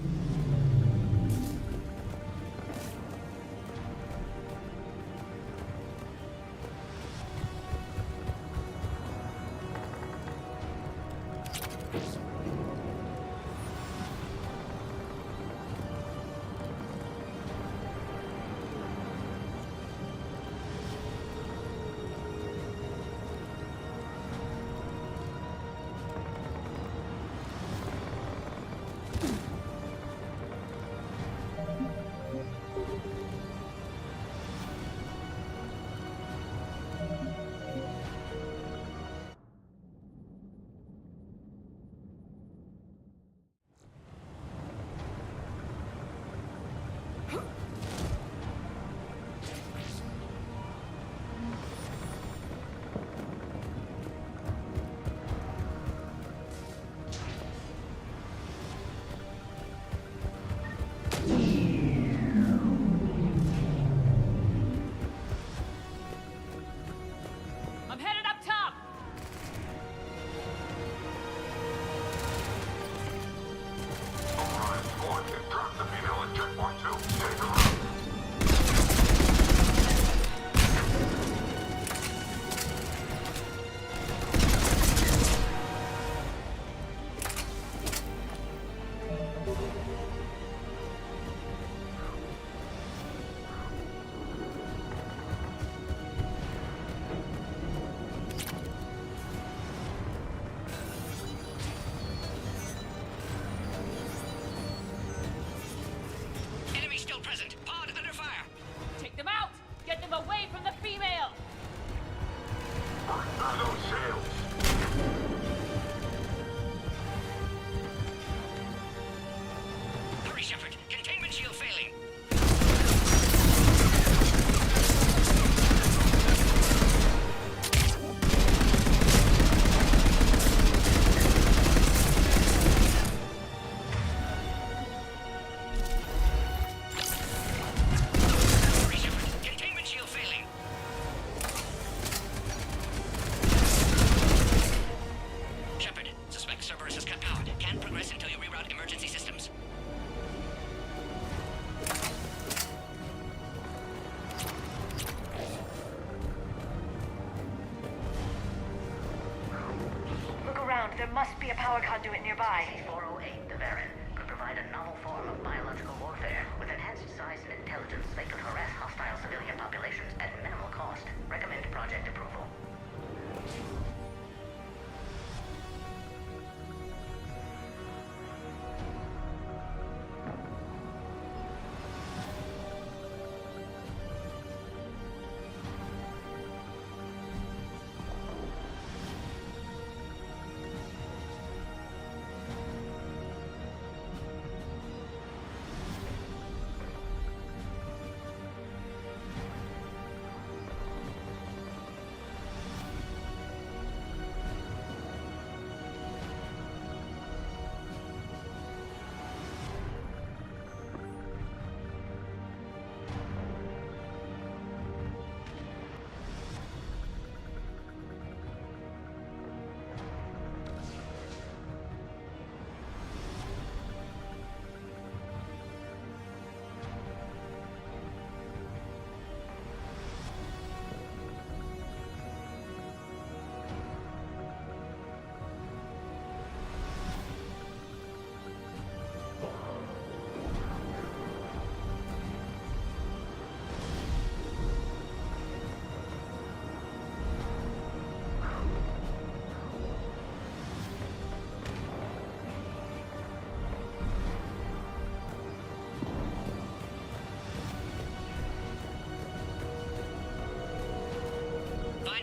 There must be a power conduit nearby. C-408, the Varren, could provide a novel form of biological warfare. With enhanced size and intelligence, they could harass hostile civilian populations at minimal cost. Recommend project approval.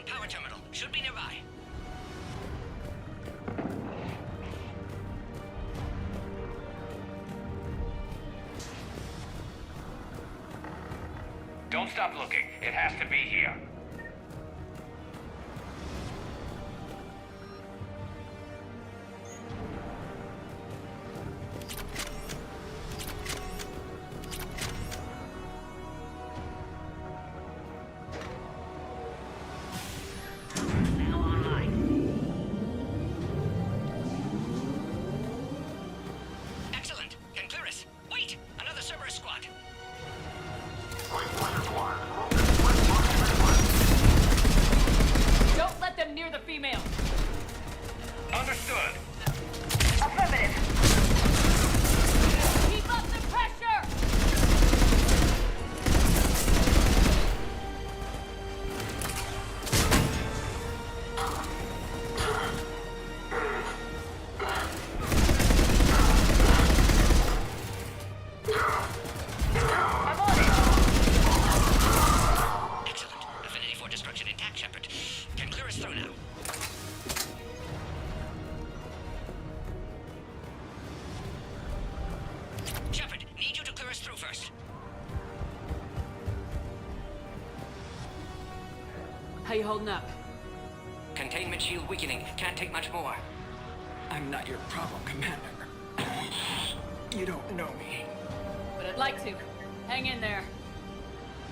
Power terminal. Should be nearby. Don't stop looking. It has to be here. How you holding up? Containment shield weakening. Can't take much more. I'm not your problem, Commander. You don't know me. But I'd like to. Hang in there.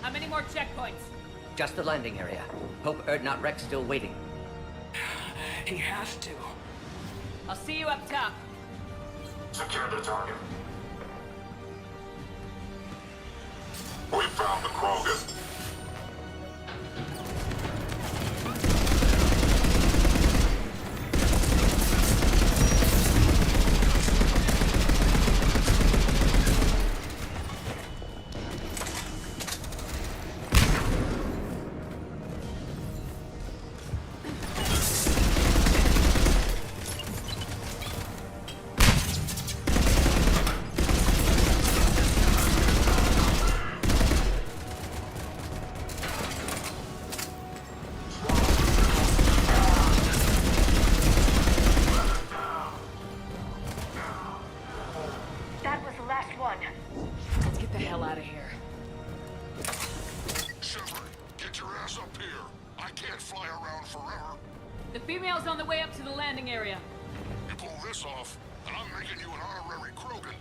How many more checkpoints? Just the landing area. Hope Erdnot Rex still waiting. He has to. I'll see you up top. Secure the target. We found the Krogan. Let's get the hell out of here. Shepard, get your ass up here. I can't fly around forever. The female's on the way up to the landing area. You pull this off, and I'm making you an honorary Krogan.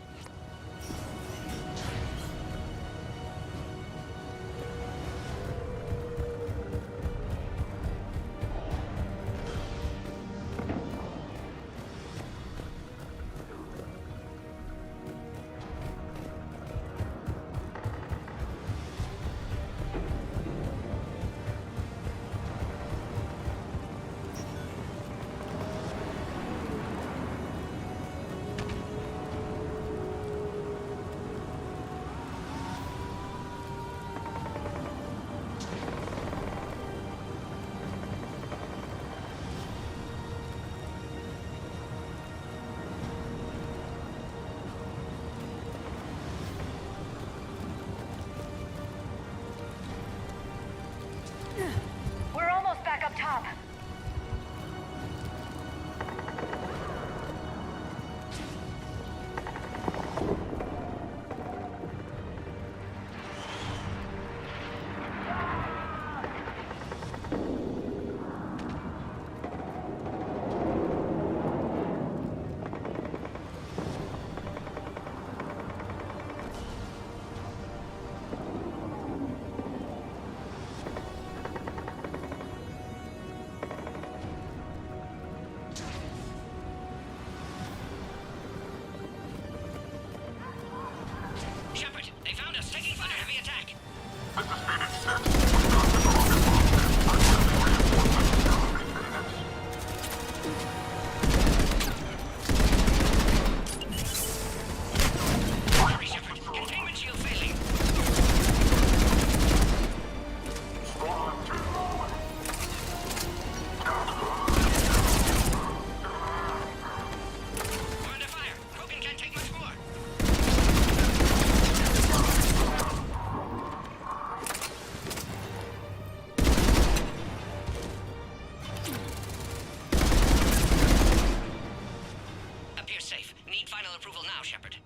job. Shepard, they found us taking fire. Heavy attack. Hurry, Shepard. Containment shield failing. We're under fire. Krogan can't take much more. Appears safe. Need final approval now, Shepard.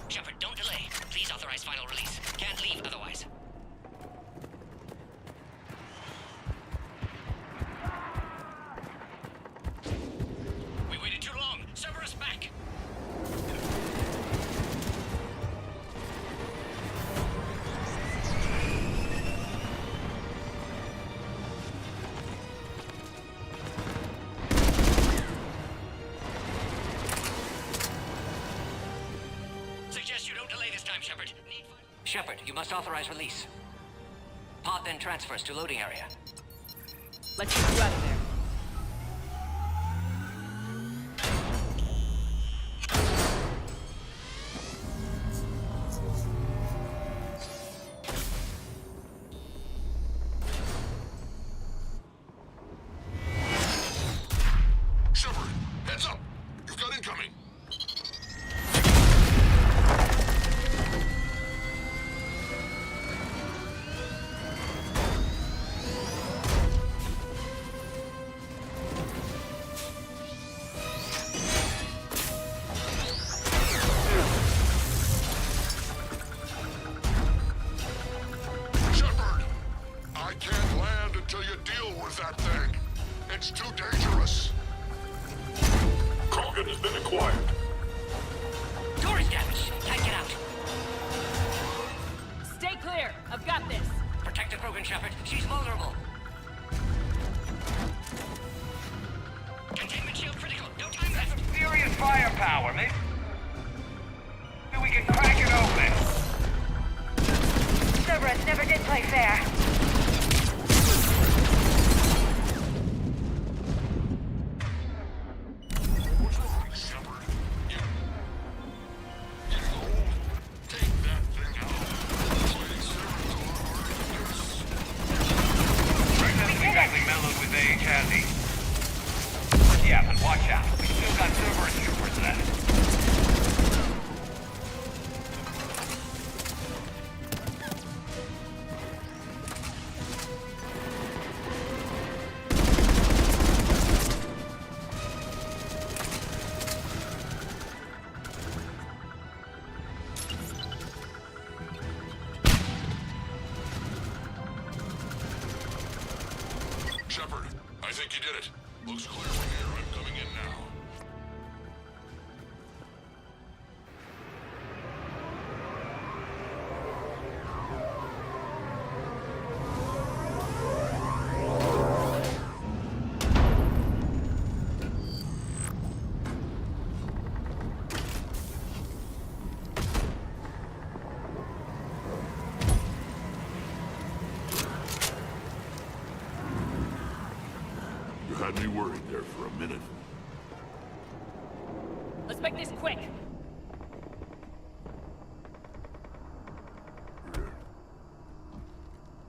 Shepard, don't delay. Please authorize final release. Can't leave otherwise. We waited too long. Cerberus back. Suggest you don't delay this time, Shepard. Shepard, you must authorize release. Pod then transfers to loading area. Let's get you out of there. Shepard, heads up! You've got incoming! Shepard! I can't land until you deal with that thing. It's too dangerous. Krogan has been acquired. Door is damaged. Can't get out. Stay clear. I've got this. Protect the Krogan, Shepard. She's vulnerable. Containment shield critical. No time left. Furious firepower, maybe we can crack it open. Cerberus never did play fair. Shepard, you think you did it? Looks clear from here. I'm coming in now. You had me worried there for a minute. Let's make this quick.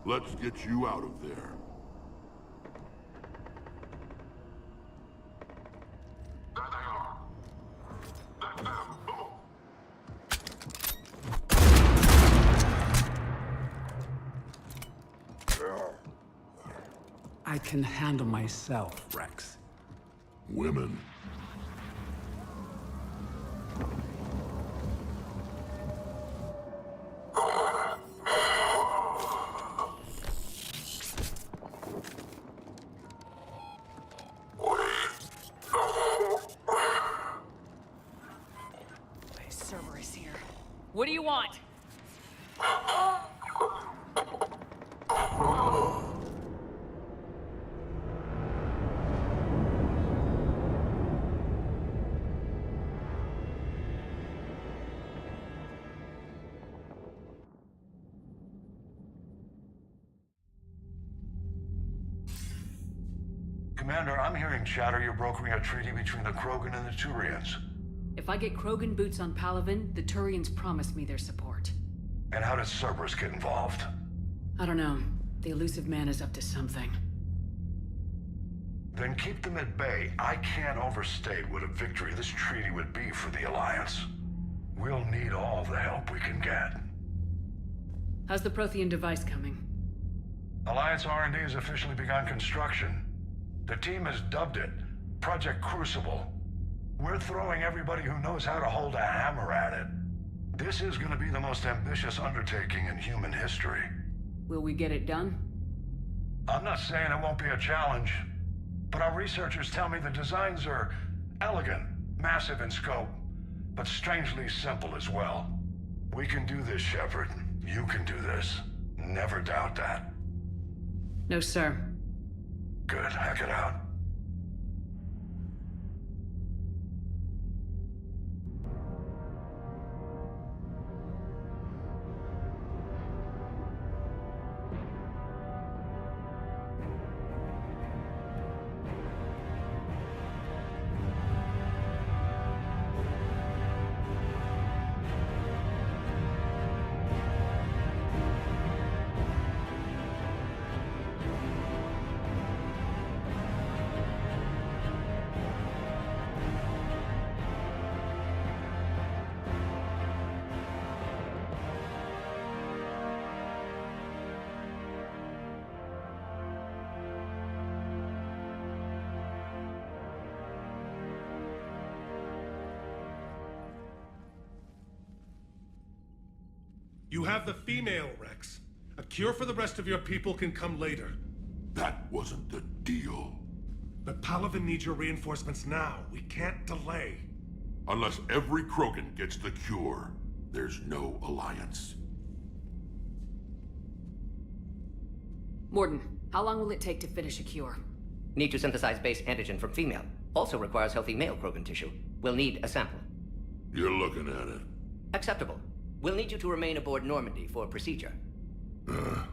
Let's get you out of there. I can handle myself, Rex. Women. Cerberus here. What do you want? Commander, I'm hearing chatter you're brokering a treaty between the Krogan and the Turians. If I get Krogan boots on Palaven, the Turians promise me their support. And how does Cerberus get involved? I don't know. The elusive man is up to something. Then keep them at bay. I can't overstate what a victory this treaty would be for the Alliance. We'll need all the help we can get. How's the Prothean device coming? Alliance R&D has officially begun construction. The team has dubbed it Project Crucible. We're throwing everybody who knows how to hold a hammer at it. This is going to be the most ambitious undertaking in human history. Will we get it done? I'm not saying it won't be a challenge, but our researchers tell me the designs are elegant, massive in scope, but strangely simple as well. We can do this, Shepard. You can do this. Never doubt that. No, sir. Good. Hack it out. You have the female, Rex. A cure for the rest of your people can come later. That wasn't the deal. But Palaven needs your reinforcements now. We can't delay. Unless every Krogan gets the cure, there's no alliance. Mordin, how long will it take to finish a cure? Need to synthesize base antigen from female. Also requires healthy male Krogan tissue. We'll need a sample. You're looking at it. Acceptable. We'll need you to remain aboard Normandy for procedure.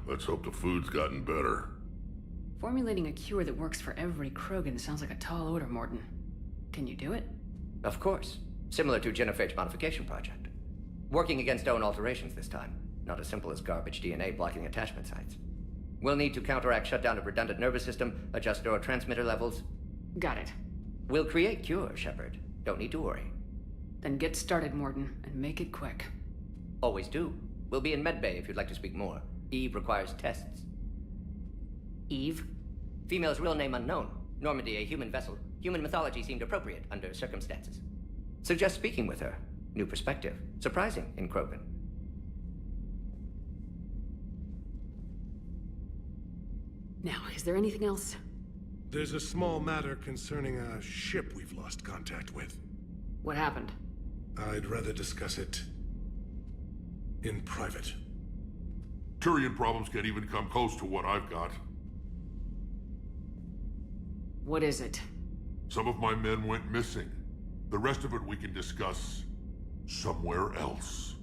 Let's hope the food's gotten better. Formulating a cure that works for every Krogan sounds like a tall order, Mordin. Can you do it? Of course. Similar to Genophage Modification Project. Working against own alterations this time. Not as simple as garbage DNA blocking attachment sites. We'll need to counteract shutdown of redundant nervous system, adjust neurotransmitter levels. Got it. We'll create cure, Shepard. Don't need to worry. Then get started, Mordin, and make it quick. Always do. We'll be in medbay if you'd like to speak more. Eve requires tests. Eve? Female's real name unknown. Normandy, a human vessel. Human mythology seemed appropriate under circumstances. Suggest speaking with her. New perspective. Surprising in Krogan. Now, is there anything else? There's a small matter concerning a ship we've lost contact with. What happened? I'd rather discuss it in private. Turian problems can't even come close to what I've got. What is it? Some of my men went missing. The rest of it we can discuss somewhere else.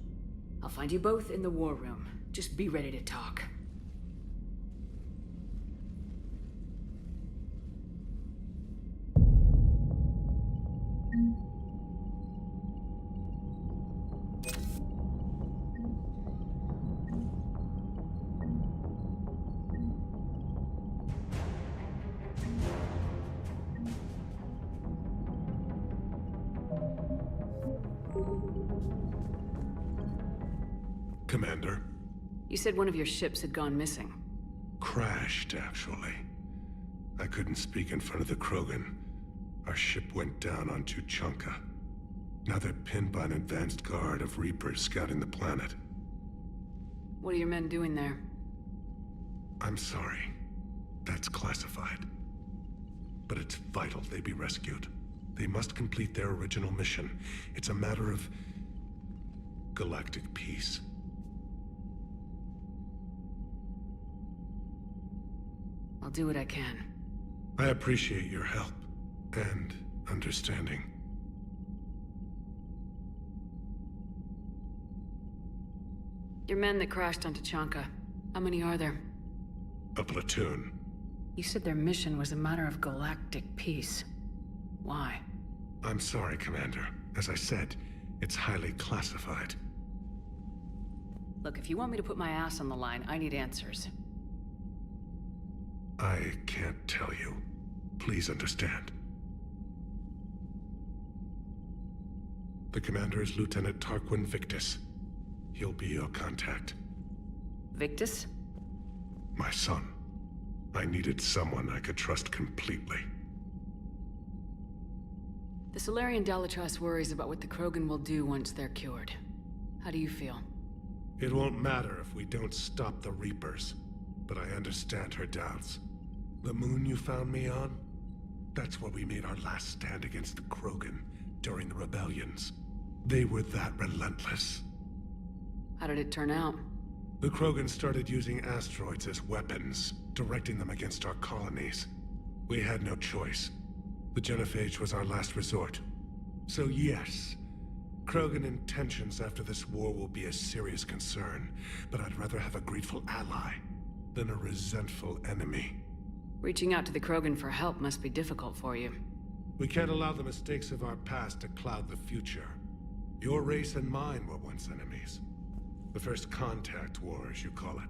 I'll find you both in the war room. Just be ready to talk. Commander. You said one of your ships had gone missing. Crashed, actually. I couldn't speak in front of the Krogan. Our ship went down on Tuchanka. Now they're pinned by an advanced guard of Reapers scouting the planet. What are your men doing there? I'm sorry. That's classified. But it's vital they be rescued. They must complete their original mission. It's a matter of galactic peace. I'll do what I can. I appreciate your help and understanding. Your men that crashed on Tuchanka, how many are there? A platoon. You said their mission was a matter of galactic peace. Why? I'm sorry, Commander. As I said, it's highly classified. Look, if you want me to put my ass on the line, I need answers. I can't tell you. Please understand. The commander is Lieutenant Tarquin Victus. He'll be your contact. Victus? My son. I needed someone I could trust completely. The Salarian Dalatrass worries about what the Krogan will do once they're cured. How do you feel? It won't matter if we don't stop the Reapers, but I understand her doubts. The moon you found me on? That's where we made our last stand against the Krogan during the rebellions. They were that relentless. How did it turn out? The Krogan started using asteroids as weapons, directing them against our colonies. We had no choice. The Genophage was our last resort. So yes, Krogan intentions after this war will be a serious concern, but I'd rather have a grateful ally than a resentful enemy. Reaching out to the Krogan for help must be difficult for you. We can't allow the mistakes of our past to cloud the future. Your race and mine were once enemies. The first contact war, as you call it.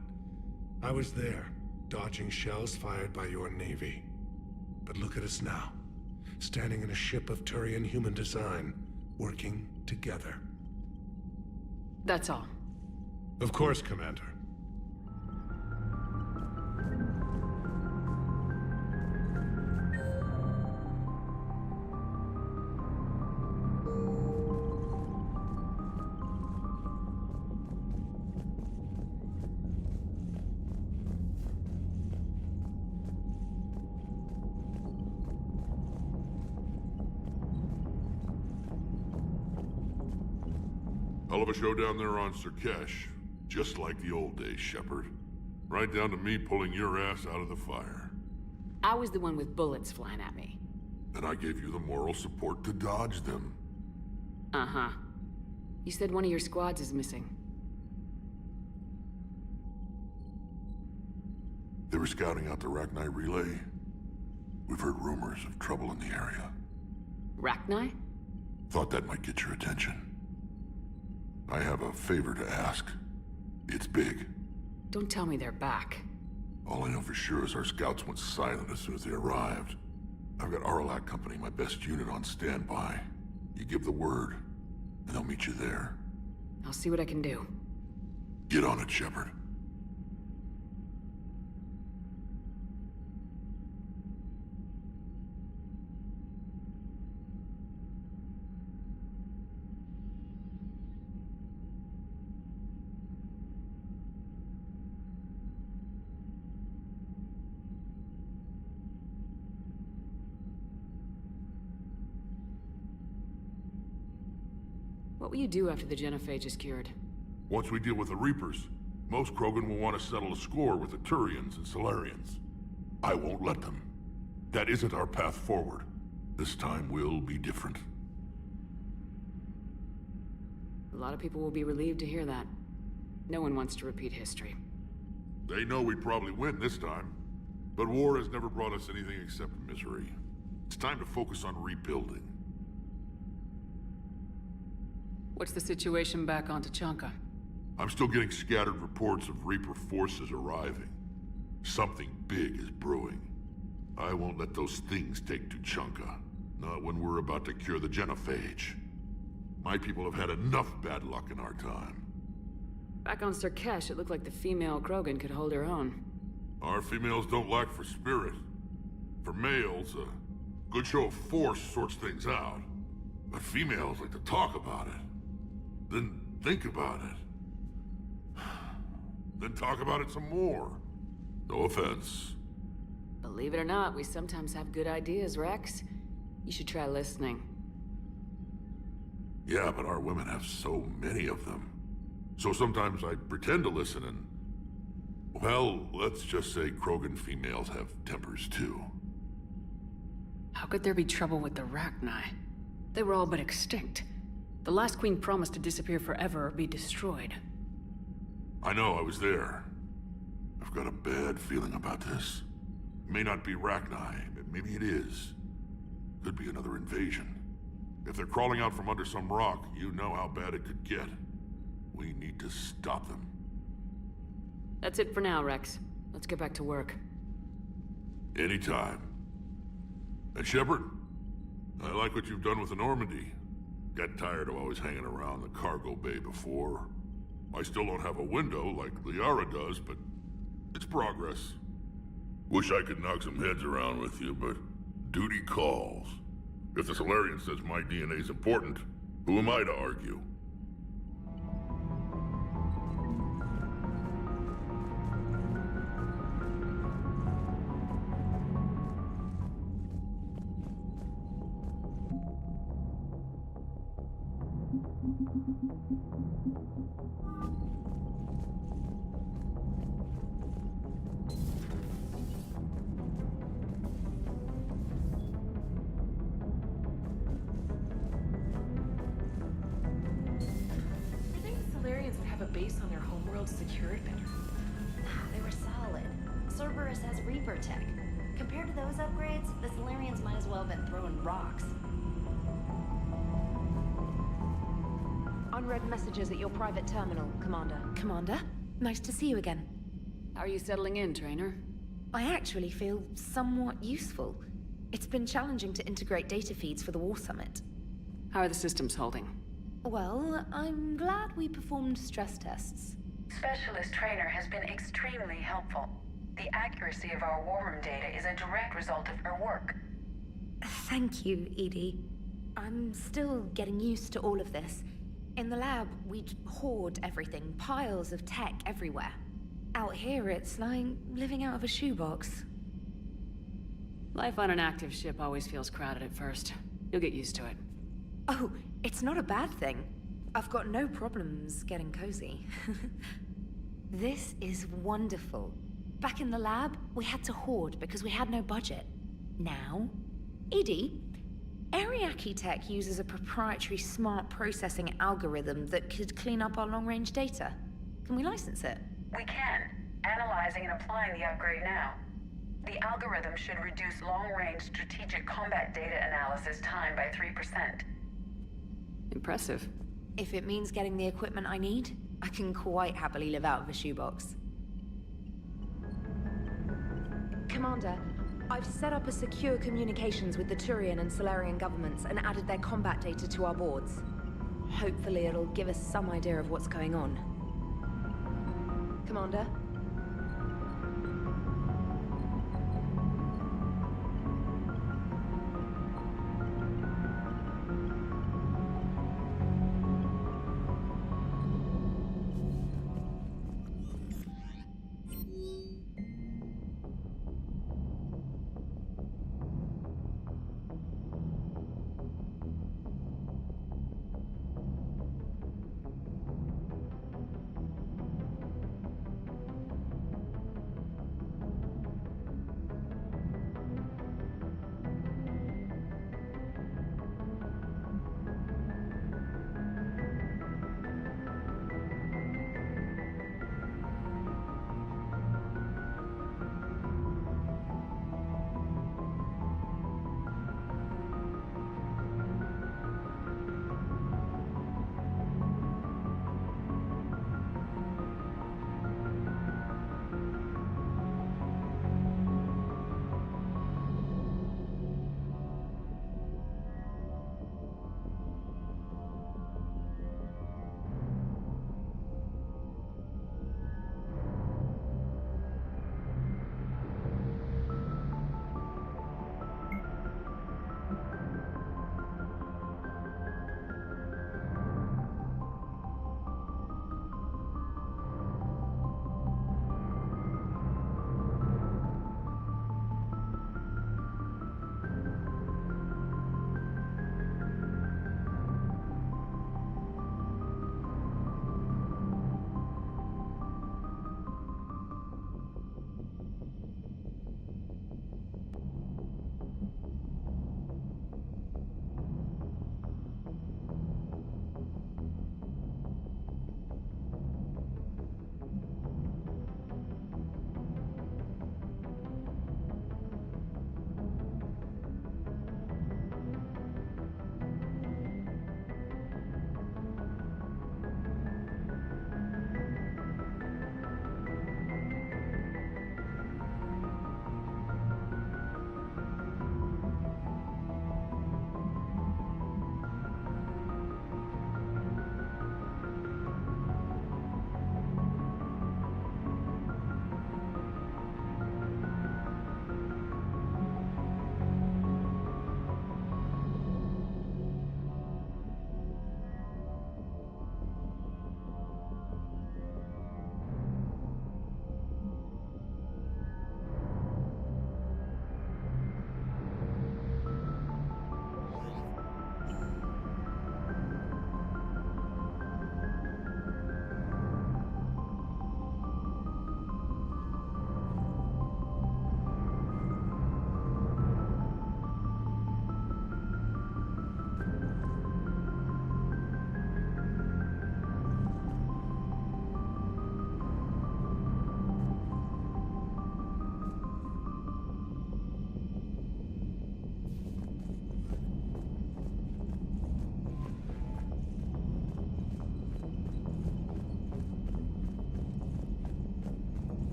I was there, dodging shells fired by your navy. But look at us now, standing in a ship of Turian human design, working together. That's all. Of course, Commander. Hell of a show down there on Surkesh. Just like the old days, Shepard. Right down to me pulling your ass out of the fire. I was the one with bullets flying at me. And I gave you the moral support to dodge them. Uh-huh. You said one of your squads is missing. They were scouting out the Rachni relay. We've heard rumors of trouble in the area. Rachni? Thought that might get your attention. I have a favor to ask. It's big. Don't tell me they're back. All I know for sure is our scouts went silent as soon as they arrived. I've got Aralak Company, my best unit, on standby. You give the word, and I'll meet you there. I'll see what I can do. Get on it, Shepard. What will you do after the genophage is cured? Once we deal with the Reapers, most Krogan will want to settle a score with the Turians and Solarians. I won't let them. That isn't our path forward. This time will be different. A lot of people will be relieved to hear that. No one wants to repeat history. They know we'd probably win this time. But war has never brought us anything except misery. It's time to focus on rebuilding. What's the situation back on Tuchanka? I'm still getting scattered reports of Reaper forces arriving. Something big is brewing. I won't let those things take Tuchanka. Not when we're about to cure the genophage. My people have had enough bad luck in our time. Back on Surkesh, it looked like the female Krogan could hold her own. Our females don't lack for spirit. For males, a good show of force sorts things out. But females like to talk about it. Then think about it. Then talk about it some more. No offense. Believe it or not, we sometimes have good ideas, Rex. You should try listening. Yeah, but our women have so many of them. So sometimes I pretend to listen and... Well, let's just say Krogan females have tempers too. How could there be trouble with the Rachni? They were all but extinct. The last queen promised to disappear forever or be destroyed. I know, I was there. I've got a bad feeling about this. It may not be Rachni, but maybe it is. Could be another invasion. If they're crawling out from under some rock, you know how bad it could get. We need to stop them. That's it for now, Rex. Let's get back to work. Anytime. And Shepard, I like what you've done with the Normandy. Got tired of always hanging around the cargo bay before. I still don't have a window like Liara does, but it's progress. Wish I could knock some heads around with you, but duty calls. If the Solarian says my DNA's important, who am I to argue? Base on their homeworld secured better. They were solid. Cerberus has Reaper tech. Compared to those upgrades, the Solarians might as well have been throwing rocks. Unread messages at your private terminal, Commander. Commander, nice to see you again. How are you settling in, Trainer? I actually feel somewhat useful. It's been challenging to integrate data feeds for the War Summit. How are the systems holding? Well, I'm glad we performed stress tests. Specialist Trainer has been extremely helpful. The accuracy of our war room data is a direct result of her work. Thank you, Edie. I'm still getting used to all of this. In the lab, we'd hoard everything, piles of tech everywhere. Out here, it's like living out of a shoebox. Life on an active ship always feels crowded at first. You'll get used to it. Oh, it's not a bad thing. I've got no problems getting cozy. This is wonderful. Back in the lab, we had to hoard because we had no budget. Now, Edie, Ariake Tech uses a proprietary smart processing algorithm that could clean up our long-range data. Can we license it? We can. Analyzing and applying the upgrade now. The algorithm should reduce long-range strategic combat data analysis time by 3%. Impressive. If it means getting the equipment I need, I can quite happily live out of a shoebox. Commander, I've set up a secure communications with the Turian and Solarian governments and added their combat data to our boards. Hopefully it'll give us some idea of what's going on. Commander?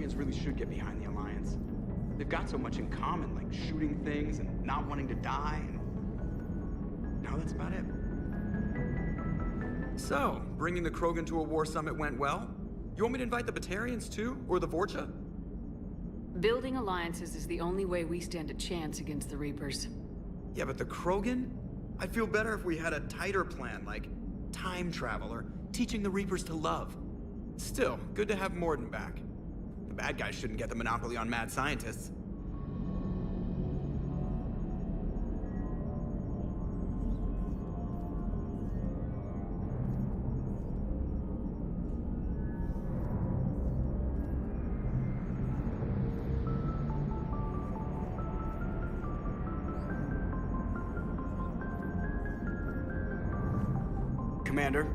Salarians really should get behind the Alliance. They've got so much in common, like shooting things and not wanting to die, and now that's about it. So, bringing the Krogan to a war summit went well? You want me to invite the Batarians too? Or the Vorcha? Building alliances is the only way we stand a chance against the Reapers. Yeah, but the Krogan? I'd feel better if we had a tighter plan, like time travel or teaching the Reapers to love. Still, good to have Morden back. The bad guys shouldn't get the monopoly on mad scientists. Commander?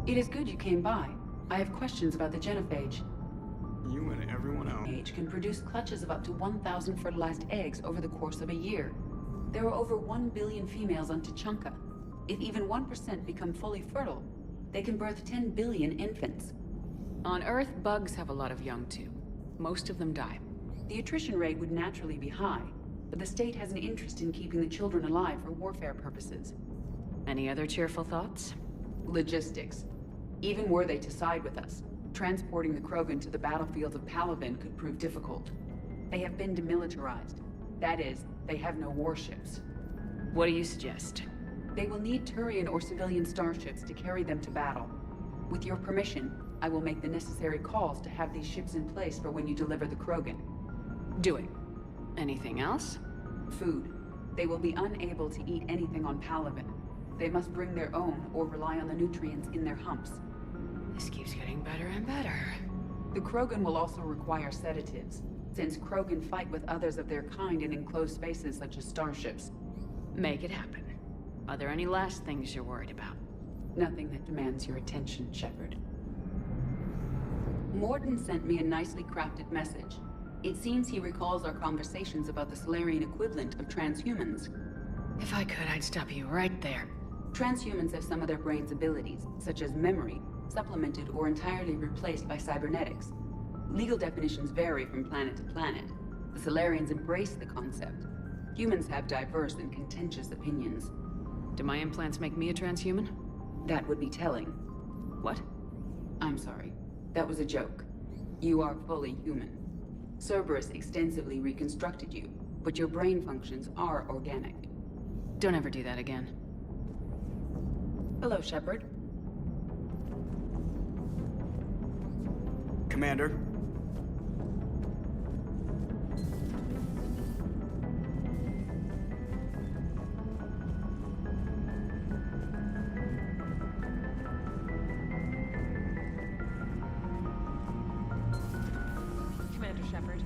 It is good you came by. I have questions about the genophage. You and everyone else. Age can produce clutches of up to 1,000 fertilized eggs over the course of a year. There are over 1 billion females on Tuchanka. If even 1% become fully fertile, they can birth 10 billion infants. On Earth, bugs have a lot of young too. Most of them die. The attrition rate would naturally be high, but the state has an interest in keeping the children alive for warfare purposes. Any other cheerful thoughts? Logistics. Even were they to side with us, transporting the Krogan to the battlefields of Palaven could prove difficult. They have been demilitarized. That is, they have no warships. What do you suggest? They will need Turian or civilian starships to carry them to battle. With your permission, I will make the necessary calls to have these ships in place for when you deliver the Krogan. Do it. Anything else? Food. They will be unable to eat anything on Palaven. They must bring their own or rely on the nutrients in their humps. This keeps getting better and better. The Krogan will also require sedatives, since Krogan fight with others of their kind in enclosed spaces such as starships. Make it happen. Are there any last things you're worried about? Nothing that demands your attention, Shepard. Morden sent me a nicely crafted message. It seems he recalls our conversations about the Salarian equivalent of transhumans. If I could, I'd stop you right there. Transhumans have some of their brain's abilities, such as memory, supplemented or entirely replaced by cybernetics. Legal definitions vary from planet to planet. The Salarians embrace the concept. Humans have diverse and contentious opinions. Do my implants make me a transhuman? That would be telling. What? I'm sorry. That was a joke. You are fully human. Cerberus extensively reconstructed you, but your brain functions are organic. Don't ever do that again. Hello, Shepard. Commander? Commander Shepard.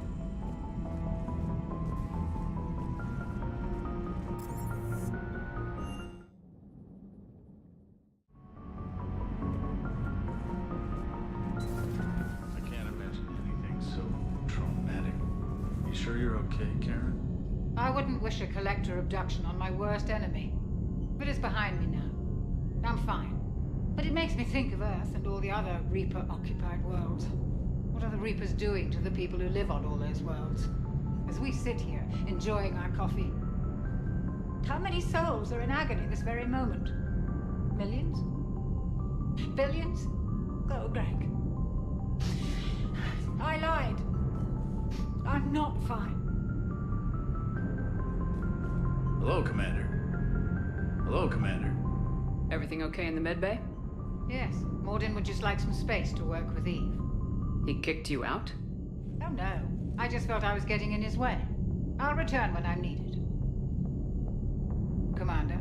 Sure you're okay, Karen? I wouldn't wish a collector abduction on my worst enemy. But it's behind me now. I'm fine. But it makes me think of Earth and all the other Reaper-occupied worlds. What are the Reapers doing to the people who live on all those worlds? As we sit here, enjoying our coffee. How many souls are in agony this very moment? Millions? Billions? Oh, Greg. I lied. I'm not fine. Hello, Commander. Hello, Commander. Everything okay in the medbay? Yes, Morden would just like some space to work with Eve. He kicked you out? Oh no, I just felt I was getting in his way. I'll return when I'm needed. Commander.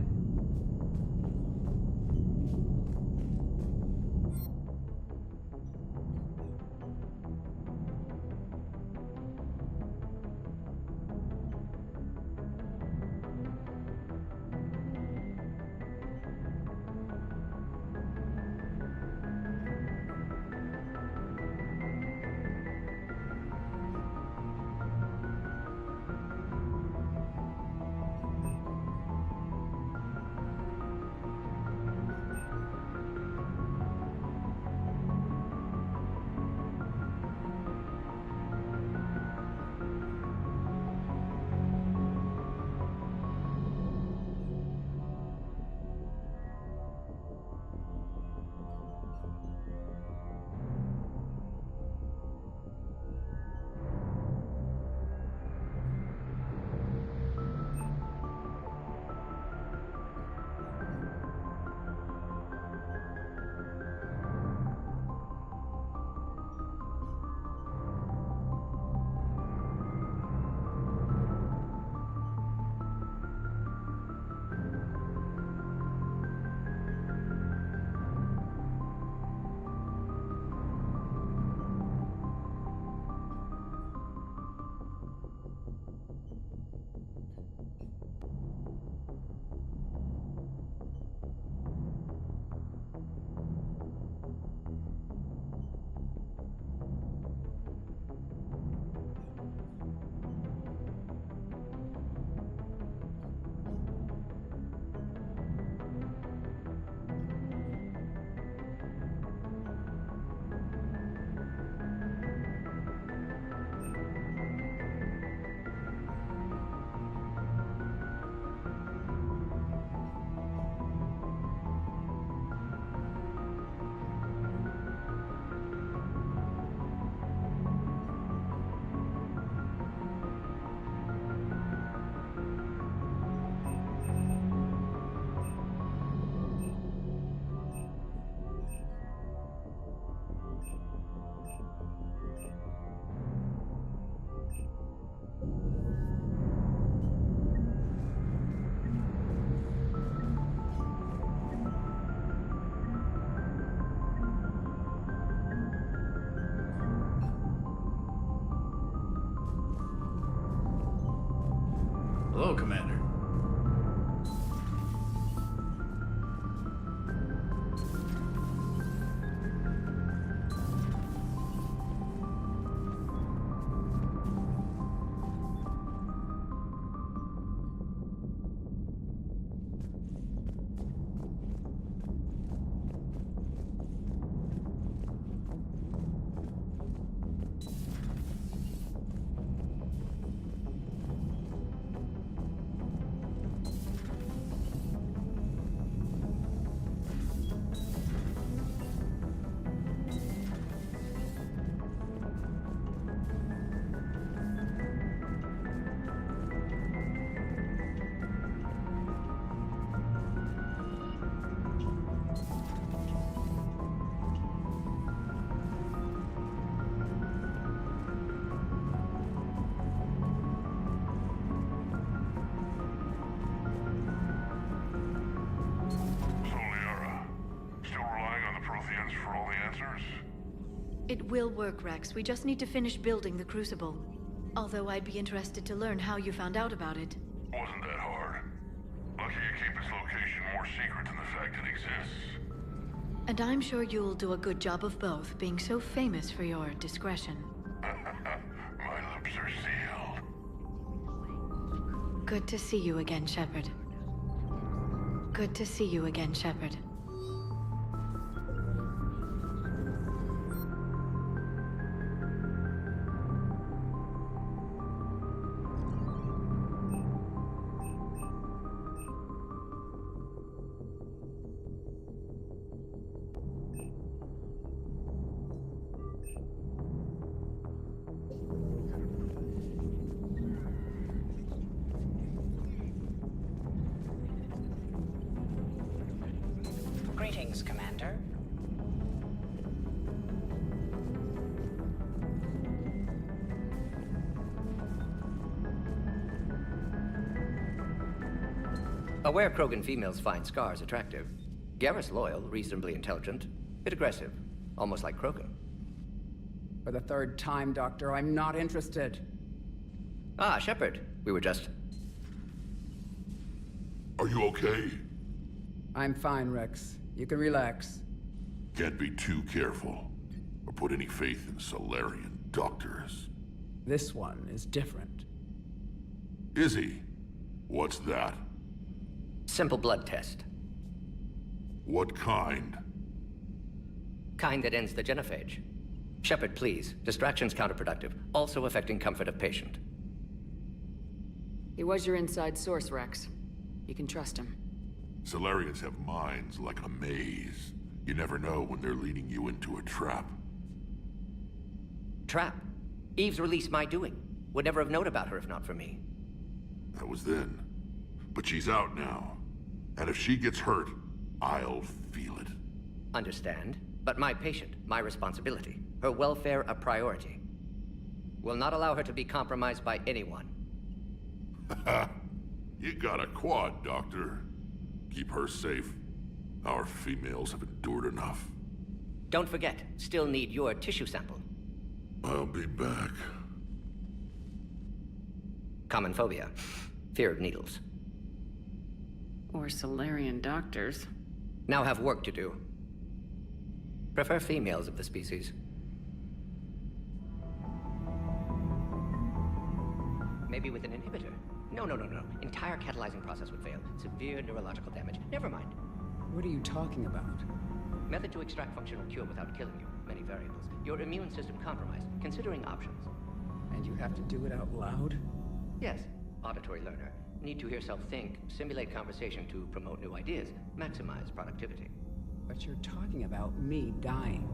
Hello, Commander. It will work, Rex. We just need to finish building the Crucible. Although I'd be interested to learn how you found out about it. Wasn't that hard. Lucky you keep its location more secret than the fact it exists. And I'm sure you'll do a good job of both, being so famous for your discretion. My lips are sealed. Good to see you again, Shepard. Good to see you again, Shepard. Greetings, Commander. Aware Krogan females find scars attractive. Garrus loyal, reasonably intelligent, bit aggressive, almost like Krogan. For the third time, Doctor, I'm not interested. Ah, Shepard. We were just... Are you okay? I'm fine, Rex. You can relax. Can't be too careful, or put any faith in Solarian doctors. This one is different. Is he? What's that? Simple blood test. What kind? Kind that ends the genophage. Shepard, please. Distraction's counterproductive, also affecting comfort of patient. He was your inside source, Rex. You can trust him. Solarians have minds like a maze. You never know when they're leading you into a trap. Trap? Eve's release my doing. Would never have known about her if not for me. That was then. But she's out now. And if she gets hurt, I'll feel it. Understand. But my patient, my responsibility. Her welfare a priority. Will not allow her to be compromised by anyone. You got a quad, Doctor. Keep her safe. Our females have endured enough. Don't forget, still need your tissue sample. I'll be back. Common phobia. Fear of needles. Or Solarian doctors. Now have work to do. Prefer females of the species. Maybe with an inhibitor. No. Entire catalyzing process would fail. Severe neurological damage. Never mind. What are you talking about? Method to extract functional cure without killing you. Many variables. Your immune system compromised. Considering options. And you have to do it out loud? Yes. Auditory learner. Need to hear self think, simulate conversation to promote new ideas, maximize productivity. But you're talking about me dying.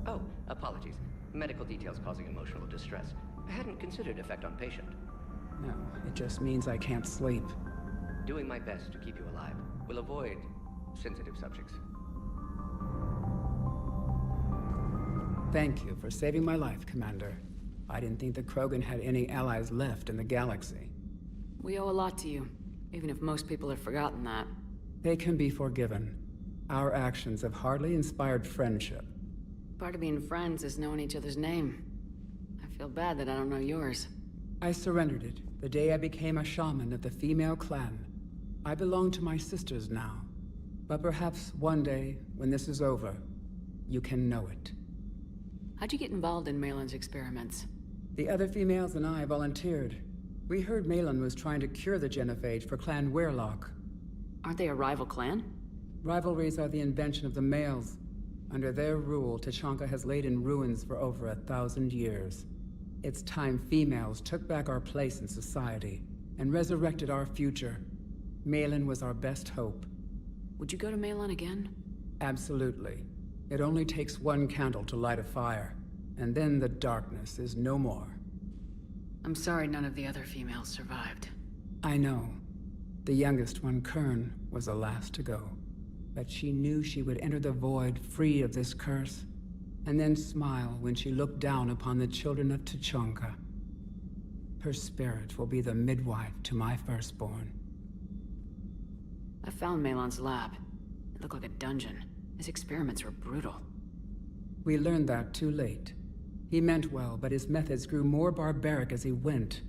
Oh, apologies. Medical details causing emotional distress. I hadn't considered effect on patient. No, it just means I can't sleep. Doing my best to keep you alive. Will avoid sensitive subjects. Thank you for saving my life, Commander. I didn't think the Krogan had any allies left in the galaxy. We owe a lot to you, even if most people have forgotten that. They can be forgiven. Our actions have hardly inspired friendship. Part of being friends is knowing each other's name. I feel bad that I don't know yours. I surrendered it the day I became a shaman of the female clan. I belong to my sisters now. But perhaps one day, when this is over, you can know it. How'd you get involved in Malin's experiments? The other females and I volunteered. We heard Malin was trying to cure the genophage for Clan Weirlock. Aren't they a rival clan? Rivalries are the invention of the males. Under their rule, Tuchanka has laid in ruins for over 1,000 years. It's time females took back our place in society and resurrected our future. Malin was our best hope. Would you go to Malin again? Absolutely. It only takes one candle to light a fire, and then the darkness is no more. I'm sorry none of the other females survived. I know. The youngest one, Kern, was the last to go. But she knew she would enter the void free of this curse, and then smile when she looked down upon the children of Tuchanka. Her spirit will be the midwife to my firstborn. I found Malin's lab. It looked like a dungeon. His experiments were brutal. We learned that too late. He meant well, but his methods grew more barbaric as he went.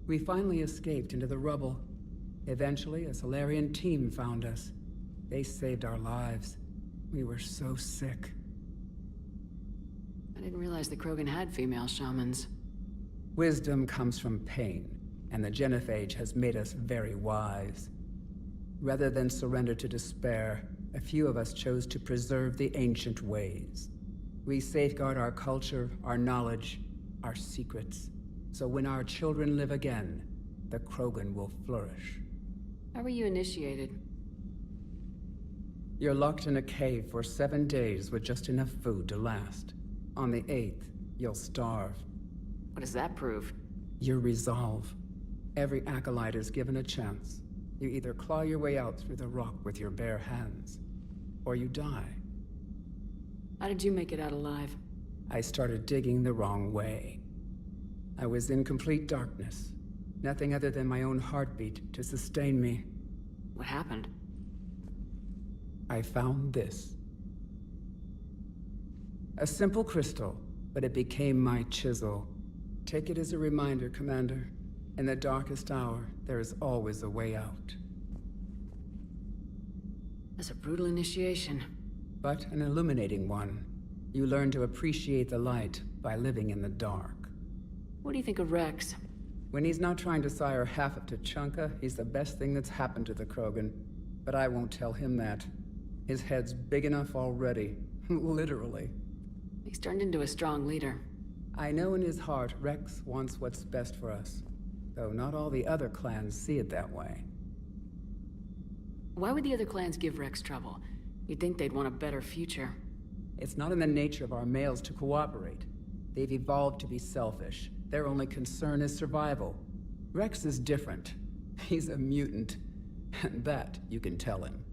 We finally escaped into the rubble. Eventually, a Solarian team found us. They saved our lives. We were so sick. I didn't realize the Krogan had female shamans. Wisdom comes from pain, and the genophage has made us very wise. Rather than surrender to despair, a few of us chose to preserve the ancient ways. We safeguard our culture, our knowledge, our secrets. So when our children live again, the Krogan will flourish. How were you initiated? You're locked in a cave for 7 days with just enough food to last. On the 8th, you'll starve. What does that prove? Your resolve. Every acolyte is given a chance. You either claw your way out through the rock with your bare hands, or you die. How did you make it out alive? I started digging the wrong way. I was in complete darkness. Nothing other than my own heartbeat to sustain me. What happened? I found this. A simple crystal, but it became my chisel. Take it as a reminder, Commander. In the darkest hour, there is always a way out. That's a brutal initiation. But an illuminating one. You learn to appreciate the light by living in the dark. What do you think of Rex? When he's not trying to sire half of Tuchanka, he's the best thing that's happened to the Krogan. But I won't tell him that. His head's big enough already. Literally. He's turned into a strong leader. I know in his heart Rex wants what's best for us. Though not all the other clans see it that way. Why would the other clans give Rex trouble? You'd think they'd want a better future. It's not in the nature of our males to cooperate. They've evolved to be selfish. Their only concern is survival. Rex is different. He's a mutant. And that you can tell him.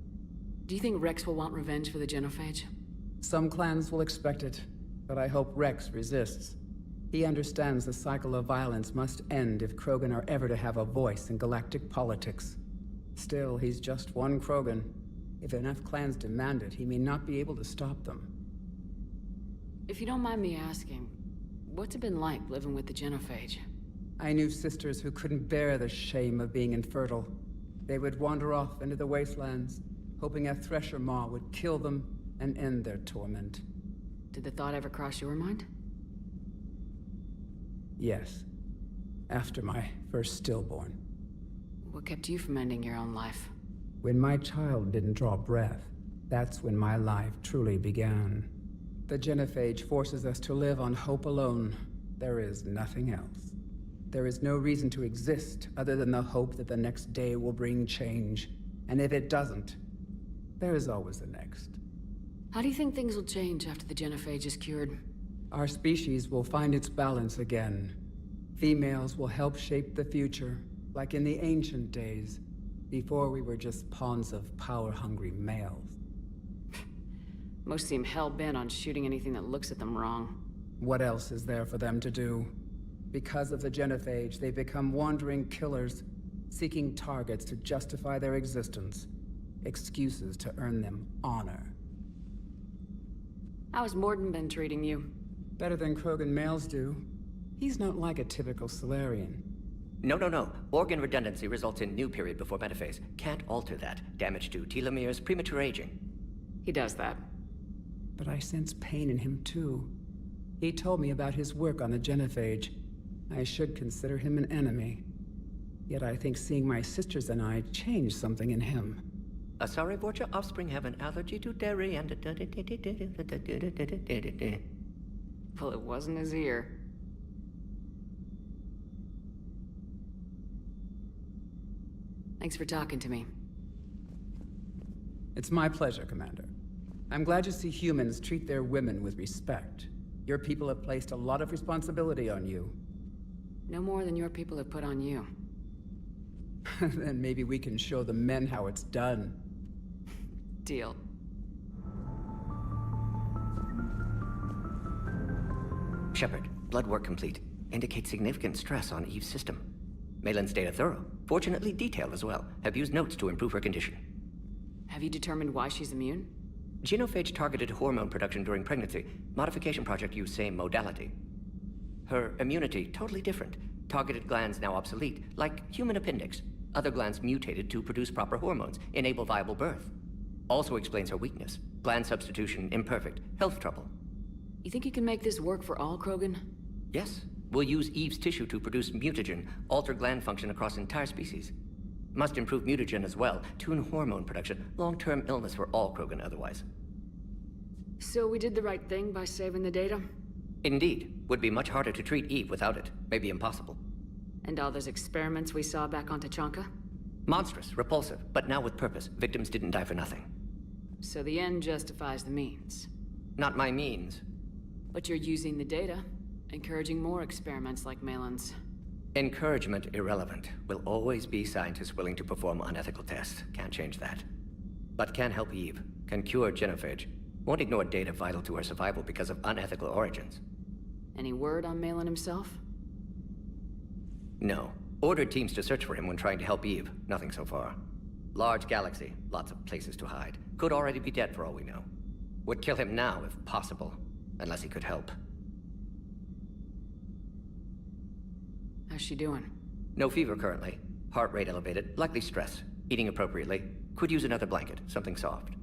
Do you think Rex will want revenge for the genophage? Some clans will expect it, but I hope Rex resists. He understands the cycle of violence must end if Krogan are ever to have a voice in galactic politics. Still, he's just one Krogan. If enough clans demand it, he may not be able to stop them. If you don't mind me asking, what's it been like living with the genophage? I knew sisters who couldn't bear the shame of being infertile. They would wander off into the wastelands, hoping a Thresher Maw would kill them and end their torment. Did the thought ever cross your mind? Yes. After my first stillborn. What kept you from ending your own life? When my child didn't draw breath, that's when my life truly began. The genophage forces us to live on hope alone. There is nothing else. There is no reason to exist other than the hope that the next day will bring change. And if it doesn't, there is always the next. How do you think things will change after the genophage is cured? Our species will find its balance again. Females will help shape the future, like in the ancient days, before we were just pawns of power-hungry males. Most seem hell-bent on shooting anything that looks at them wrong. What else is there for them to do? Because of the genophage, they become wandering killers, seeking targets to justify their existence. Excuses to earn them honor. How's Mordin been treating you? Better than Krogan males do. He's not like a typical Solarian. No. Organ redundancy results in new period before metaphase. Can't alter that. Damage to telomeres, premature aging. He does that. But I sense pain in him too. He told me about his work on the genophage. I should consider him an enemy. Yet I think seeing my sisters and I changed something in him. Asari Vorcha offspring have an allergy to dairy and... Well, it wasn't his ear. Thanks for talking to me. It's my pleasure, Commander. I'm glad to see humans treat their women with respect. Your people have placed a lot of responsibility on you. No more than your people have put on you. Then maybe we can show the men how it's done. Deal. Shepard, blood work complete. Indicates significant stress on Eve's system. Malin's data thorough. Fortunately detailed as well. Have used notes to improve her condition. Have you determined why she's immune? Genophage targeted hormone production during pregnancy. Modification project used same modality. Her immunity, totally different. Targeted glands now obsolete, like human appendix. Other glands mutated to produce proper hormones, enable viable birth. Also explains her weakness. Gland substitution imperfect. Health trouble. You think you can make this work for all Krogan? Yes. We'll use Eve's tissue to produce mutagen, alter gland function across entire species. Must improve mutagen as well, tune hormone production, long-term illness for all Krogan otherwise. So we did the right thing by saving the data? Indeed. Would be much harder to treat Eve without it. Maybe impossible. And all those experiments we saw back on Tachanka? Monstrous, repulsive, but now with purpose. Victims didn't die for nothing. So the end justifies the means. Not my means. But you're using the data, encouraging more experiments like Malin's. Encouragement irrelevant. Will always be scientists willing to perform unethical tests. Can't change that. But can help Eve. Can cure genophage. Won't ignore data vital to her survival because of unethical origins. Any word on Malin himself? No. Ordered teams to search for him when trying to help Eve. Nothing so far. Large galaxy. Lots of places to hide. Could already be dead for all we know. Would kill him now if possible. Unless he could help. How's she doing? No fever currently. Heart rate elevated. Likely stress. Eating appropriately. Could use another blanket. Something soft.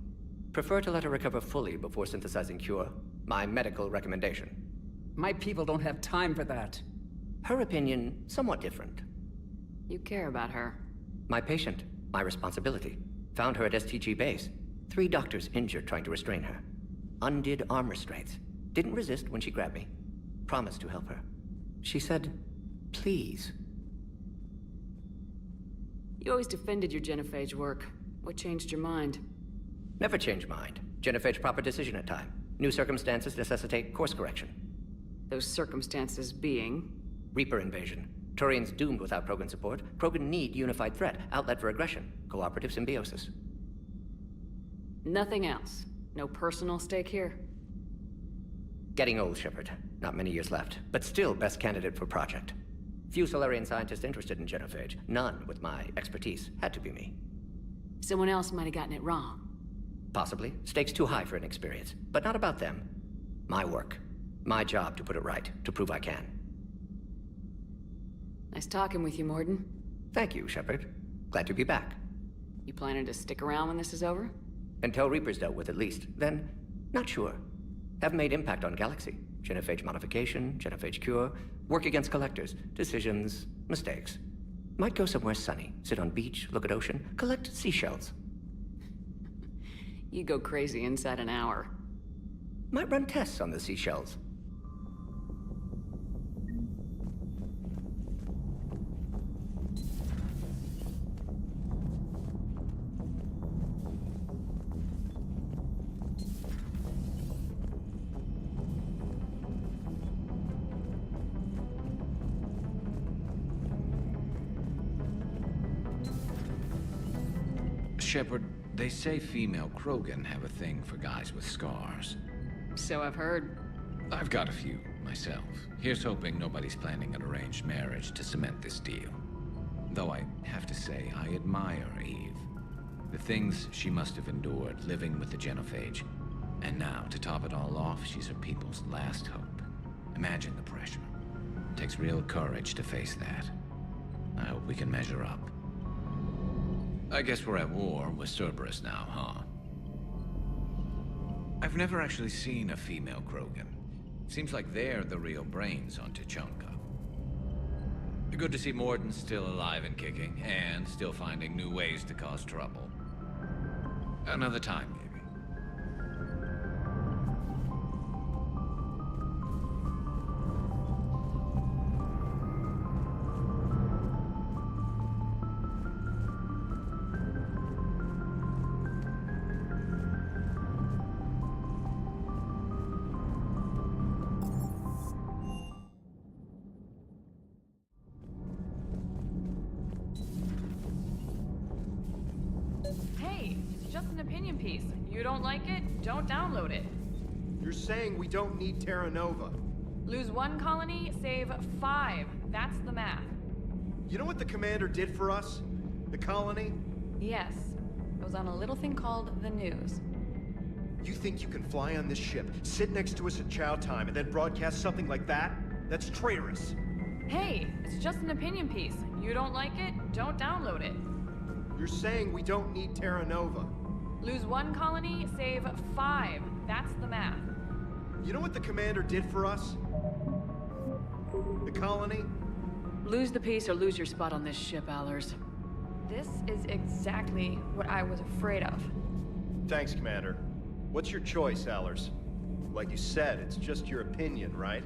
Prefer to let her recover fully before synthesizing cure. My medical recommendation. My people don't have time for that. Her opinion, somewhat different. You care about her. My patient. My responsibility. Found her at STG base. 3 doctors injured trying to restrain her. Undid arm restraints. Didn't resist when she grabbed me. Promised to help her. She said, please. You always defended your genophage work. What changed your mind? Never change mind. Genophage proper decision at time. New circumstances necessitate course correction. Those circumstances being? Reaper invasion. Turians doomed without Krogan support. Krogan need unified threat. Outlet for aggression. Cooperative symbiosis. Nothing else? No personal stake here? Getting old, Shepard. Not many years left. But still best candidate for project. Few Solarian scientists interested in genophage. None with my expertise. Had to be me. Someone else might have gotten it wrong. Possibly. Stakes too high for inexperience. But not about them. My work. My job to put it right. To prove I can. Nice talking with you, Mordin. Thank you, Shepard. Glad to be back. You planning to stick around when this is over? Until Reaper's dealt with, at least. Then, not sure. Haven't made impact on Galaxy. Genophage modification, genophage cure, work against collectors, decisions, mistakes. Might go somewhere sunny, sit on beach, look at ocean, collect seashells. You go crazy inside an hour. Might run tests on the seashells. Shepard, they say female Krogan have a thing for guys with scars. So I've heard. I've got a few, myself. Here's hoping nobody's planning an arranged marriage to cement this deal. Though I have to say, I admire Eve. The things she must have endured living with the genophage. And now, to top it all off, she's her people's last hope. Imagine the pressure. It takes real courage to face that. hope we can measure up. I guess we're at war with Cerberus now, huh? I've never actually seen a female Krogan. Seems like they're the real brains on Tuchanka. Good to see Mordin still alive and kicking, and still finding new ways to cause trouble. Another time, maybe. Hey, it's just an opinion piece. You don't like it? Don't download it. You're saying we don't need Terra Nova. Lose 1 colony, save 5. That's the math. You know what the commander did for us? The colony? Yes. It was on a little thing called the news. You think you can fly on this ship, sit next to us at chow time, and then broadcast something like that? That's traitorous. Hey, it's just an opinion piece. You don't like it? Don't download it. You're saying we don't need Terra Nova. Lose 1 colony, save 5. That's the math. You know what the commander did for us? The colony? Lose the piece or lose your spot on this ship, Allers. This is exactly what I was afraid of. Thanks, Commander. What's your choice, Allers? Like you said, it's just your opinion, right?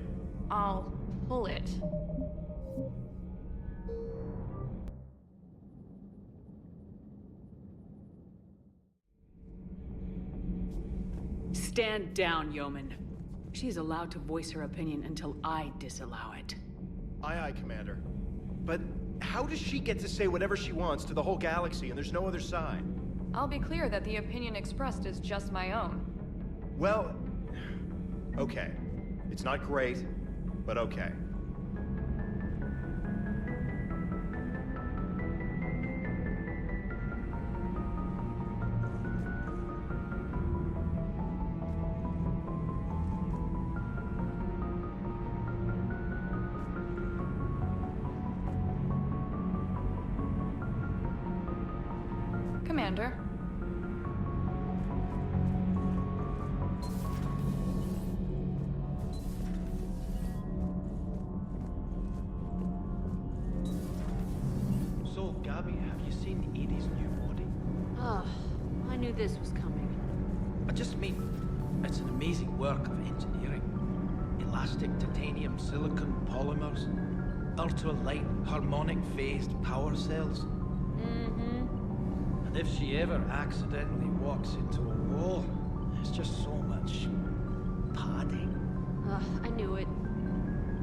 I'll pull it. Stand down, yeoman. She's allowed to voice her opinion until I disallow it. Aye, aye, Commander. But how does she get to say whatever she wants to the whole galaxy and there's no other side? I'll be clear that the opinion expressed is just my own. Well, okay. It's not great, but okay. Commander. So, Gabby, have you seen Edie's new body? Ah, I knew this was coming. I just mean, it's an amazing work of engineering. Elastic titanium silicon polymers, ultra-light harmonic phased power cells. And if she ever accidentally walks into a wall, there's just so much padding. I knew it.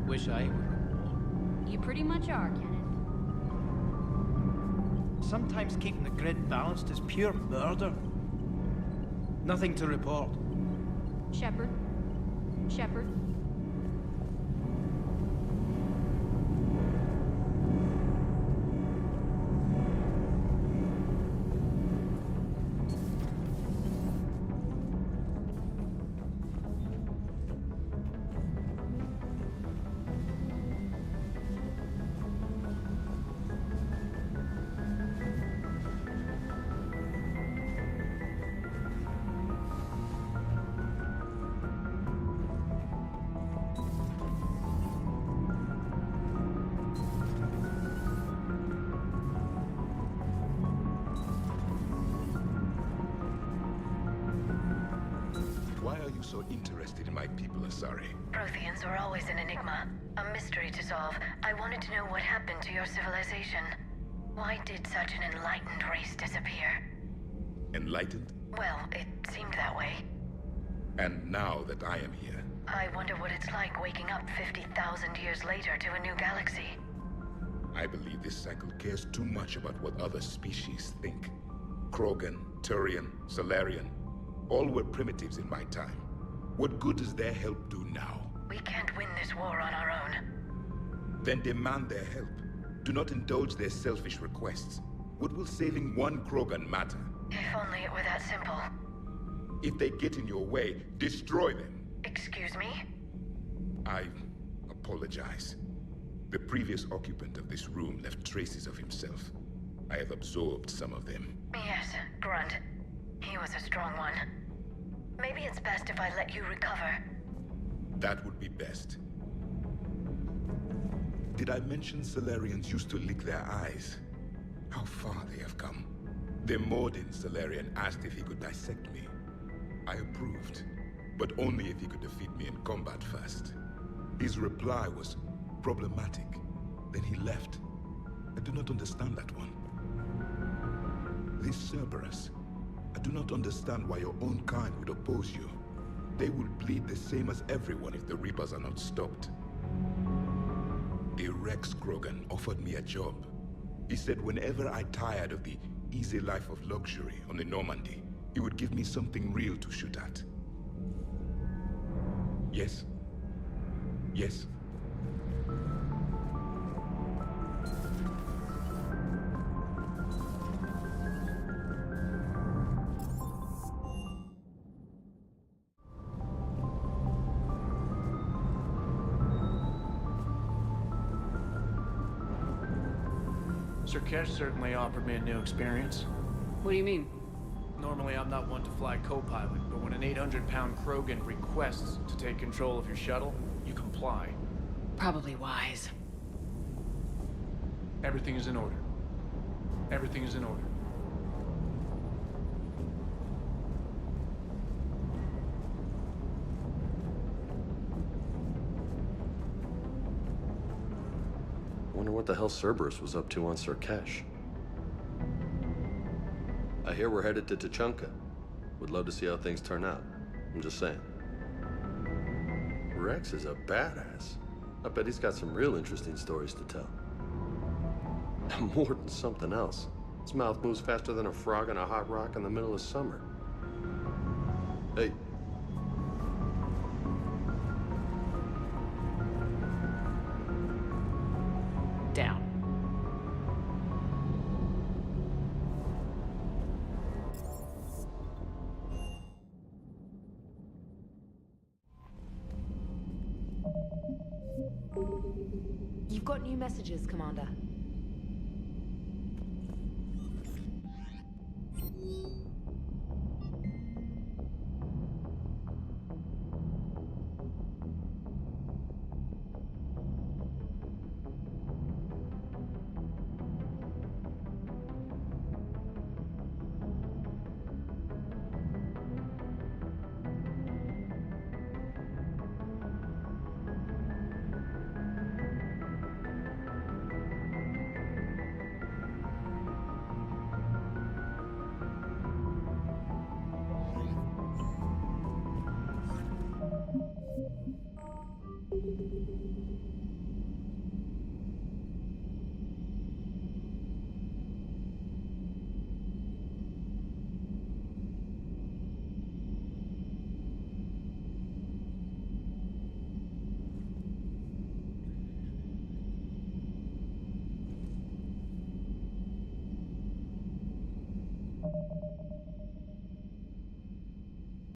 Wish I were. You pretty much are, Kenneth. Sometimes keeping the grid balanced is pure murder. Nothing to report. Shepard? Shepard? Why are you so interested in my people, Asari? Protheans were always an enigma, a mystery to solve. I wanted to know what happened to your civilization. Why did such an enlightened race disappear? Enlightened? Well, it seemed that way. And now that I am here, I wonder what it's like waking up 50,000 years later to a new galaxy. I believe this cycle cares too much about what other species think. Krogan, Turian, Solarian, all were primitives in my time. What good does their help do now? We can't win this war on our own. Then demand their help. Do not indulge their selfish requests. What will saving one Krogan matter? If only it were that simple. If they get in your way, destroy them. Excuse me? I apologize. The previous occupant of this room left traces of himself. I have absorbed some of them. Yes, Grunt. He was a strong one. Maybe it's best if I let you recover. That would be best. Did I mention Salarians used to lick their eyes? How far they have come. The Mordin Salarian asked if he could dissect me. I approved, but only if he could defeat me in combat first. His reply was problematic. Then he left. I do not understand that one. This Cerberus, I do not understand why your own kind would oppose you. They will bleed the same as everyone if the Reapers are not stopped. The Rex Krogan offered me a job. He said whenever I tired of the easy life of luxury on the Normandy, he would give me something real to shoot at. Yes. Yes. Sir Kesh certainly offered me a new experience. What do you mean? Normally I'm not one to fly co-pilot, but when an 800-pound Krogan requests to take control of your shuttle, you comply. Probably wise. Everything is in order. Everything is in order. Wonder what the hell Cerberus was up to on Sir Kesh. I hear we're headed to Tuchanka. Would love to see how things turn out. I'm just saying. Rex is a badass. I bet he's got some real interesting stories to tell. And more than something else. His mouth moves faster than a frog on a hot rock in the middle of summer. Hey. Down. You've got new messages, Commander.